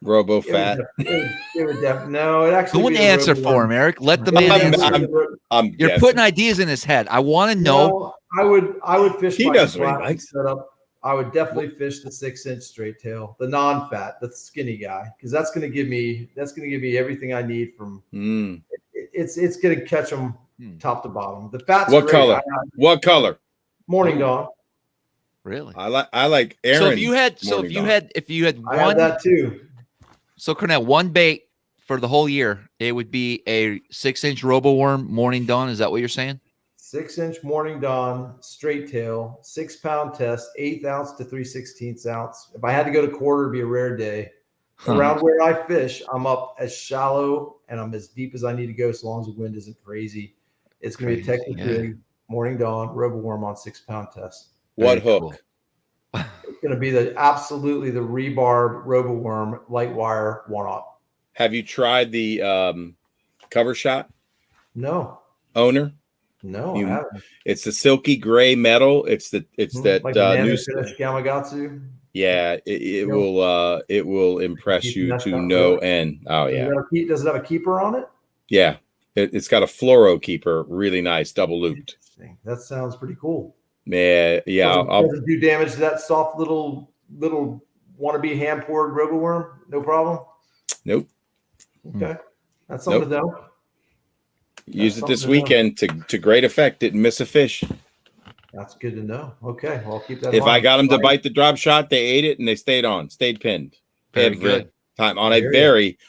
Robo Fat. No, it actually. Don't answer for him, Eric. Let the man answer. You're putting ideas in his head. I want to know. No, I would fish. He does what he likes. Setup. I would definitely fish the 6-inch straight tail, the non-fat, the skinny guy, because that's going to give me everything I need from. It's going to catch them top to bottom. The fat's what great. color? What color? Morning dawn. Really? I like Aaron. So if you had one, I have that too. So Cornell, one bait for the whole year, it would be a 6-inch robo worm morning dawn. Is that what you're saying? 6-inch morning dawn, straight tail, 6-pound test, 1/8 ounce to 3/16 ounce. If I had to go to quarter, it'd be a rare day. Around where I fish, I'm up as shallow and I'm as deep as I need to go, so long as the wind isn't crazy. It's going to be a Texas rig, morning dawn, roboworm on 6-pound test. What hook? It's going to be absolutely the rebarb roboworm light wire 1/0. Have you tried the cover shot? No. Owner? No, I haven't. It's the silky gray metal. It's that like new Gamakatsu. Yeah, it will impress you to no end. Oh yeah. Does it have a keeper on it? Yeah, it's got a fluoro keeper, really nice, double looped. That sounds pretty cool. Yeah. Does it do damage to that soft little wannabe hand poured roboworm? No problem. Nope. Okay, that's something to know. Use it this weekend to great effect. Didn't miss a fish. That's good to know. Okay, well, I'll keep that. If I got them to bite the drop shot, they ate it and they stayed pinned. Very good. Time on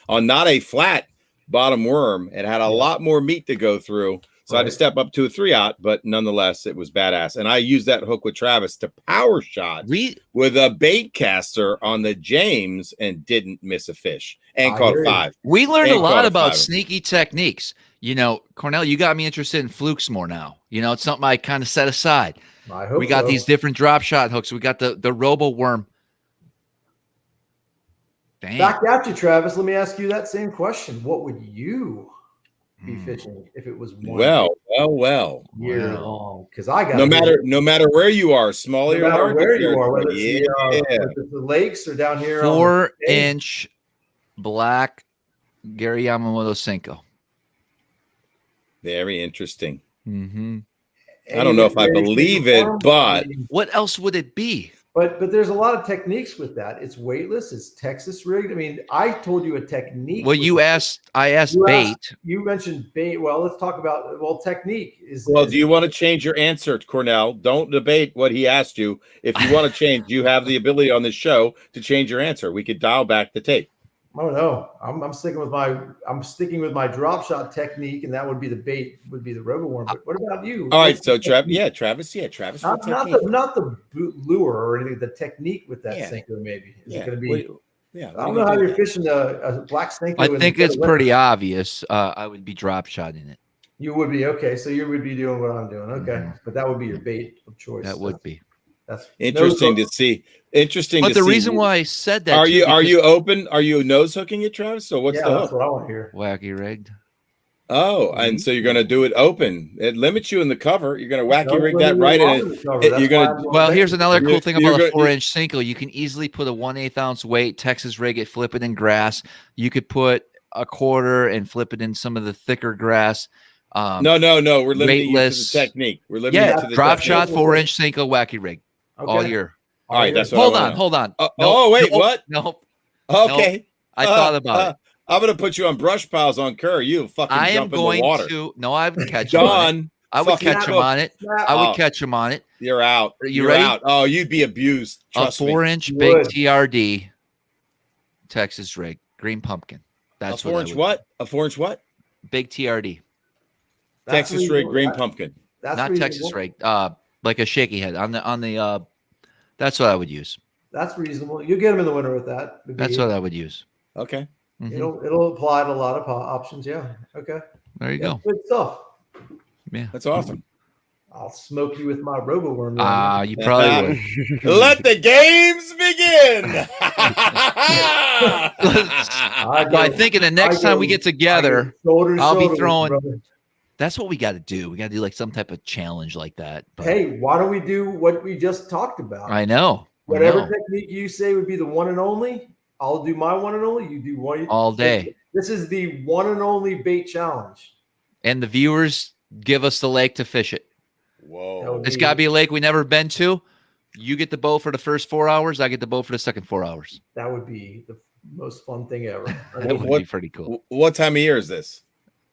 on not a flat bottom worm. It had a lot more meat to go through. So I had to step up to a 3/0, but nonetheless, it was badass. And I used that hook with Travis to power shot with a bait caster on the James and didn't miss a fish and caught 5. We learned a lot about sneaky techniques. You know, Cornell, you got me interested in flukes more now. You know, it's something I kind of set aside. I hope we got these different drop shot hooks. We got the robo worm. Dang. Back at you, Travis. Let me ask you that same question. What would you be fishing if it was one year long? Because I got no matter where you are, small or large, where you are, whether it's the lakes or down here. 4-inch black Gary Yamamoto Senko. Very interesting. Mm-hmm. I don't know if I believe it, but what else would it be? But there's a lot of techniques with that. It's weightless. It's Texas rigged. I mean, I told you a technique. Well, I asked bait. You mentioned bait. Well, let's talk about technique. Do you want to change your answer, Cornell? Don't debate what he asked you. If you want to change, you have the ability on this show to change your answer. We could dial back the tape. Oh no, I'm sticking with my drop shot technique, and that would be the bait, would be the roboworm. But what about you? All right, so Travis. Not the lure or anything. The technique with that Senko, maybe is it going to be? I don't know how you're fishing a black Senko. I think it's pretty obvious. I would be drop shotting it. You would be okay. So you would be doing what I'm doing. Okay, but that would be your bait of choice. That would be. That's interesting to see. But the reason why I said that, are you open? Are you nose hooking it, Travis? So what's the hook? That's what I want to hear. Wacky rigged. Oh, and so you're going to do it open. It limits you in the cover. You're going to wacky rig that right in. You're going to. Well, here's another cool thing about a 4-inch Senko. You can easily put a 1/8 ounce weight Texas rig it, flip it in grass. You could put a 1/4 and flip it in some of the thicker grass. No. We're limiting you to the technique. We're limiting you to the drop shot 4-inch Senko wacky rig all year. All right, that's what hold on. What? No. Okay. Nope. I thought about it. I'm going to put you on brush piles on Curry. You fucking jump in the water. I would catch him on it. I would catch him on it. I would catch him on it. You're out. You're ready? Out. Oh, you'd be abused. Trust me. 4-inch big TRD Texas rig, green pumpkin. That's a 4-inch what? A 4-inch what? Big TRD. Texas rig, green pumpkin. Not Texas rig. Like a shaky head on the. That's what I would use. That's reasonable. You get them in the winter with that. That's what I would use. Okay. Mm-hmm. It'll apply to a lot of options. Yeah. Okay. There you go. Good stuff. Yeah. That's awesome. I'll smoke you with my roboworm. You probably would. Let the games begin. I think the next time we get together, I'll be throwing. Brother. That's what we got to do. We got to do like some type of challenge like that. But hey, why don't we do what we just talked about? I know. Whatever technique you say would be the one and only, I'll do my one and only. You do one all day. This is the one and only bait challenge. And the viewers give us the lake to fish it. Whoa. It's got to be a lake we never been to. You get the bow for the first 4 hours. I get the bow for the second 4 hours. That would be the most fun thing ever. That would be pretty cool. What time of year is this?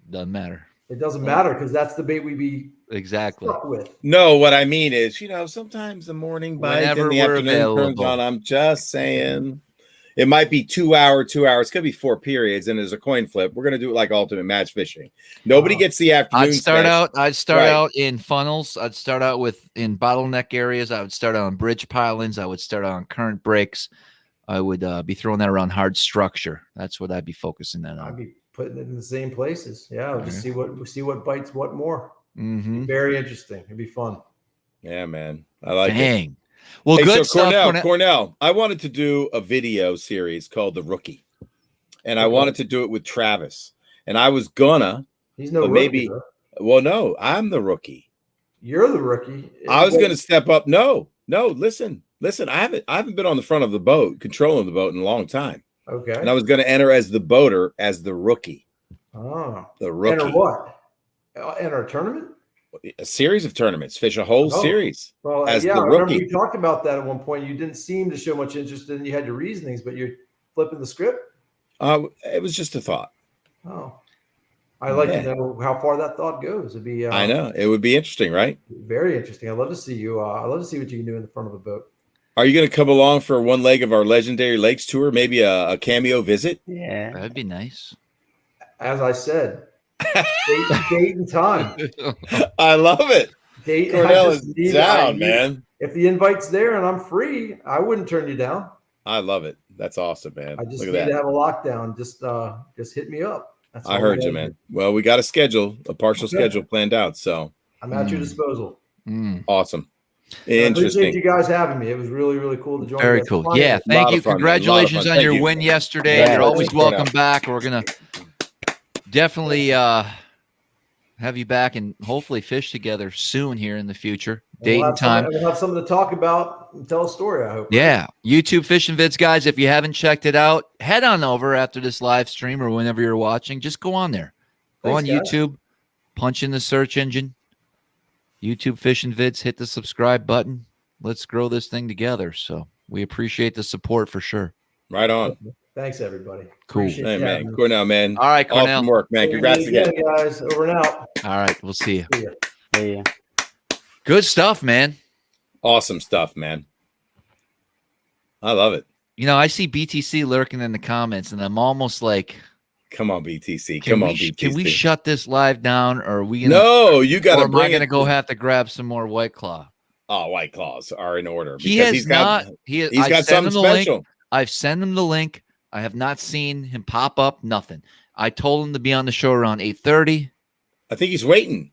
Doesn't matter. It doesn't matter because that's the bait we be stuck with. No, what I mean is, sometimes the morning bite and the afternoon turns on. I'm just saying, It might be 2 hours. It's gonna be 4 periods, and there's a coin flip. We're gonna do it like ultimate match fishing. Nobody gets the afternoon. I'd start out in funnels. I'd start out in bottleneck areas. I would start out on bridge pilings. I would start out on current breaks. I would be throwing that around hard structure. That's what I'd be focusing that on. I'd be putting it in the same places. Yeah, just see what bites what more. Mm-hmm. Very interesting. It'd be fun. Yeah, man. I like it. Dang. Well, good so stuff, Cornell, I wanted to do a video series called The Rookie. And I wanted to do it with Travis. And I was gonna. He's no rookie, maybe. though. Well, no, I'm the rookie. You're the rookie. I was gonna step up. No, listen. I haven't been on the front of the boat, controlling the boat in a long time. Okay. And I was gonna enter as the boater, as the rookie. Oh. The rookie. Enter what? Enter a tournament? A series of tournaments, fish a whole series. Well, as yeah, the I remember rookie. we talked about that at one point. You didn't seem to show much interest in. You had your reasonings, but you're flipping the script. It was just a thought. Oh, I like to know how far that thought goes. It'd be. I know it would be interesting, right? Very interesting. I'd love to see you. I'd love to see what you can do in the front of a boat. Are you going to come along for one leg of our Legendary Lakes tour? Maybe a cameo visit? Yeah, that'd be nice. As I said, date and time. I love it. Cornell is down, man. If the invite's there and I'm free, I wouldn't turn you down. I love it. That's awesome, man. I just Look need at to that. have a lockdown. Just hit me up. That's I all heard we you, gotta man. do. Well, we got a partial schedule planned out. So I'm at your disposal. awesome. I appreciate Interesting. you guys having me. It was really, really cool to join. Very you guys. cool. Yeah, thank you. Congratulations on your win yesterday. Yeah, You're always thank you. welcome back. We're gonna definitely have you back and hopefully fish together soon here in the future. Date and time. We'll have something to talk about and tell a story, I hope. Yeah. YouTube Fishing Vids, guys. If you haven't checked it out, head on over after this live stream or whenever you're watching. Just go on there. Go on YouTube, punch in the search engine. YouTube Fishing Vids, hit the subscribe button. Let's grow this thing together. So we appreciate the support for sure. Right on. Thanks, everybody. Cool. Appreciate Hey, you man. having me. Cornell, man. All right, Cornell. Awesome work, man. Congrats again. guys. Over and out. All right. We'll see you. See ya. Yeah. Good stuff, man. Awesome stuff, man. I love it. You know, I see BTC lurking in the comments, and I'm almost like, come on, BTC. Can we shut this live down, or are we gonna? No, you got to. Am I gonna go have to grab some more White Claw? Oh, White Claws are in order. He's got something special. I've sent him the link. I have not seen him pop up. Nothing. I told him to be on the show around 8:30. I think he's waiting.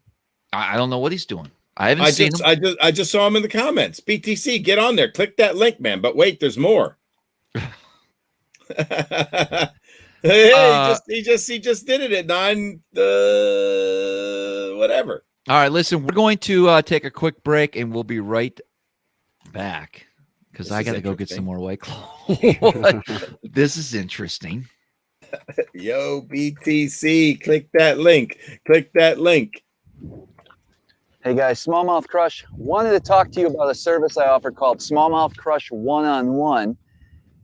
I don't know what he's doing. I haven't seen him. I just saw him in the comments. BTC, get on there. Click that link, man. But wait, there's more. He just did it at 9 whatever. All right, listen, we're going to take a quick break and we'll be right back because I got to go get some more White Claw. This is interesting. Yo, BTC, click that link. Click that link. Hey guys, Smallmouth Crush. Wanted to talk to you about a service I offer called Smallmouth Crush One-on-One.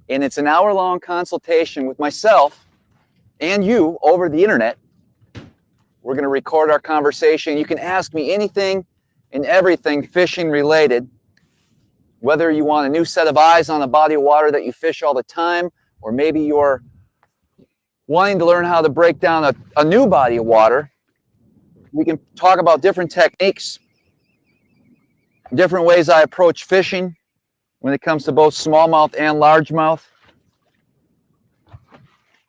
And it's an hour-long consultation with myself and you over the internet. We're going to record our conversation. You can ask me anything and everything fishing related. Whether you want a new set of eyes on a body of water that you fish all the time, or maybe you're wanting to learn how to break down a new body of water. We can talk about different techniques, different ways I approach fishing when it comes to both smallmouth and largemouth.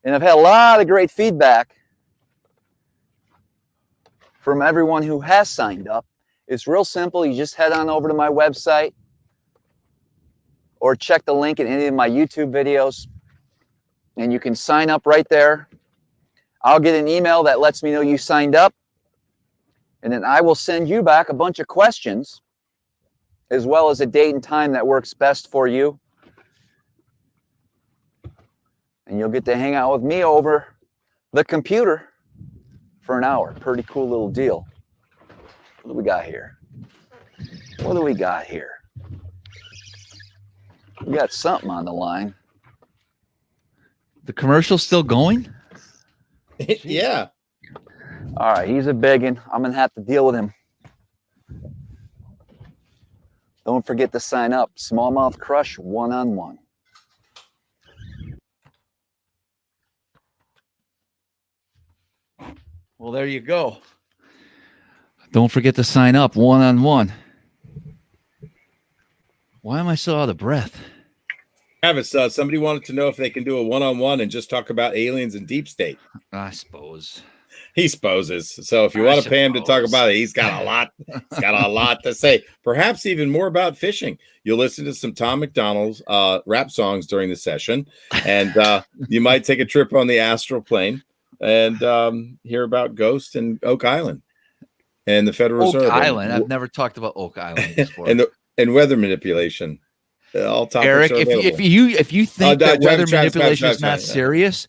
And I've had a lot of great feedback from everyone who has signed up. It's real simple. You just head on over to my website or check the link in any of my YouTube videos, and you can sign up right there. I'll get an email that lets me know you signed up. And then I will send you back a bunch of questions as well as a date and time that works best for you. And you'll get to hang out with me over the computer for an hour. Pretty cool little deal. What do we got here? What do we got here? We got something on the line. The commercial's still going? Yeah. All right, he's a biggin. I'm going to have to deal with him. Don't forget to sign up. Smallmouth Crush One-on-One. Well, there you go. Don't forget to sign up one-on-one. Why am I so out of breath? Travis, somebody wanted to know if they can do a one-on-one and just talk about aliens and deep state. I suppose. He supposes. So if you want to pay him to talk about it, he's got a lot. He's got a lot to say. Perhaps even more about fishing. You'll listen to some Tom McDonald's rap songs during the session, and you might take a trip on the astral plane and hear about Ghost and Oak Island and the Federal Reserve. Oak Island. I've never talked about Oak Island before. and weather manipulation. All topics Eric, are if available. you think that weather manipulation is not serious,